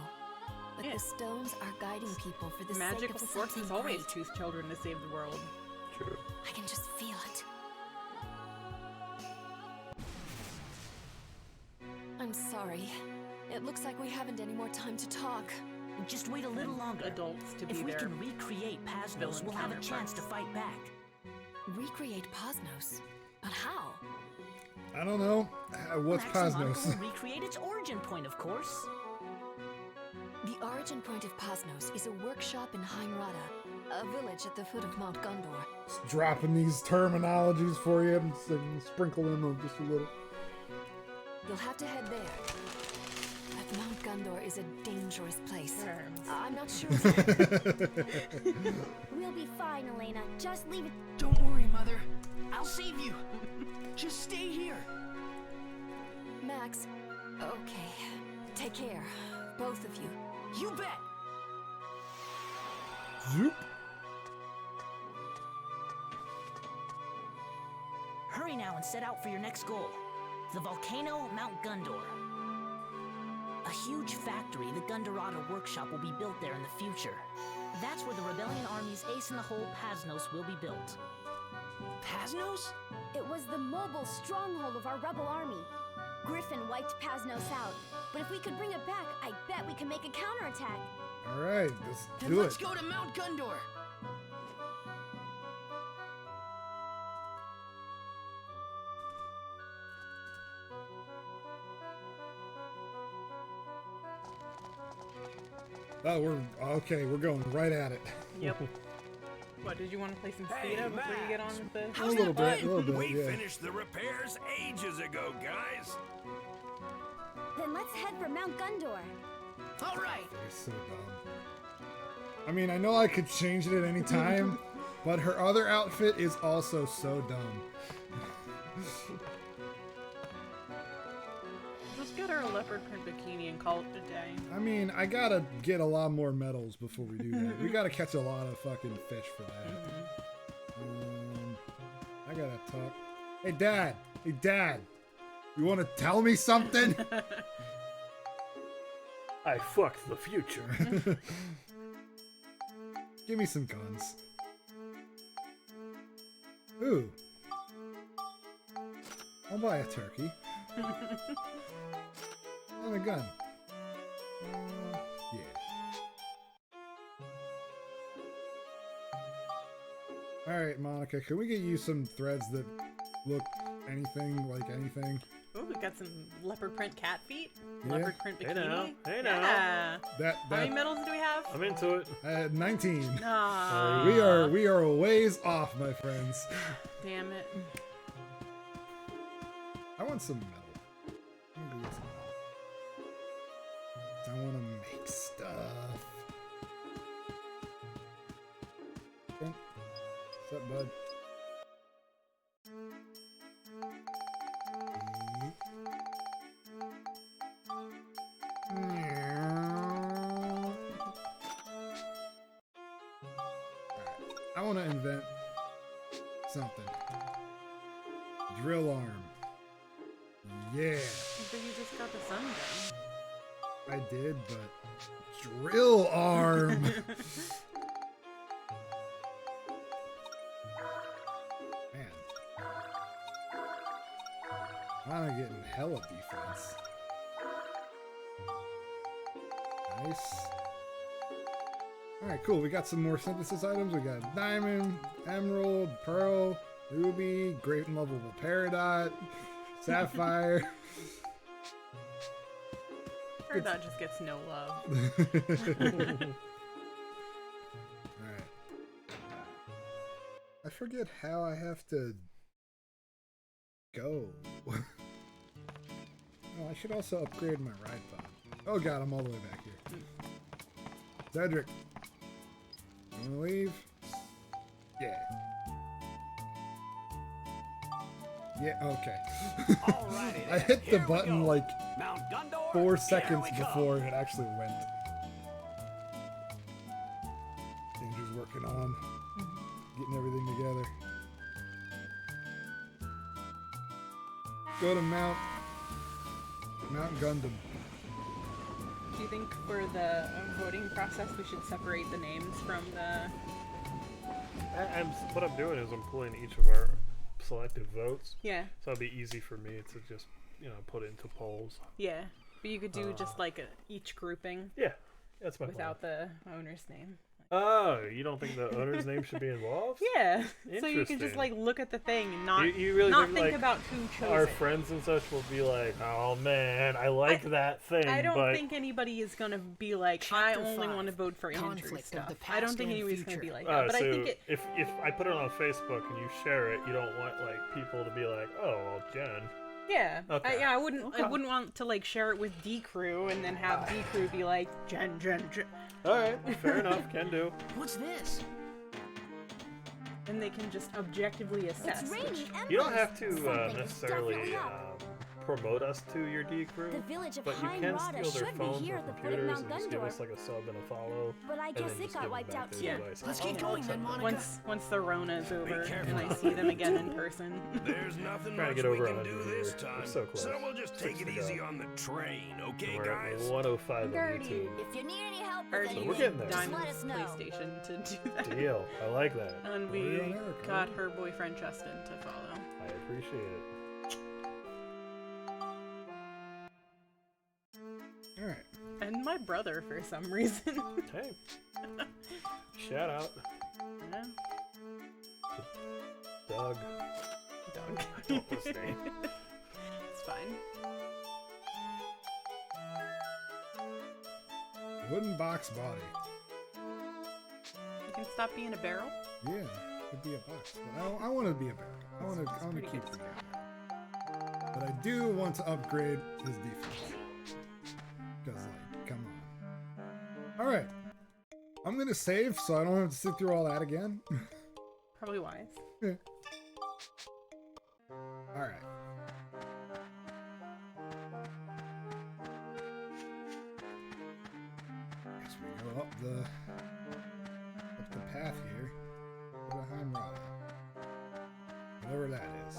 But the stones are guiding people for the Magic sake of forces something always great. choose children to save the world. True. I can just feel it. I'm sorry. It looks like we haven't any more time to talk. Just wait a little longer. Adults to be If we there. can recreate Pasnos, Villain we'll have a counterparts. chance to fight back. Recreate Pasnos? But how? I don't know. What's Maximonica Pasnos? will recreate its origin point, of course. The origin point of Pasnos is a workshop in Heinrada, a village at the foot of Mount Gondor. Just dropping these terminologies for you and sprinkle them just a little. You'll have to head there. But Mount Gondor is a dangerous place. I'm not sure. We'll be fine, Elena. Just leave it. Don't worry, Mother. I'll save you. Just stay here. Max, okay. Take care, both of you. You bet. Zoop. Hurry now and set out for your next goal. The volcano Mount Gondor. A huge factory, the Gondorada workshop, will be built there in the future. That's where the rebellion army's ace in the hole Pasnos will be built. Pasnos? It was the mobile stronghold of our rebel army. Griffin wiped Pasnos out, but if we could bring it back, I bet we can make a counterattack. All right, let's Then do let's it. go to Mount Gondor. Oh, we're okay. We're going right at it. Yep. What, did you want to play some Speedo before you get on with the... A little bit, We yeah. finished the repairs ages ago, guys. Then let's head for Mount Gondor. All right. You're so dumb. I mean, I know I could change it at any time, but her other outfit is also so dumb. Just get her a leopard print bikini and call it a day. I mean, I gotta get a lot more medals before we do that. We gotta catch a lot of fucking fish for that. I gotta talk. Hey, Dad. Hey, Dad. You want to tell me something? I fucked the future. Give me some guns. Ooh. I'll buy a turkey. And a gun. Yeah. Alright, Monica, can we get you some threads that look anything like anything? Oh, we've got some leopard print cat feet. Yeah. Leopard print Hey bikini. now, hey now. Yeah. How many That medals do we have? I'm into it. 19. Aw. We are a ways off, my friends. Damn it. I want some metal. I'm gonna get some metal. I want to make stuff. Okay. What's up, bud? I want to invent something. Drill arm. Yeah. But you just got the sun done. I did, but drill arm. Man. I'm getting hella defense. Nice. Alright, cool. We got some more synthesis items. We got diamond, emerald, pearl, ruby, great and lovable peridot, sapphire. Peridot just gets no love. Alright. I forget how I have to go. Oh, I should also upgrade my ride pod. Oh god, I'm all the way back here. Cedric, you wanna leave? Yeah. Yeah, okay. Alrighty I then, hit the here we button go. like Mount Gundor, 4 here seconds we go. before it actually went. Andrew's working on getting everything together. Go to Mount Gundam. Do you think for the voting process we should separate the names from the... What I'm doing is I'm pulling each of our selected votes. Yeah. So it'll be easy for me to just, put it into polls. Yeah, but you could do just like each grouping. Yeah, that's my without the owner's name. Oh, you don't think the owner's name should be involved? Yeah, so you can just like look at the thing and not you really not think, think like, about who chose our it. friends and such will be like, oh man, I like that thing. I don't but think anybody is gonna be like, I only want to vote for Andrew's stuff. I don't think anybody's gonna be like that. But so I think if I put it on Facebook and you share it, you don't want like people to be like, oh, well, Jen. yeah, Okay. I wouldn't want to like share it with D Crew and then have D Crew be like Jen. All right, fair enough, can do. What's this? And they can just objectively assess. You don't have to necessarily promote us to your D crew, The village of but you can Heinrada steal their should be phones here or at the foot of computers Mount and just give Gundor. us like a sub and a follow. But I and guess then it just got give them wiped back out to too. the device. Let's keep going then, Monica. Once the Rona's over careful. and I see them again in person. There's nothing Trying to much get we over can 100 do here. this We're time, so close. so we'll just take 6 it to go. easy on the train, okay, We're at guys? 105 on Already. YouTube. If you need any help with Already anything, we're getting there. just Diamond's let us know. PlayStation to do that. Deal. I like that. And Well, you're on we Erica. got her boyfriend Justin to follow. I appreciate it. All right. And my brother for some reason. Hey. Shout out. Yeah. Doug. Doug. I don't know his name. It's fine. Wooden box body. You can stop being a barrel. Yeah, it'd be a box, but I want to be a barrel. I want to pretty keep good. the barrel. But I do want to upgrade his defense. Because, like, come on. All right. I'm going to save so I don't have to sit through all that again. Probably wise. Yeah. All right. Guess we go up the path here to Heinrada. Whatever that is.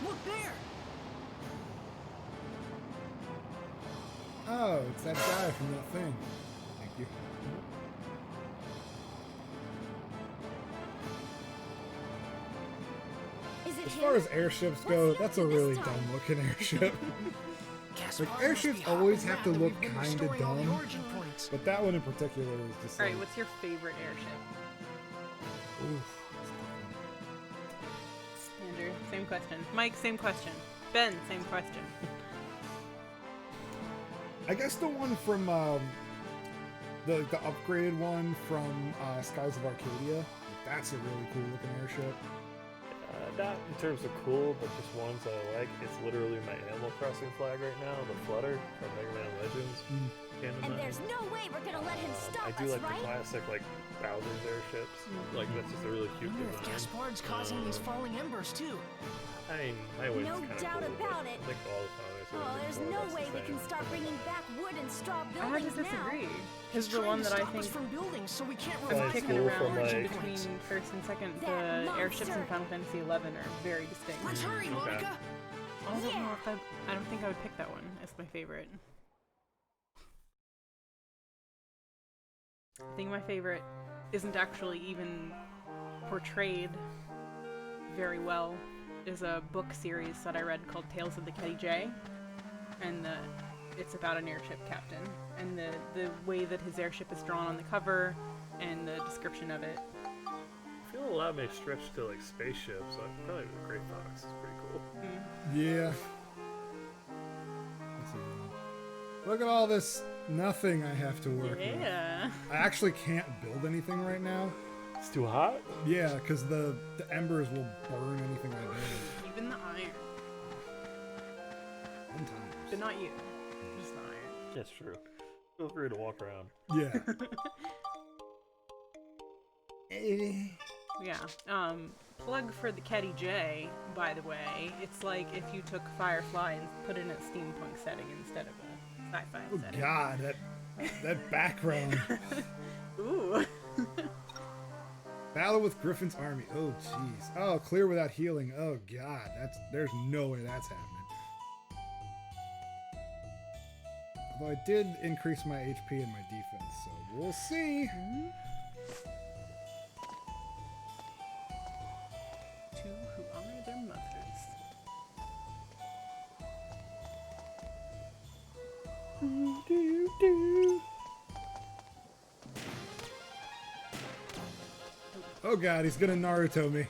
Look there! Oh, it's that guy from that thing. Thank you. Is it As him? far as airships go, that's a really dumb looking airship. Like, airships always have to look kind of dumb, but that one in particular is just Alright, like, what's your favorite airship? oof. Andrew, same question. Mike, same question. Ben, same question. I guess the one from the upgraded one from Skies of Arcadia. That's a really cool looking airship. Not in terms of cool, but just ones that I like. It's literally my Animal Crossing flag right now, the Flutter from Mega Man Legends. And there's no way we're gonna let him stop I do us, like right? the classic, like, Bowser's airships. Like, that's just a really cute Wonder if design. Gaspard's causing these falling embers too. I mean, my way's No kind of doubt cool, about but it. I think all the time I see Oh, them there's more or no less way the we can same. start bringing back wood and straw I have buildings to disagree. now. Because the Trying one to that I stop think us from building, so we can't I'm revive kicking the around origin between points. first and second, That the airships in monster. Final Fantasy XI are very distinct. Let's hurry, Monica! I don't know if I don't think I would pick that one as my favorite. I think my favorite isn't actually even portrayed very well. Is a book series that I read called Tales of the Ketty J, and it's about an airship captain, and the way that his airship is drawn on the cover, and the description of it. I feel a lot may stretch to, like, spaceships. So probably the Great Fox is pretty cool. Yeah. Look at all this nothing I have to work with. Yeah. I actually can't build anything right now. It's too hot? Yeah, because the embers will burn anything I build. Even the iron. One time. But not you. Just not you. That's true. Feel free to walk around. Yeah. Yeah. Plug for the Ketty J, by the way. It's like if you took Firefly and put it in a steampunk setting instead of a sci-fi setting. Oh God, that background. Ooh. Battle with Griffin's army. Oh jeez. Oh, clear without healing. Oh God, there's no way that's happening. Although I did increase my HP and my defense, so we'll see. Two who honor their mothers. Oh God, he's gonna Naruto me.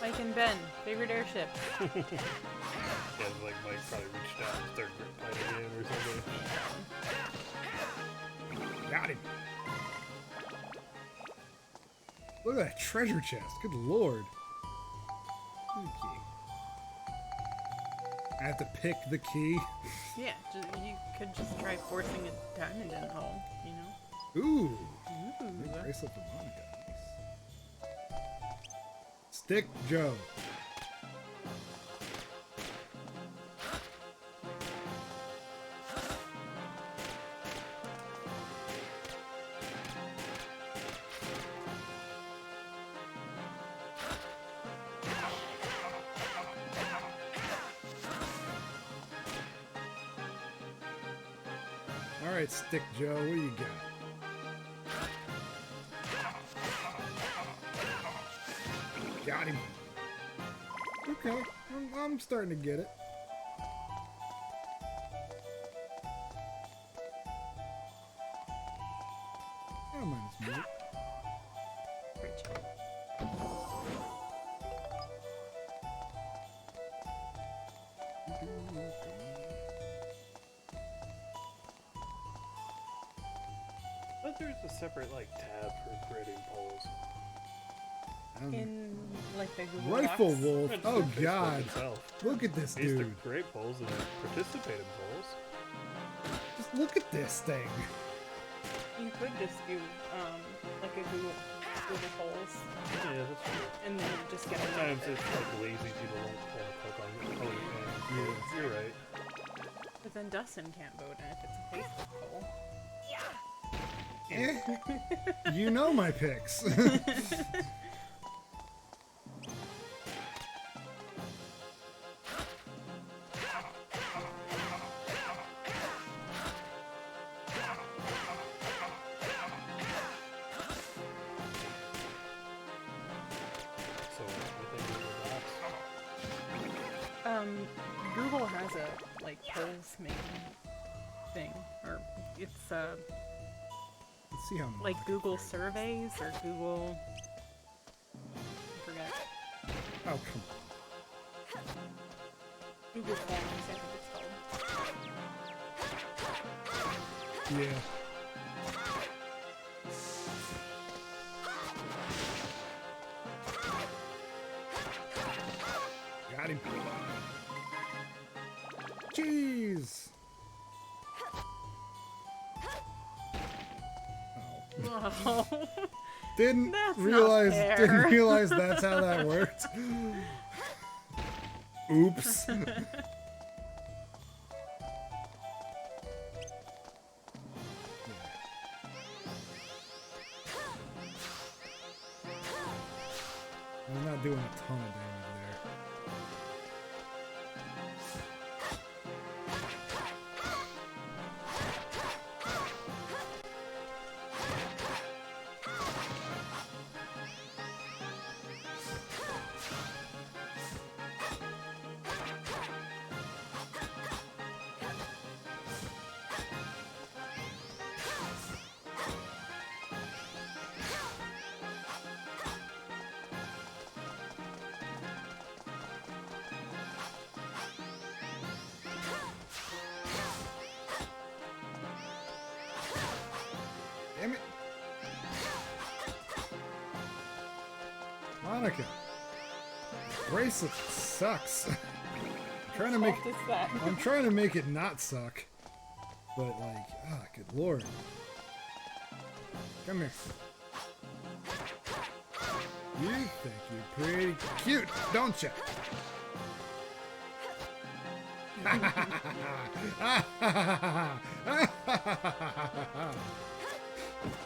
Mike and Ben, favorite airship. Yeah, like Mike probably reached out and started fighting in or something. Got him. Look at that treasure chest. Good lord. Okay. I have to pick the key. Yeah, you could just try forcing a diamond in a hole, you know? Ooh. Ooh. New bracelet for Monica. Stick Joe. Alright, Stick Joe, what do you got? Got him. Okay, I'm starting to get it. I don't mind this music. But there's a separate like tab for creating polls. In like the Google Rifle Docs. Wolf. It's Oh on Facebook God! itself. Look at this They used to dude. create polls and participate in polls. Just look at this thing. You could just do like a Google polls. Yeah, that's true. And then just get Sometimes it. it's like lazy people don't want to click on polls. Yeah, you're right. But then Dustin can't vote in if it's a Facebook poll. Eh, you know my picks. Google has a like polls making thing, or it's Let's see how like Google surveys or Google. I forget. Oh come on. Google Forms, I think it's called. Yeah. Got him. Jeez. Oh. Didn't That's not realize fair. that's how that worked. Oops. I'm not doing a ton of damage there. Monica. Bracelet sucks. I'm trying to make it not suck. But like, good lord. Come here. You think you're pretty cute, don't you?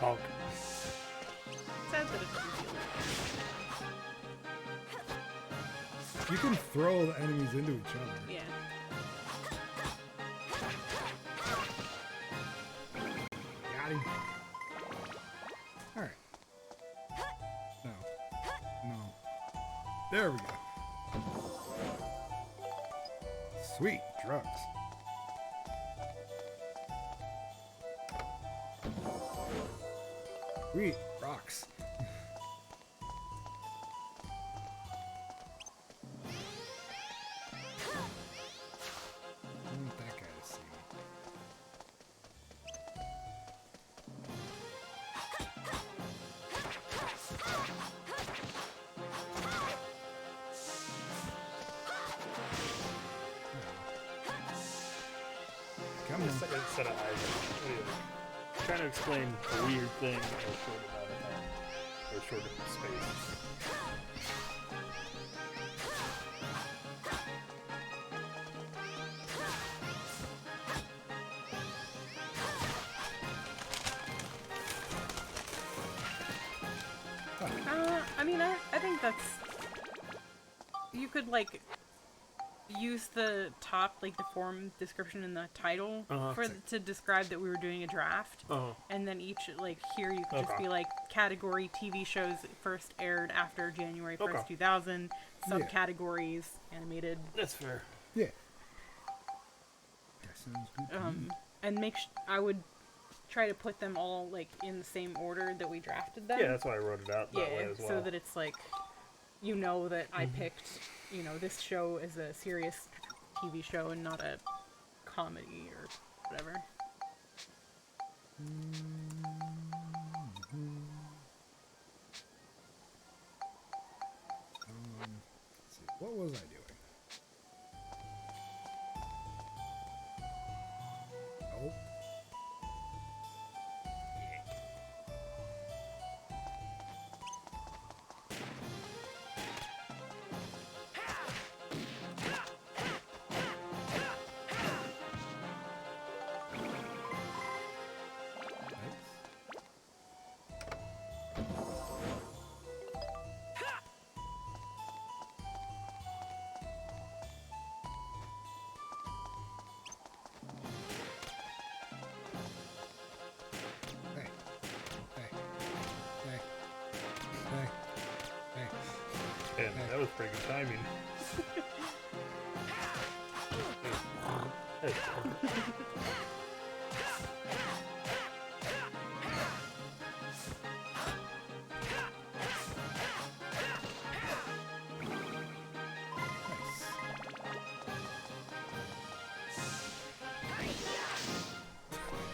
Honk. Says that it's You can throw the enemies into each other. yeah. Got him. Alright. No. No. There we go. Sweet drugs. Sweet rocks. I want that guy to see me. Come on. Second set of eyes. Trying to explain a weird thing in a short amount of time. Or short of space. I mean, I think that's... You could, like, use the top, like, the forum description in the title to describe that we were doing a draft. And then each, like, here you could just be, like, category TV shows first aired after January 1st, 2000. Subcategories, animated. That's fair. Yeah. That sounds good to me. And I would try to put them all, like, in the same order that we drafted them. Yeah, that's why I wrote it out that way as well. So that it's like, you know that I picked, you know, this show as a serious TV show and not a comedy or whatever. Let's see. What was I doing? Nope. And that was pretty good timing.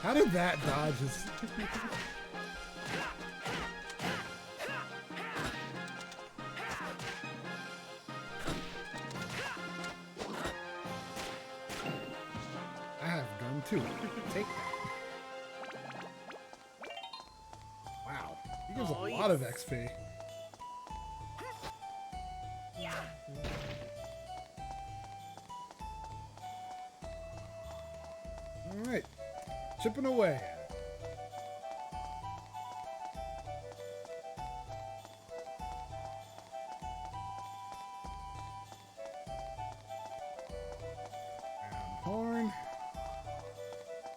How did that dodge us? I have a gun too. Take that. Wow. He gives a lot of XP. Alright. Chipping away. And horn.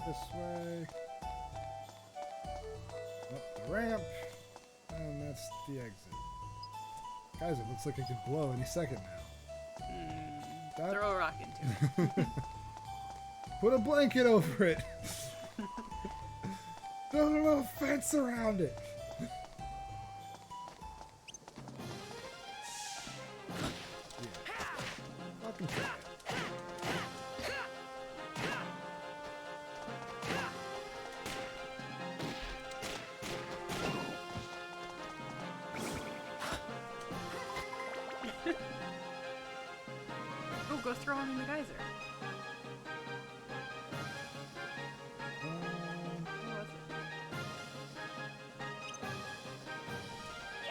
This way. Up the ramp. And that's the exit. Guys, it looks like it could blow any second now. Throw a rock into it. Put a blanket over it. Build a little fence around it. Fucking try it. go throw him in the geyser.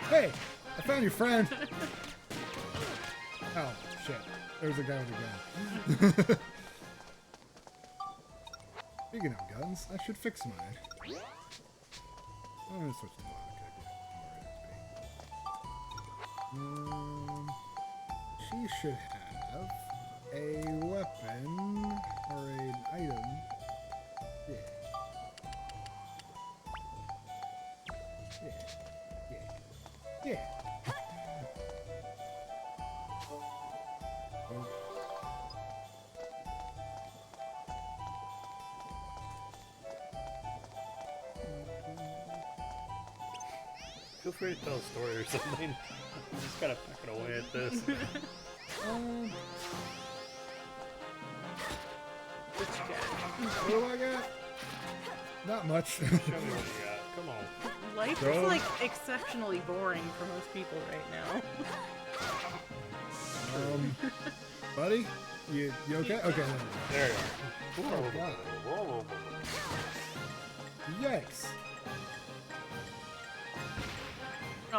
Hey, I found your friend. Oh shit! There's a guy with a gun. Speaking of guns, I should fix mine. I'm gonna switch to Monica. She should have a weapon or an item. Yeah. Yeah. Feel free to tell a story or something. I'm just kind of pecking away at this. What you got? What do I got? Not much. Show me what you got. Come on. Life is like exceptionally boring for most people right now. Buddy, you okay? Okay. There you are. Oh god. Yikes. Oh. I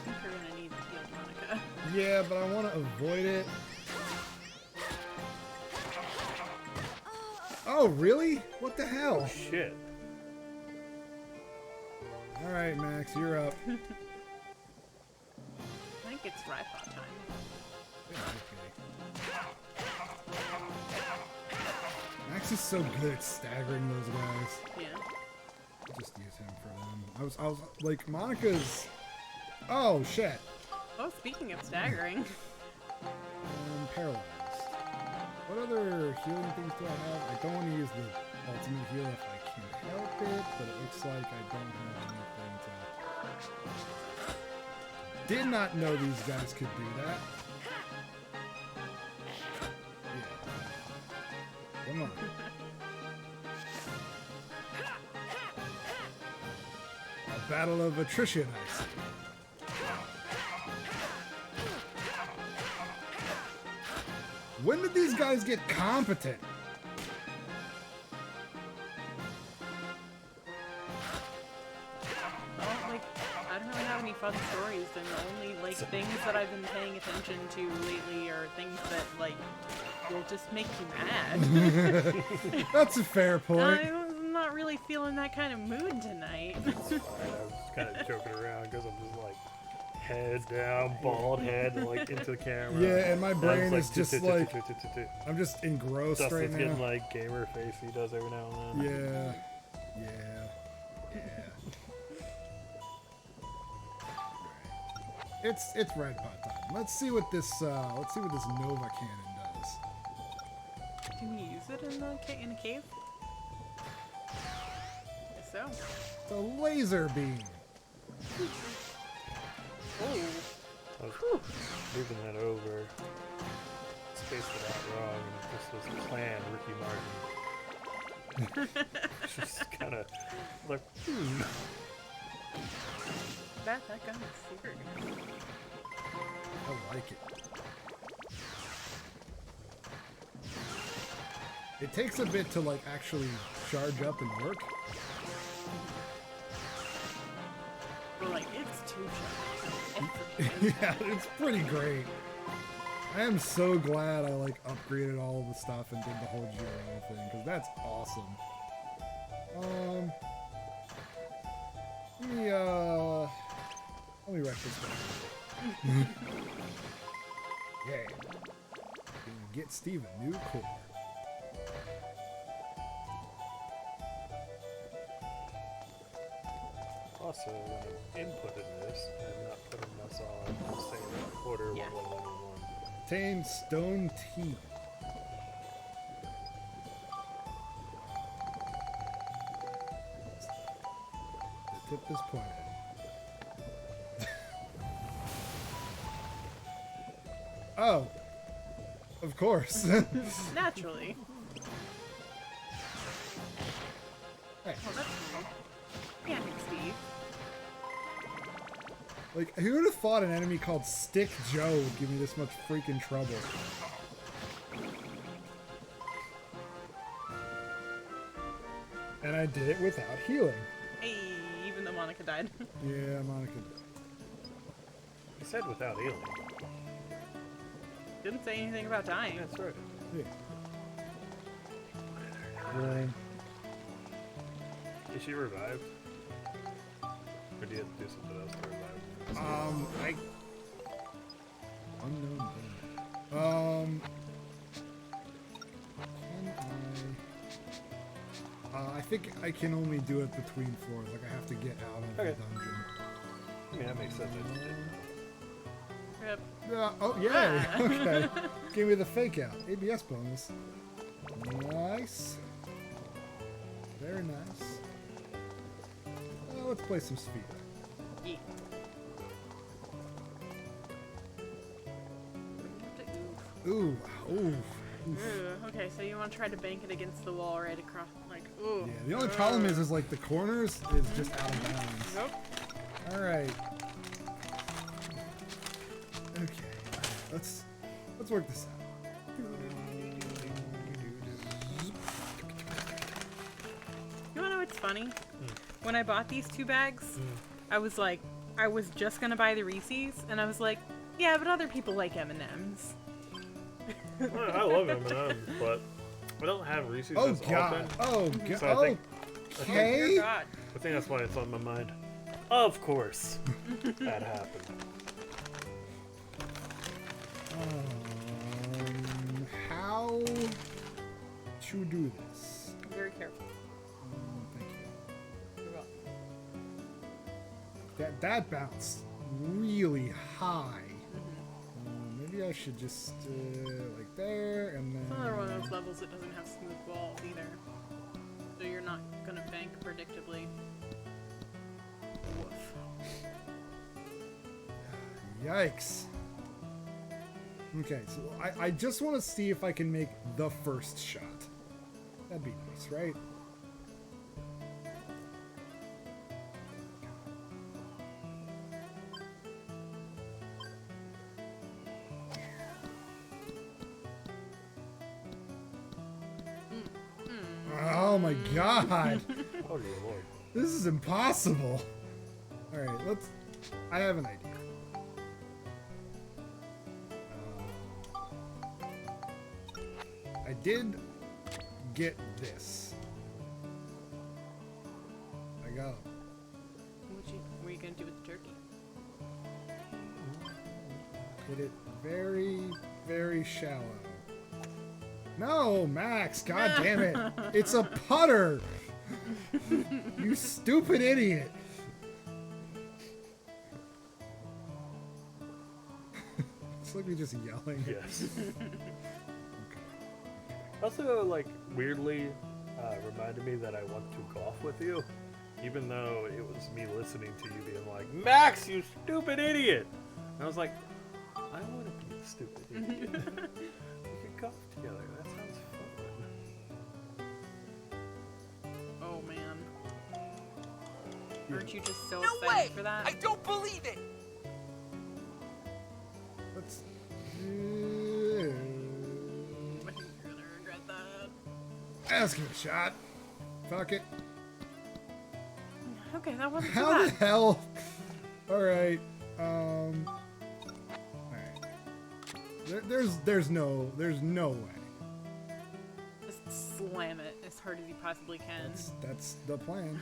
think we're gonna need to heal Monica. Yeah, but I want to avoid it. Oh, really? What the hell? Oh, shit. Alright, Max, you're up. I think it's Ripod time. Yeah, okay. Max is so good at staggering those guys. Yeah. I'll just use him for them. I was like, Monica's... Oh, shit. Oh, speaking of staggering. Paralyzed. What other healing things do I have? I don't want to use the ultimate heal if I can help it, but it looks like I don't have anything to... Did not know these guys could do that. Yeah. Come on. A battle of attrition, I see. When did these guys get competent? Well, like, I don't really have any fun stories, and the only, like, things that I've been paying attention to lately are things that, like, will just make you mad. That's a fair point. I'm not really feeling that kind of mood tonight. I was kind of joking around because I'm just like, head down, bald head, like into the camera. Yeah, and my brain is just like, I'm just engrossed Dustin's right now. getting like gamer face he does every now and then. Yeah, It's red pot time. Let's see what this Nova Cannon does. Can you use it in a cave? Guess so. It's a laser beam. I was moving that over. Spaced it out wrong, and this was planned, Ricky Martin. Just kind of like, That gun is super good. I like it. It takes a bit to like actually charge up and work. But like, it's too sharp. Yeah, it's pretty great. I am so glad I like upgraded all of the stuff and did the whole Giro thing, because that's awesome. Let me write this down. Yeah. Get Steve a new core. also, when I'm inputting this, I'm not putting us all in the same order. Yeah. 1, 1, 1, 1. Obtain stone teeth. The tip is pointed. Oh, of course. Naturally. Hey. Oh, that's cool. Yeah, Steve. Like, who would have thought an enemy called Stick Joe would give me this much freaking trouble? And I did it without healing. Hey, even though Monica died. Yeah, Monica died. He said without healing. Didn't say anything about dying. That's right. Yeah. Right. Is she revived? Or do you have to do something else to revive? Unknown thing. I think I can only do it between floors. Like I have to get out of the dungeon. I mean, that makes sense. Yep. Oh, yay! Okay. Give me the fake out. ABS bonus. Nice. Very nice. Let's play some speed. Yeah. Ooh. Ooh. Okay, so you want to try to bank it against the wall right across, like, ooh. Yeah, the only problem is like the corners is just out of bounds. Nope. Alright. Okay. Let's work this out. You wanna know what's funny? When I bought these 2 bags, I was like, I was just gonna buy the Reese's, and I was like, yeah, but other people like M&M's. Well, I love M&M's, but I don't have Reese's Oh as god! often. Oh god! So I Okay. I think that's why it's on my mind. Of course, that happened. How to do this? Very careful. Thank you. You're welcome. That bounced really high. Maybe I should just like there and then. It's another one of those levels that doesn't have smooth walls either, so you're not gonna bank predictably. Woof. Yikes. Okay, so I just want to see if I can make the first shot. That'd be nice, right? Oh my god! Oh dear lord. This is impossible! Alright, I have an idea. I did get this. I got it. What were you gonna do with the turkey? Hit it very, very shallow. No, Max, god damn it. It's a putter. You stupid idiot. It's like me just yelling. Yes. Also, like, weirdly reminded me that I want to golf with you, even though it was me listening to you being like, Max, you stupid idiot! And I was like, I want to be a stupid idiot. We could golf together. That sounds fun. Oh man. Aren't you just so No excited way! for that? I don't believe it! Let's. I think you're gonna regret that. Let's give it a shot. Fuck it. Okay, that wasn't too How the bad. hell? Alright. Alright. There's no way. Just slam it as hard as you possibly can. That's the plan.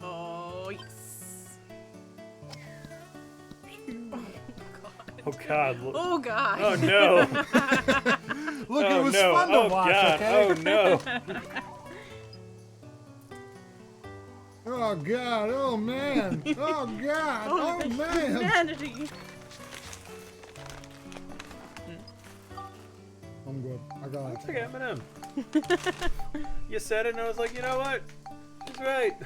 Oh yes. Oh god. Look. Oh god. Oh no. Look, oh, it was no. fun to oh, watch, god. okay? Oh no. Oh god, oh man, oh god, oh man. Humanity. I'm good. I got it. Look at M&M. You said it and I was like, you know what? He's right.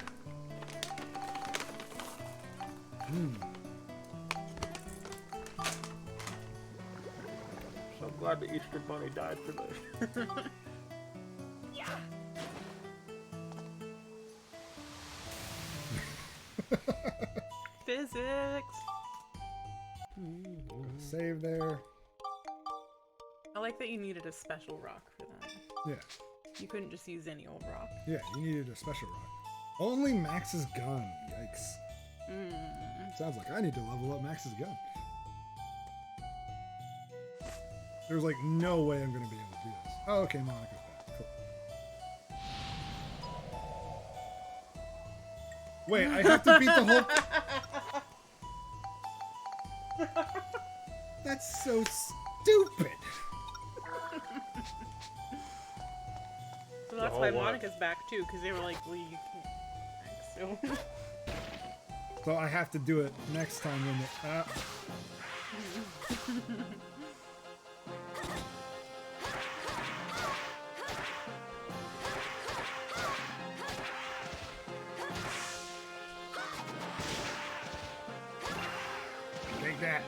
So glad the Easter Bunny died for this. Yeah. Physics. Save there. I like that you needed a special rock for that. Yeah. You couldn't just use any old rock. Yeah, you needed a special rock. Only Max's gun. Yikes. Sounds like I need to level up Max's gun. There's like no way I'm going to be able to do this. Oh, okay, Monica's back. Cool. Wait, I have to beat the whole... That's so stupid. So that's why Monica's back too, because they were like, well, you can't act, so... So I have to do it next time when the... Take that.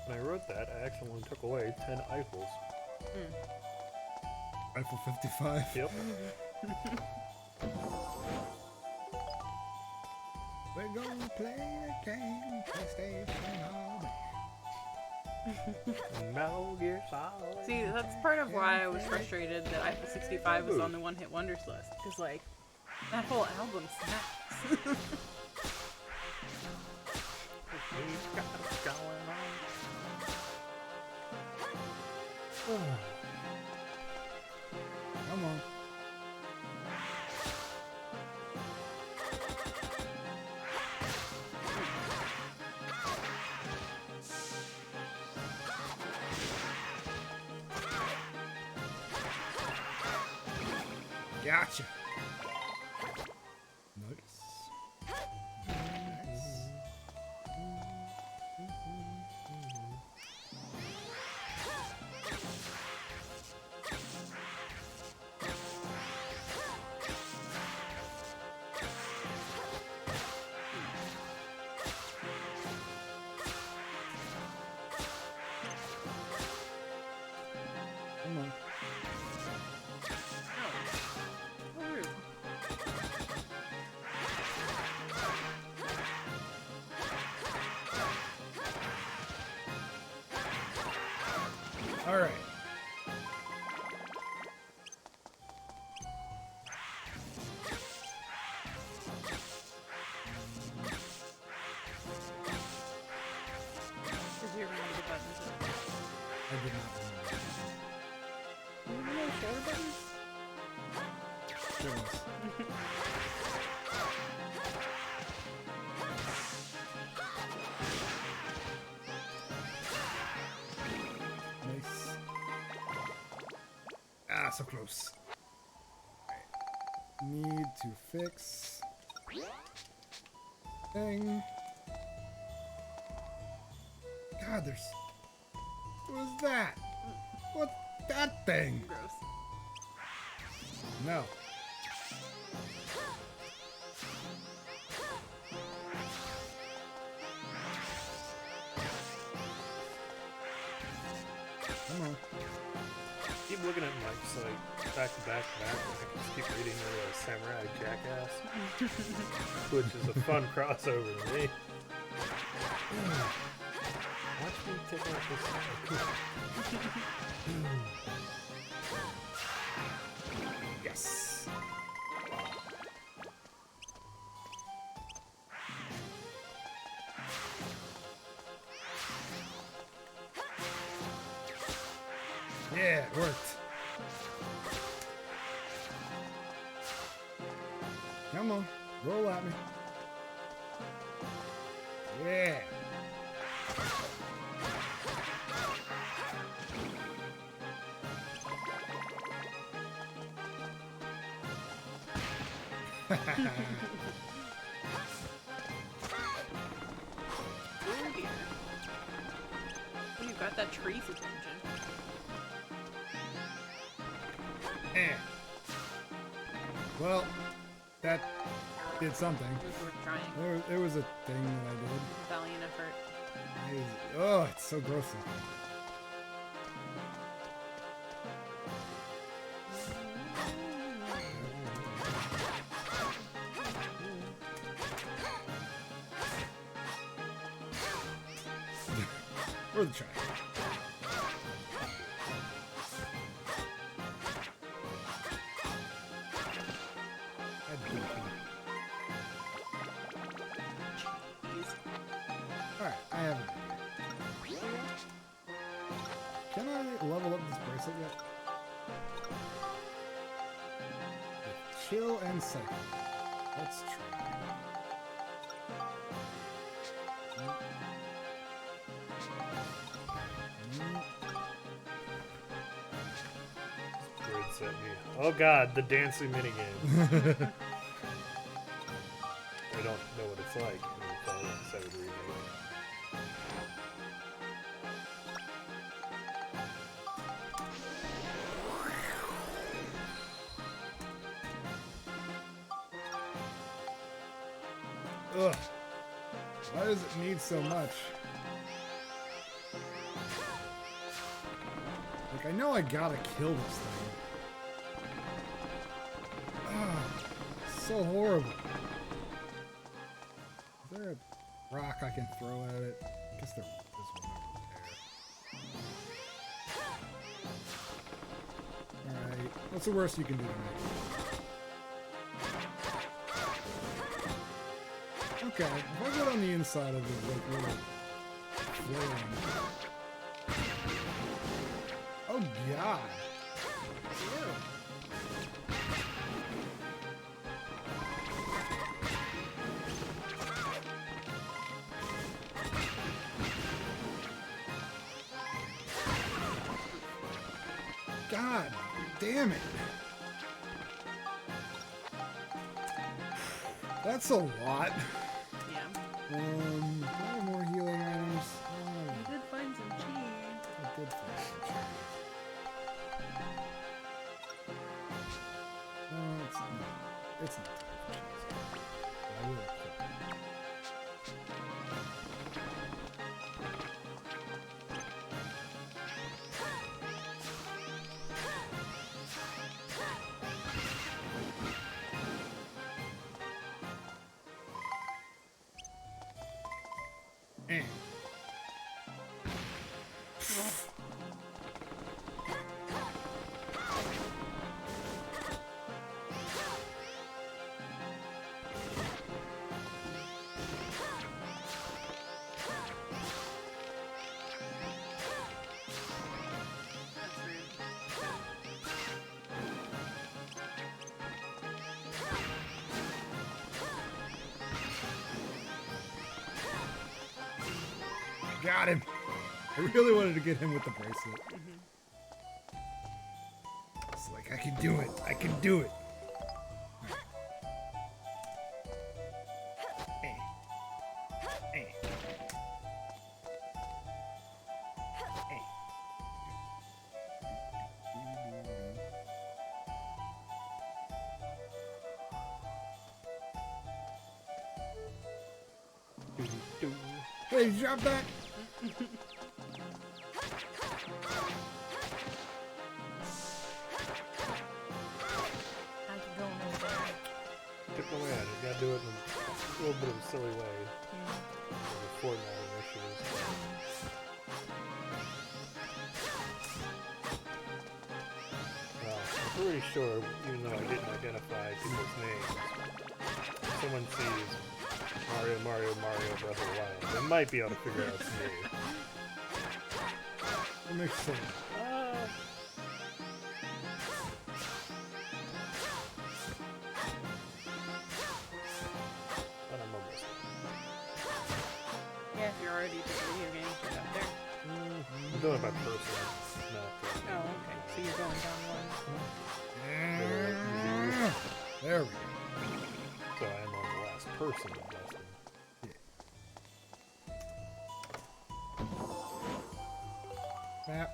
When I wrote that, I accidentally took away 10 Eiffels. Eiffel 55? Yep. We're gonna play a game, PlayStation all day. Metal Gear Solid. See, that's part of why I was frustrated that Eiffel 65 was on the One Hit Wonders list, because, like, that whole album smacks. Come on. Gotcha. Nice. Nice. Come on. All right. Did you remember the buttons? I did not remember. You know shoulder buttons? There was. Nice. Ah, so close. Right. Need to fix thing. God, there's. What was that? What's that thing? Gross. No. Come on. Keep looking at Mike's like back to back to back. I can just keep reading the Samurai Jackass, which is a fun crossover to me. Watch me take out this. Yes. Yeah, it worked. Come on, roll at me. Yeah. Oh dear. Oh, you got that tree's attention. Eh. Well, that did something. It was worth trying. There was a thing that I did. Valiant effort. Oh, it's so gross looking. Worth a try. Alright, I have it. Can I level up this bracelet yet? Chill and cycle. Let's try. Bird set me. Oh god, the dancing minigame. I don't know what it's like. Ugh. Why does it need so much? Like, I know I gotta kill this thing. Ugh. So horrible. Is there a rock I can throw at it? I guess there is one over there. Alright. What's the worst you can do to me? Okay, if I get on the inside of the like little flame. Oh god. God damn it. That's a lot. More healing items. You did find some cheese. I did find some cheese. No, it's not. It's not time for cheese. I will quit. Got him! I really wanted to get him with the bracelet. It's like, I can do it! I can do it! Hey, drop that! Tip away at it. You gotta do it in a little bit of a silly way. The formatting issues. Well, I'm pretty sure, even though I didn't identify people's names, if someone sees Mario, Breath of the Wild, they might be able to figure out it's me. That makes sense. But I'm almost. Yeah, if you're already just video games right up there. I'm doing it by person, not. Oh, okay. So you're going down one. There we go. So I am on the last person of Dustin. Map.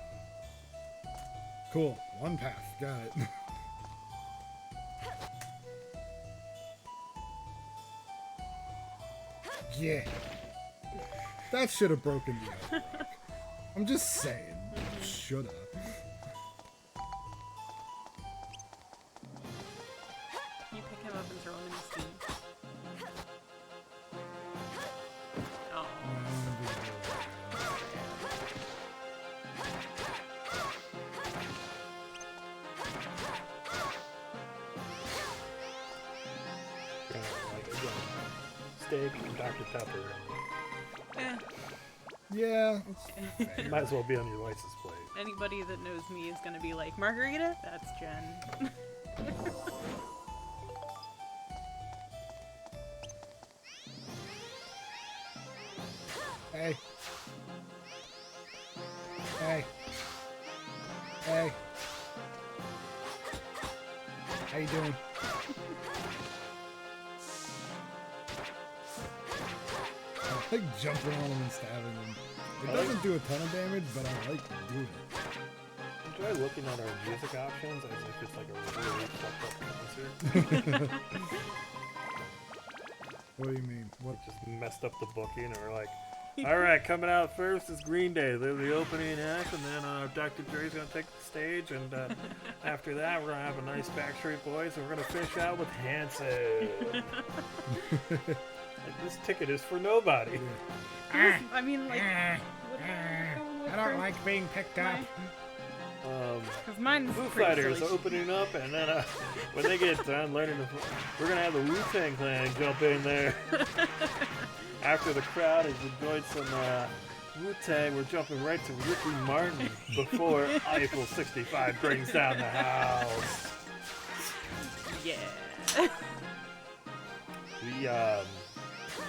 Cool. One path. Got it. Yeah. That should have broken the other rock. I'm just saying. Should have. You pick him up and throw him in the steam. Oh. steak and Dr. Pepper. Eh. Yeah. It might as well be on your license plate. Anybody that knows me is gonna be like, Margarita? That's Jen. Hey. Hey. Hey. How you doing? I like jumping on them and stabbing them. It doesn't do a ton of damage, but I like doing it. Enjoy looking at our music options as if it's like a really fucked up concert. What do you mean? What? Just messed up the booking, and we're like, alright, coming out first is Green Day. They're the opening act, and then Dr. Dre's gonna take the stage, and after that we're gonna have a nice Backstreet Boys, and we're gonna finish out with Hanson. Like, this ticket is for nobody. I mean, like, I don't like being picked up. Because mine's Foo pretty Fighters silly. opening up, and then when they get done learning, we're gonna have the Wu-Tang Clan jump in there. After the crowd has enjoyed some Wu-Tang, we're jumping right to Ricky Martin before Eiffel 65 brings down the house. Yeah. The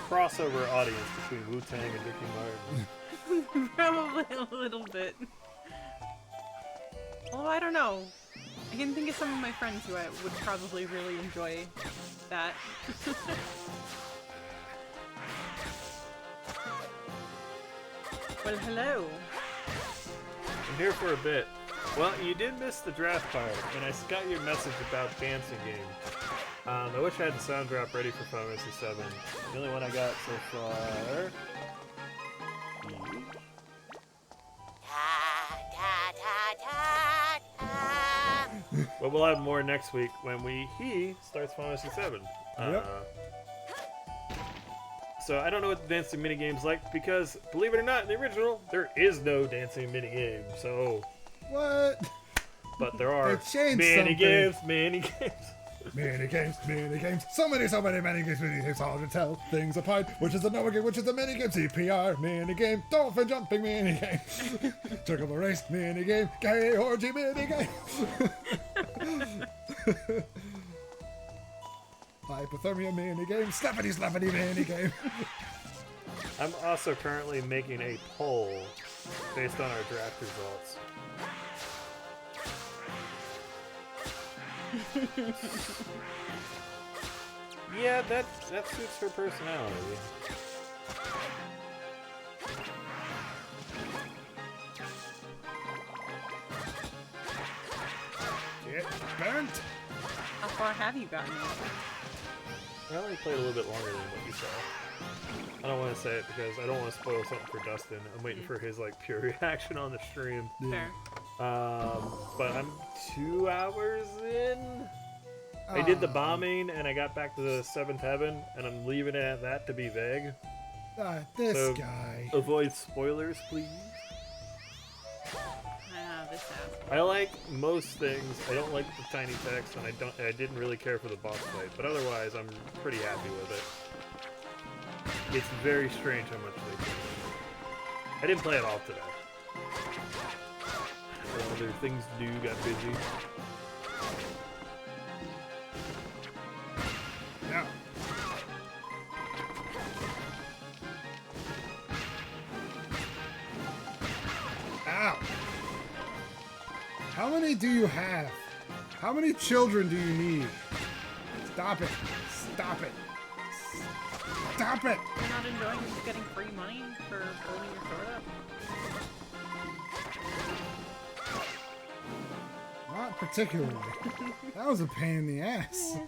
crossover audience between Wu-Tang and Ricky Martin. Probably a little bit. Oh, I don't know. I can think of some of my friends who would probably really enjoy that. Well, hello. I'm here for a bit. Well, you did miss the draft part, and I got your message about dancing game. I wish I had the sound drop ready for Final Fantasy 7. The only one I got so far. But we'll have more next week when he starts Final Fantasy 7. So I don't know what the dancing minigame's like because, believe it or not, in the original there is no dancing minigame. So what? But there are minigames. Minigames. So many minigames, hard to tell things apart. Which is the Nova game, which is the minigame, CPR, minigame, dolphin jumping minigame, circle race minigame, gay orgy minigame. Hypothermia minigame, slappity minigame. I'm also currently making a poll based on our draft results. Yeah, that suits her personality. Get burnt! How far have you gotten? I only played a little bit longer than what you saw. I don't want to say it because I don't want to spoil something for Dustin. I'm waiting for his like pure reaction on the stream. Fair. But I'm 2 hours in. I did the bombing and I got back to the 7th heaven, and I'm leaving it at that to be vague. This guy. Avoid spoilers, please. This asshole. I like most things. I don't like the tiny text, and I didn't really care for the boss fight, but otherwise I'm pretty happy with it. It's very strange how much they do. I didn't play it all today. Other things to do, got busy. Yeah. Ow! How many do you have? How many children do you need? Stop it! Stop it! Stop it! You're not enjoying getting free money for holding your sword up? Not particularly. That was a pain in the ass.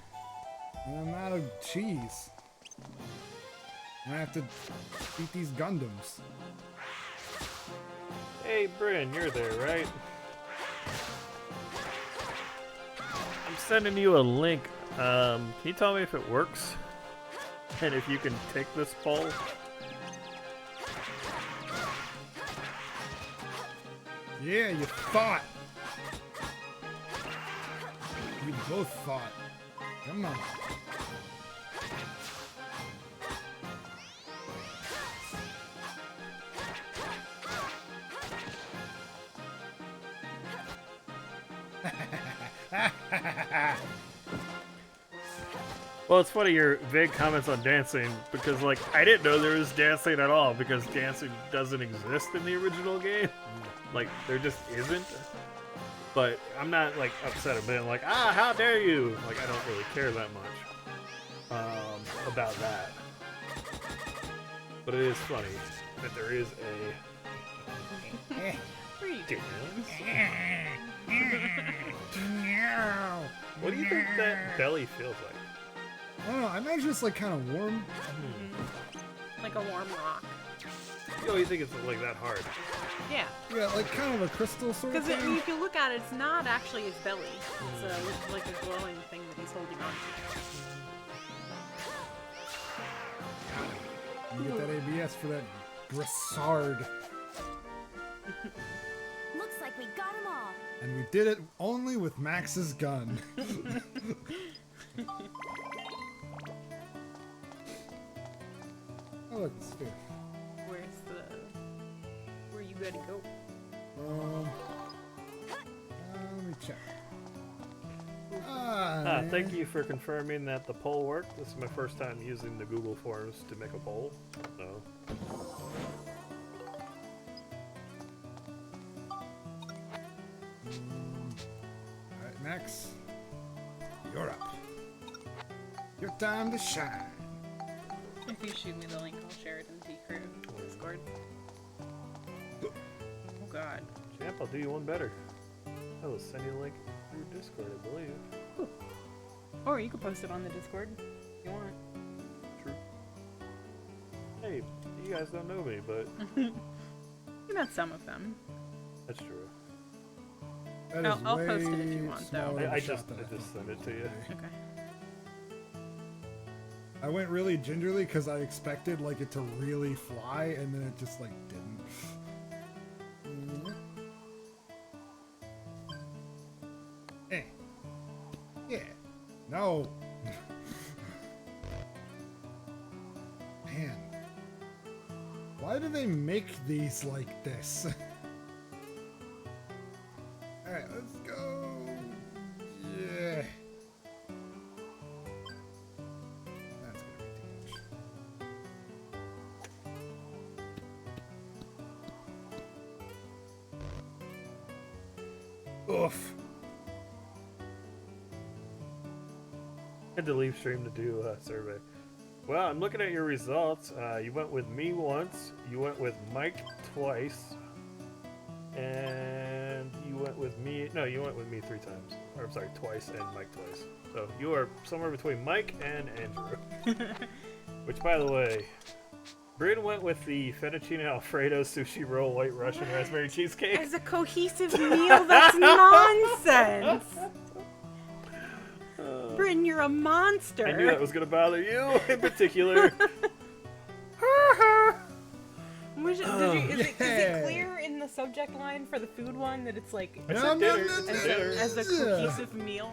And I'm out of cheese. And I have to beat these Gundams. Hey, Bryn, you're there, right? I'm sending you a link. Can you tell me if it works? And if you can take this poll? Yeah, you fought. You both fought. Come on. Well, it's funny your vague comments on dancing because, like, I didn't know there was dancing at all because dancing doesn't exist in the original game. Like, there just isn't. But I'm not, like, upset about it. Like, how dare you? Like, I don't really care that much about that. But it is funny that there is a dance. What do you think that belly feels like? I don't know. I imagine it's like kind of warm. Like a warm rock. You always think it's like that hard. Yeah. Yeah, like kind of a crystal sort of Because thing. if you look at it, it's not actually his belly. It's like a glowing thing that he's holding on to. You get that ABS for that Brassard. Looks like we got them all. And we did it only with Max's gun. Oh, look, it's here. Where you gotta go? Let me check. Thank you for confirming that the poll worked. This is my first time using the Google Forms to make a poll. So. Alright, Max. You're up. Your time to shine. If you shoot me the link, I'll share it in T-Crew Discord. Oh god. Champ, I'll do you one better. I will send you a link through Discord, I believe. Or you can post it on the Discord if you want. True. Hey, you guys don't know me, but... You met some of them. That's true. I'll post it if you want, though. I just sent it to you. Okay. I went really gingerly because I expected like it to really fly, and then it just like didn't. Yeah. No. Man. Why do they make these like this? Alright, let's go. Yeah. That's gonna be too much. Oof. I had to leave stream to do a survey. Well, I'm looking at your results. You went with me once, you went with Mike twice, and you went with me... No, you went with me 3 times. Or, I'm sorry, twice and Mike twice. So, you are somewhere between Mike and Andrew. Which, by the way, Bryn went with the fettuccine alfredo sushi roll white Russian raspberry cheesecake. As a cohesive meal, that's nonsense! Bryn, you're a monster! I knew that was going to bother you in particular. Is it clear in the subject line for the food one that it's like as a cohesive meal?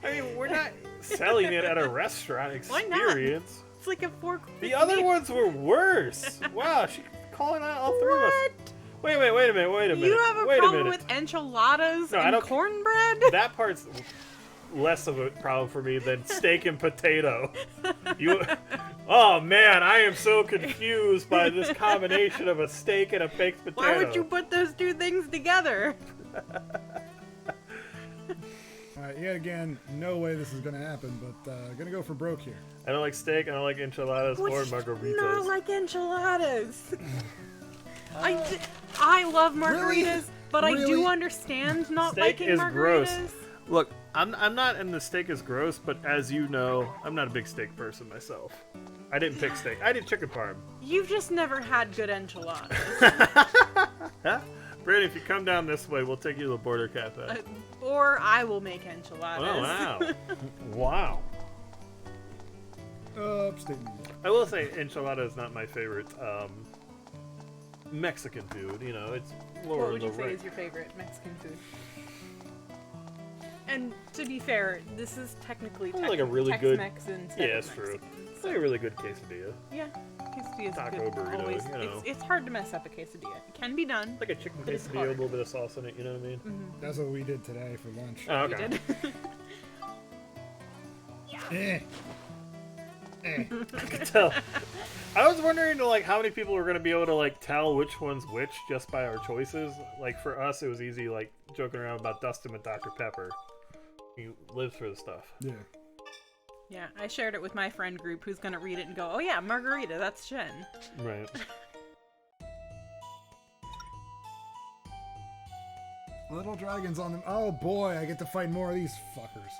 I mean, we're not selling it at a restaurant experience. Why not? It's like a 4-course The other ones were worse. Wow, she's calling out all 3 of us. Wait a minute. You have a problem with enchiladas and cornbread? That part's less of a problem for me than steak and potato. Oh man, I am so confused by this combination of a steak and a baked potato. Why would you put those 2 things together? Alright, yet again, no way this is gonna happen, but gonna go for broke here. I don't like steak, I don't like enchiladas or margaritas. Not like enchiladas. I love margaritas, but I do understand not Steak liking is margaritas. gross. Look, I'm not in the steak is gross, but as you know, I'm not a big steak person myself. I didn't pick steak. I did chicken parm. You've just never had good enchiladas. Huh? Brady, if you come down this way, we'll take you to the Border Cafe. Or I will make enchiladas. Oh, wow. Wow. Upstate New York. I will say enchilada is not my favorite Mexican food. You know, it's lower What would in you the say rank. is your favorite Mexican food? And to be fair, this is technically Like a really good... Tex-Mex and Yeah, it's true. It's like a really good quesadilla. Yeah. quesadilla is taco good. burrito, Always, you know. it's hard to mess up a quesadilla. It can be done. Like a chicken but it's quesadilla, a hard. little bit of sauce in it, you know what I mean? That's what we did today for lunch. Oh, okay. We did. Eh. I could tell. I was wondering like how many people were gonna be able to like tell which one's which just by our choices. Like for us, it was easy, like joking around about Dustin with Dr. Pepper. He lives for the stuff. Yeah. Yeah, I shared it with my friend group who's gonna read it and go, "Oh yeah, margarita, that's Jen." Right. Little dragons on them. Oh boy, I get to fight more of these fuckers.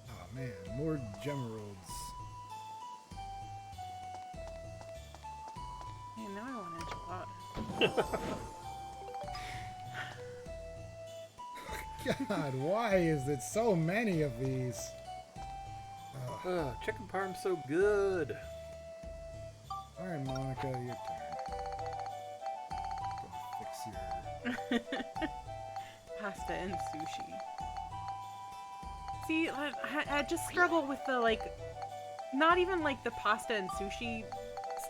Oh man, more gemeralds. Hey, now I want enchilada. God, why is it so many of these? Chicken parm's so good. Alright, Monica, your turn. Go fix your... Pasta and sushi. See, I just struggle with the, like, not even, like, the pasta and sushi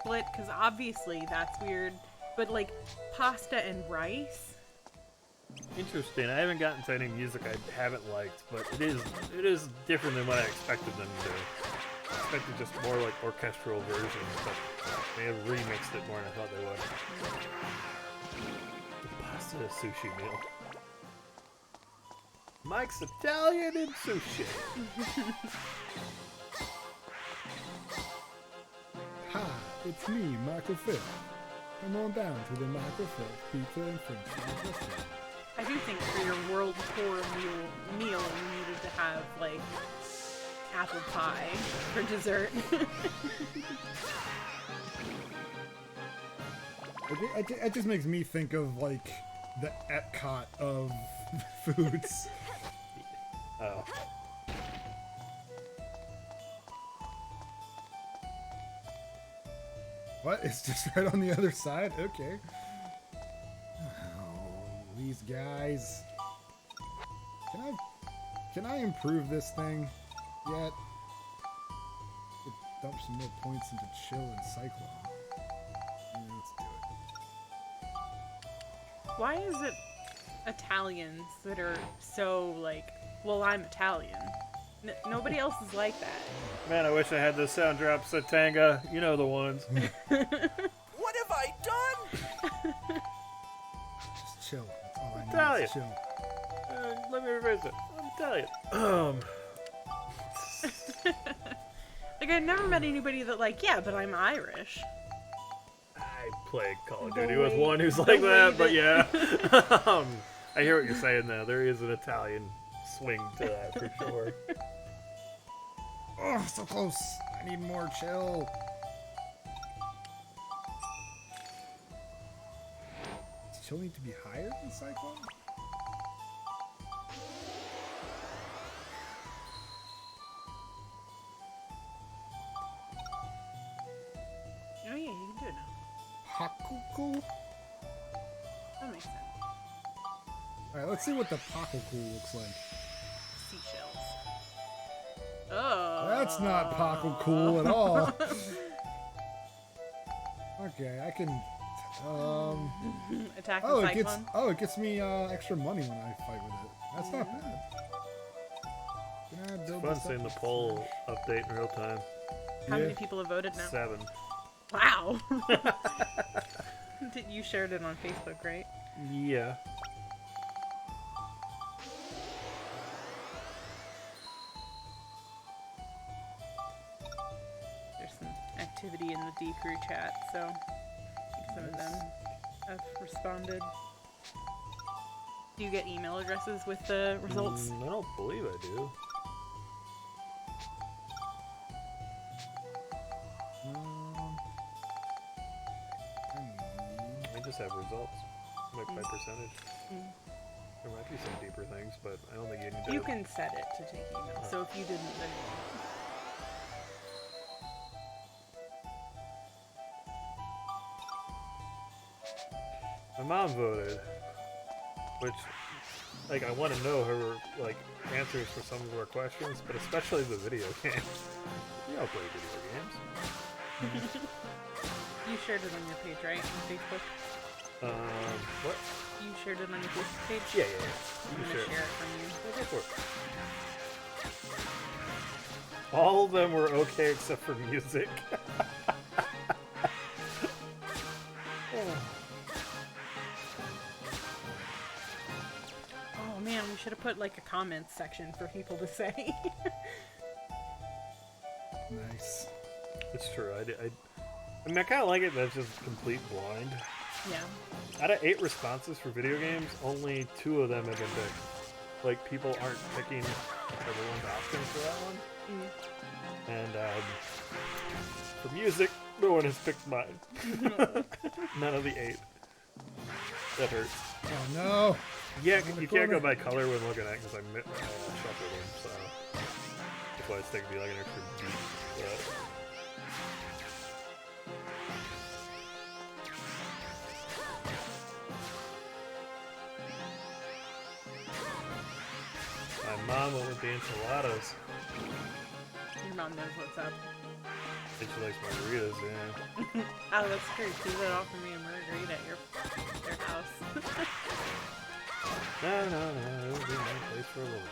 split, because obviously that's weird, but, like, pasta and rice? Interesting. I haven't gotten to any music I haven't liked, but it is different than what I expected them to do. I expected just more like orchestral versions, but they have remixed it more than I thought they would. The pasta sushi meal. Mike's Italian and sushi. Hi, it's me, Michael Fifth. Come on down to the Michael Fifth Pizza and French Fries restaurant. I do think for your world tour meal, you needed to have, like, apple pie for dessert. It just makes me think of, like, the Epcot of foods. Oh. What? It's just right on the other side? Okay. These guys. Can I improve this thing yet? Could dump some more points into Chill and Cyclone. Yeah, let's do it. Why is it Italians that are so, like, well, I'm Italian? Nobody else is like that. Man, I wish I had the sound drops at Tanga. You know the ones. What have I done? Just chill. That's all I need. Italian. Is chill. Let me reverse it. I'm Italian. Like, I've never met anybody that, like, yeah, but I'm Irish. I played Call of Duty with one who's like that, but yeah. I hear what you're saying though. There is an Italian swing to that for sure. Oh, so close. I need more Chill. Does Chill need to be higher than Cyclone? Oh yeah, you can do it now. Hakuku? That makes sense. Alright, let's see what the Pakuku looks like. Seashells. Oh. That's not Pakuku at all. Okay, I can... Attack oh, the it gets cyclone? it gets me extra money when I fight with it. That's not bad. Can I It's build fun this up seeing the with poll update in real time. How many people have voted now? 7. Wow. You shared it on Facebook, right? Yeah. There's some activity in the D2E chat, so I think some of them have responded. Do you get email addresses with the results? I don't believe I do. I just have results, like by percentage. There might be some deeper things, but I don't think you need to. You can set it to take email, so if you didn't, then My mom voted, which, like, I want to know her, like, answers for some of our questions, but especially the video games. We all play video games. You shared it on your page, right? On Facebook? What? You shared it on your Facebook page? Yeah. I'm gonna share it from you. Go for it. All of them were okay except for music. Oh man, we should have put like a comments section for people to say. Nice. It's true. I mean, I kind of like it that it's just complete blind. Yeah. Out of 8 responses for video games, only 2 of them have been picked. Like, people aren't picking everyone's options for that one. And for music, no one has picked mine. None of the 8. That hurts. Oh no! Yeah, you can't go by color when looking at it because I shuffled them, so that's why it's taking me like an extra beat. But my mom went with the enchiladas. Your mom knows what's up. She likes margaritas, yeah. Oh, that's true. She would offer me a margarita at your house. No. It would be a nice place for a little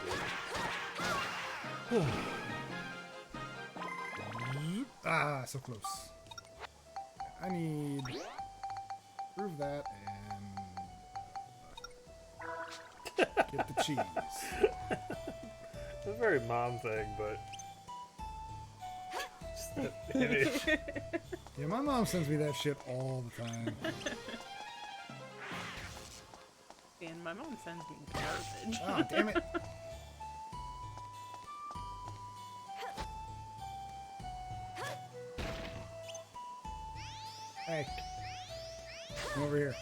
bit. Ah, so close. I need prove that and get the cheese. It's a very mom thing, but just that image. Yeah, my mom sends me that shit all the time. And my mom sends me garbage. Oh, damn it. Hey. Come over here.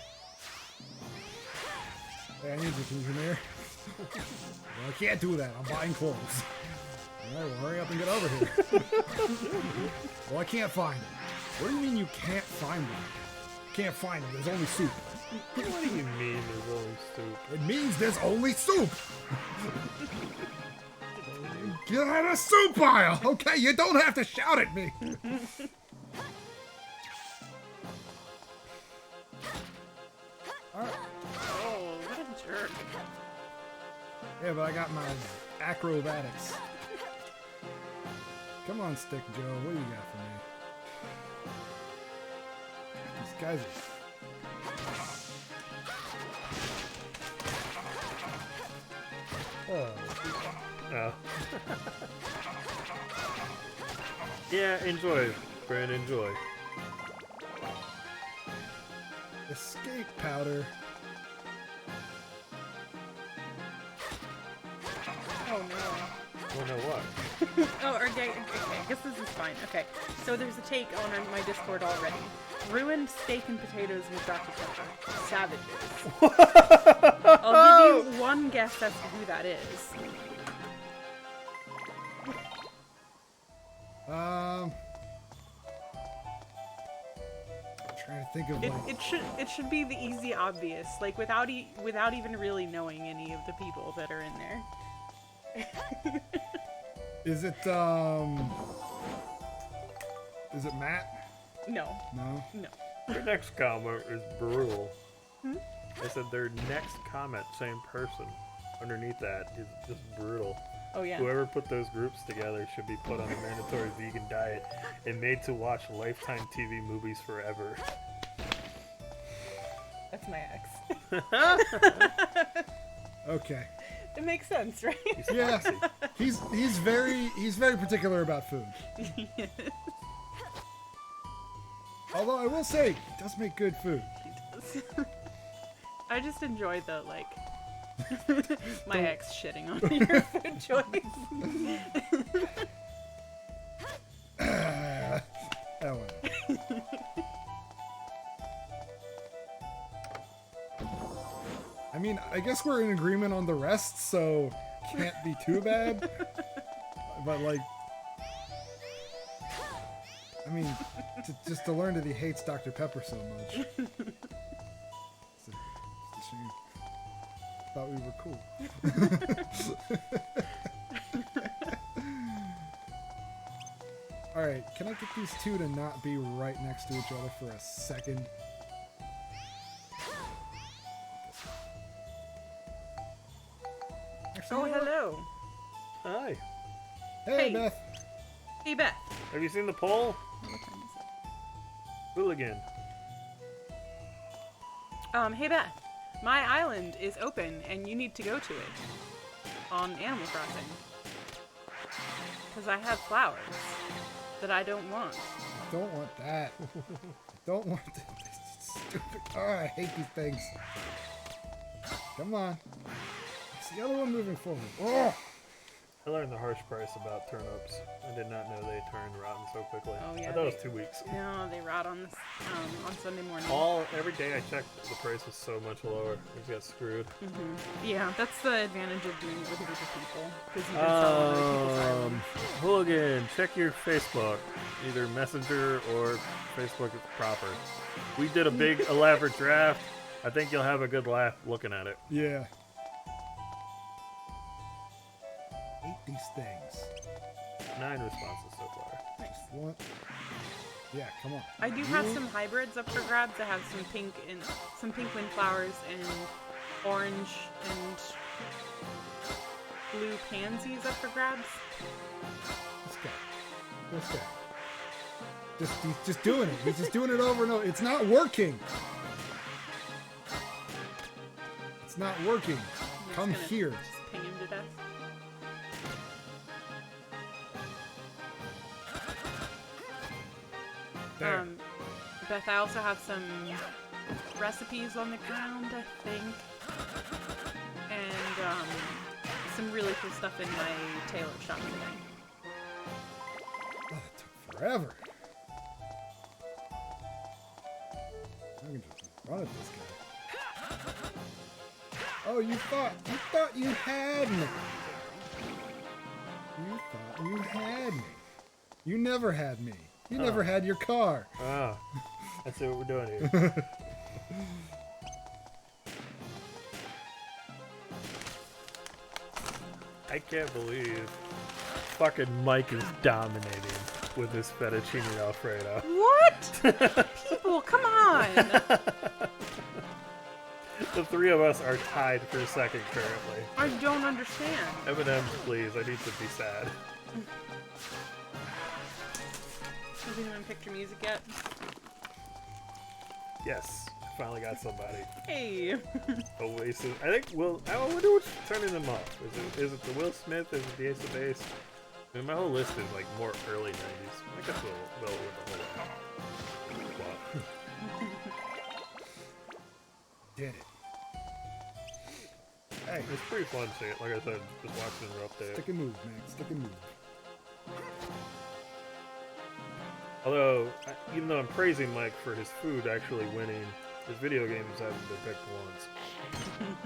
Hey, I need you. Can you come here? Well, I can't do that. I'm buying clothes. Alright, well, hurry up and get over here. Well, I can't find them. What do you mean you can't find them? Can't find them. There's only soup. What do you mean there's only soup? It means there's only soup! Get out of the soup pile! Okay, you don't have to shout at me! Oh, what a jerk. Yeah, but I got my acrobatics. Come on, Stick Joe. What do you got for me? These guys are... Oh. Yeah, enjoy, friend, enjoy. Escape powder. Oh no. Oh no, what? Oh, okay, I guess this is fine. Okay, so there's a take on my Discord already. Ruined steak and potatoes with Dr. Pepper. Savages. I'll give you one guess as to who that is. Trying to think of It should be the easy obvious, like without even really knowing any of the people that are in there. Is it Matt? No. No? No. Their next comment is brutal. Hmm? I said their next comment, same person, underneath that is just brutal. Oh yeah. Whoever put those groups together should be put on a mandatory vegan diet and made to watch Lifetime TV movies forever. That's my ex. Okay. It makes sense, right? Yeah. He's very particular about food. Yes. Although I will say, he does make good food. He does. I just enjoy the my ex shitting on your food choice. That one. I mean, I guess we're in agreement on the rest, so can't be too bad. But I mean, just to learn that he hates Dr. Pepper so much. thought we were cool. Alright, can I get these two to not be right next to each other for a second? Oh, hello. Hi. Hey, Beth. Hey, Beth. Have you seen the poll? Hooligan. Hey, Beth. My island is open, and you need to go to it on Animal Crossing. Because I have flowers that I don't want. Don't want that. Don't want this stupid. Oh, I hate these things. Come on. It's the other one moving forward. Oh! I learned the harsh price about turnips. I did not know they turned rotten so quickly. Oh, yeah, I thought it was 2 weeks. No, they rot on this, on Sunday morning. Every day I checked, the price was so much lower. I just got screwed. Yeah, that's the advantage of doing it with a group of people. Because you can sell on other people's islands. Hooligan, check your Facebook. Either Messenger or Facebook proper. We did a big elaborate draft. I think you'll have a good laugh looking at it. Yeah. Hate these things. 9 responses so far. Nice. One. Yeah, come on. I do have some hybrids up for grabs. I have some pink windflowers and orange and blue pansies up for grabs. This guy. He's just doing it. He's just doing it over and over. It's not working. It's not working. Come here. Just ping him to death. There. Beth, I also have some recipes on the ground, I think. And some really cool stuff in my tailor shop today. Oh, that took forever. I can just run at this guy. Oh, you thought you had me. You thought you had me. You never had me. You never had your car. Ah, I see what we're doing here. I can't believe fucking Mike is dominating with this fettuccine Alfredo. What? People, come on! The three of us are tied for second currently. I don't understand. M&M's, please. I need to be sad. Has anyone picked your music yet? Yes, I finally got somebody. Hey. Oasis. I think I wonder what's turning them off. Is it the Will Smith? Is it the Ace of Base? I mean, my whole list is like more early 90s. I guess we'll with the whole plot. Did it. Hey. It's pretty fun seeing it. Like I said, just watching her up there. Stick and move, man. Stick and move. Although, even though I'm praising Mike for his food actually winning, his video games haven't been picked once.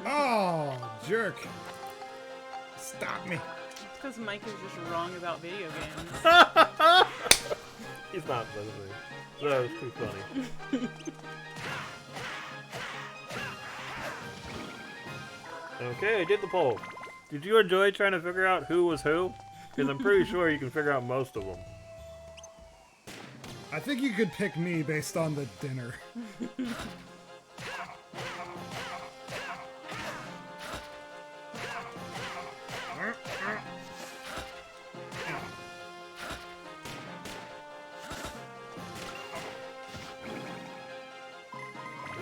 Oh, jerk. Stop me. It's because Mike is just wrong about video games. He's not listening. That was too funny. Okay, I did the poll. Did you enjoy trying to figure out who was who? Because I'm pretty sure you can figure out most of them. I think you could pick me based on the dinner.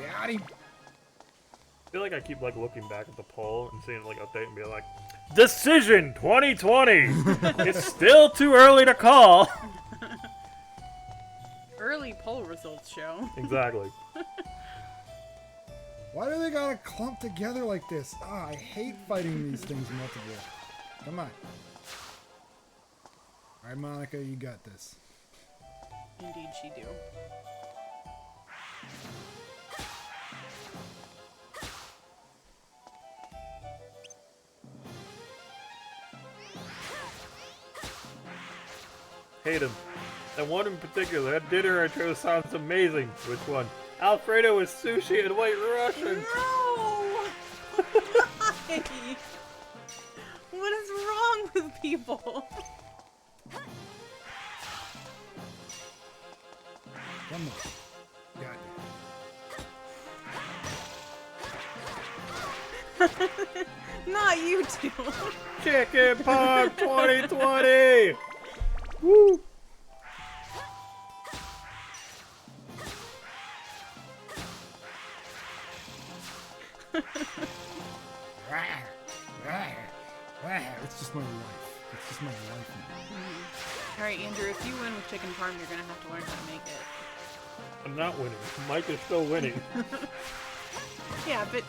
Got him. I feel like I keep like looking back at the poll and seeing it like update and be like, Decision 2020! It's still too early to call! Early poll results show. Exactly. Why do they gotta clump together like this? Ah, I hate fighting these things multiple. Come on. Alright, Monica, you got this. Indeed she do. Hate him. That one in particular, that dinner I chose sounds amazing. Which one? Alfredo with sushi and White Russian. No! What is wrong with people? One more. Got it. Not you two. Chicken Park 2020! Woo! It's just my life. It's just my life now. Alright, Andrew, if you win with chicken parm, you're gonna have to learn how to make it. I'm not winning. Mike is still winning. Yeah, but...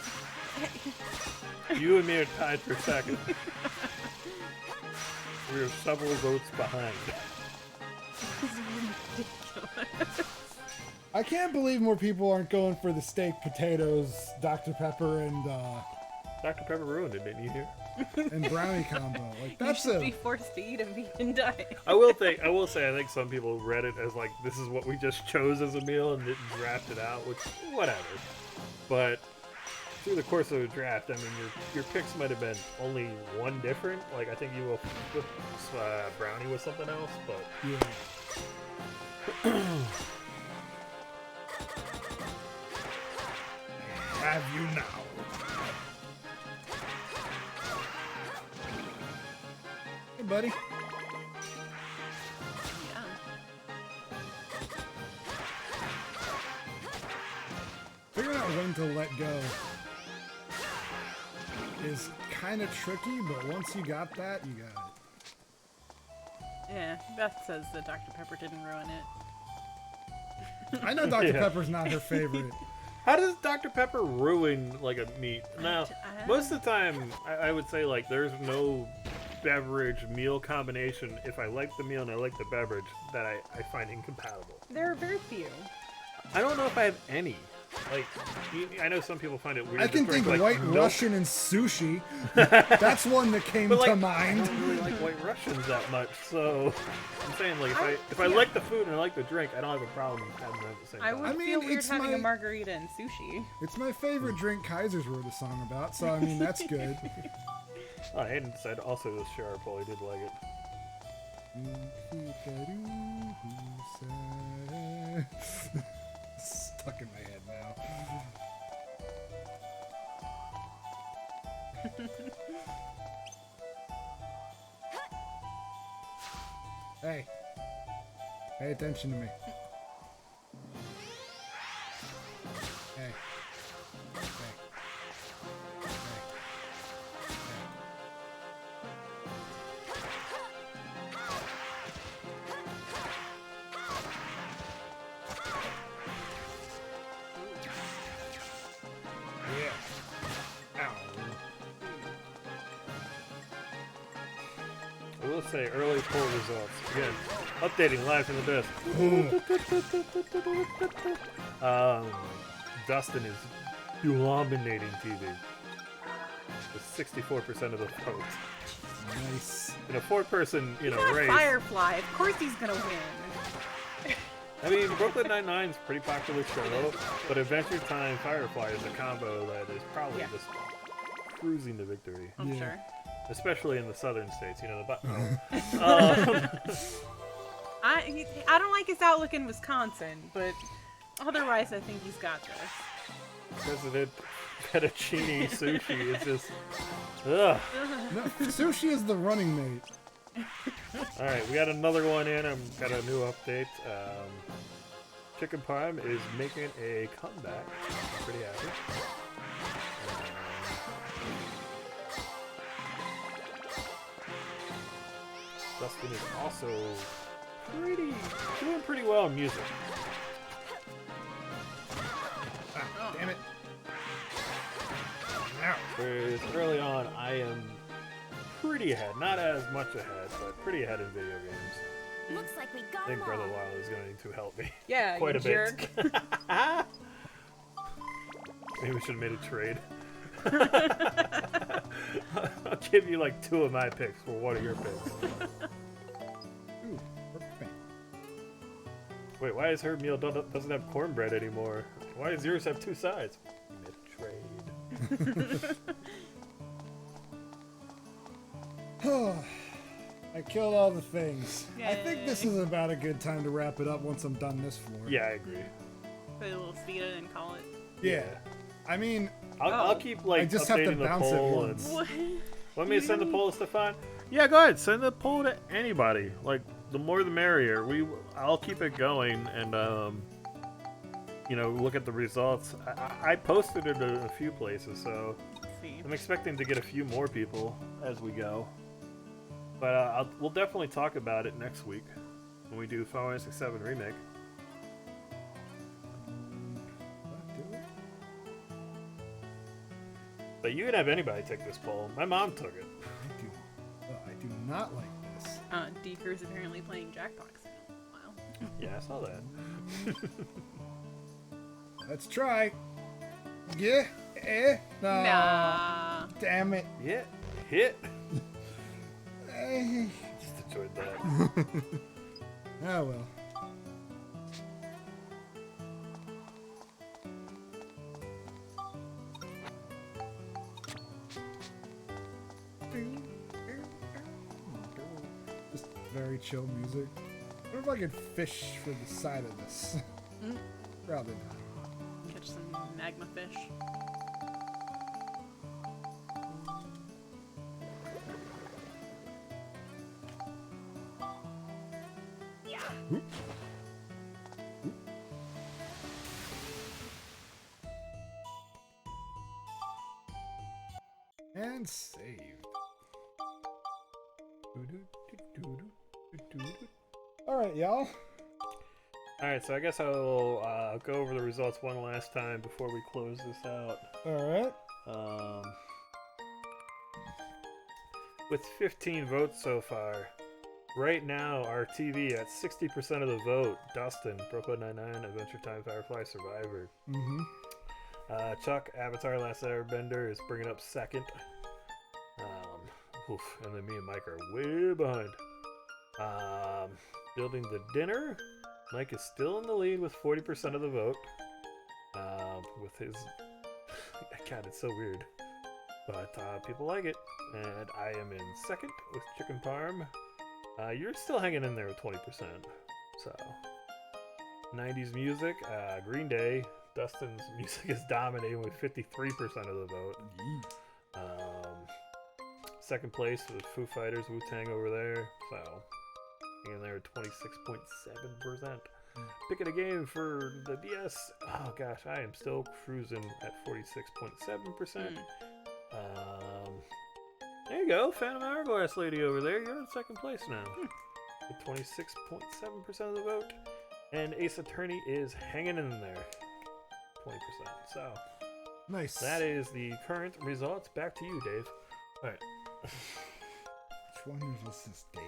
You and me are tied for second. We are several votes behind. This is ridiculous. I can't believe more people aren't going for the steak, potatoes, Dr. Pepper, and Dr. Pepper ruined it, didn't you hear? And brownie combo. Like that's you should be forced to eat a vegan diet. I will say, I think some people read it as like this is what we just chose as a meal and didn't draft it out, which whatever. But through the course of the draft, I mean, your picks might have been only one different. Like I think you will brownie with something else, but yeah. Have you now? Hey, buddy. Yeah. Figuring out when to let go is kind of tricky, but once you got that, you got it. Yeah, Beth says that Dr. Pepper didn't ruin it. I know Dr. Pepper's not her favorite. How does Dr. Pepper ruin like a meat? Now, most of the time, I would say like there's no beverage meal combination. If I like the meal and I like the beverage, that I find incompatible. There are very few. I don't know if I have any. Like, I know some people find it weird. I can think like White Russian and sushi. That's one that came to mind. I don't really like White Russians that much, so I'm saying like if I like the food and I like the drink, I don't have a problem having them at the same time. I would feel weird having a margarita and sushi. It's my favorite drink. Kaiser's wrote a song about, so I mean that's good. Oh, Hayden said also this Sharpole, he did like it. Stuck in my head now. Hey. Pay attention to me. Hey. I will say early poll results. Again, updating live from the desk. Dustin is dominating TV with 64% of the votes. Nice. In a four-person, He's race. Firefly. Of course he's gonna win. I mean, Brooklyn Nine-Nine is a pretty popular show, but Adventure Time Firefly is a combo that is probably just cruising to victory. I'm sure. Especially in the southern states, the I don't like his outlook in Wisconsin, but otherwise I think he's got this. President Fettuccine Sushi is just... Ugh. No, sushi is the running mate. Alright, we got another one in. I've got a new update. Chicken Prime is making a comeback. I'm pretty happy. Dustin is also doing pretty well in music. Ah, damn it. Whereas early on, I am pretty ahead. Not as much ahead, but pretty ahead in video games. Looks like we got I think Brother Lyle is going to help me. Yeah, quite you a jerk. bit. Maybe we should have made a trade. I'll give you like 2 of my picks for 1 of your picks. Ooh, perfect. Wait, why is her meal doesn't have cornbread anymore? Why does yours have 2 sides? We made a trade. I killed all the things. I think this is about a good time to wrap it up once I'm done this floor. Yeah, I agree. Put a little speed and call it. Yeah. I mean, I'll keep like I just have to updating the bounce it poll once. and want me to send the poll to Stefan? Yeah, go ahead. Send the poll to anybody. Like the more the merrier. I'll keep it going and look at the results. I posted it in a few places, so I'm expecting to get a few more people as we go. But we'll definitely talk about it next week when we do Final Fantasy VII Remake. But you can have anybody take this poll. My mom took it. I do not like this. Deeker's apparently playing Jackbox. Wow. Yeah, I saw that. Let's try. Yeah. No. Nah. Damn it. Yeah. Hit. Just enjoyed that. Oh well. Just very chill music. I wonder if I could fish for the side of this. Probably not. Catch some magma fish. And saved. Alright, y'all. Alright, so I guess I'll go over the results one last time before we close this out. Alright. With 15 votes so far, right now our TV at 60% of the vote, Dustin, Brooklyn Nine-Nine, Adventure Time, Firefly, Survivor. Chuck, Avatar, Last Airbender is bringing up second. And then me and Mike are way behind. Building the Dinner, Mike is still in the lead with 40% of the vote. With his... God, it's so weird. But people like it. And I am in second with Chicken Parm. You're still hanging in there with 20%. So, 90s music, Green Day. Dustin's music is dominating with 53% of the vote. Second place with Foo Fighters, Wu-Tang over there. So, hanging there at 26.7%. Picking a game for the DS. Oh gosh, I am still cruising at 46.7%. There you go, Phantom Hourglass lady over there. You're in second place now. With 26.7% of the vote. And Ace Attorney is hanging in there. 20%. So, nice. That is the current results. Back to you, Dave. Alright. Which one was this Dave?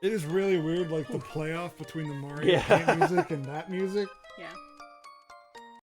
It is really weird, like the playoff between the Mario game music and that music. Yeah.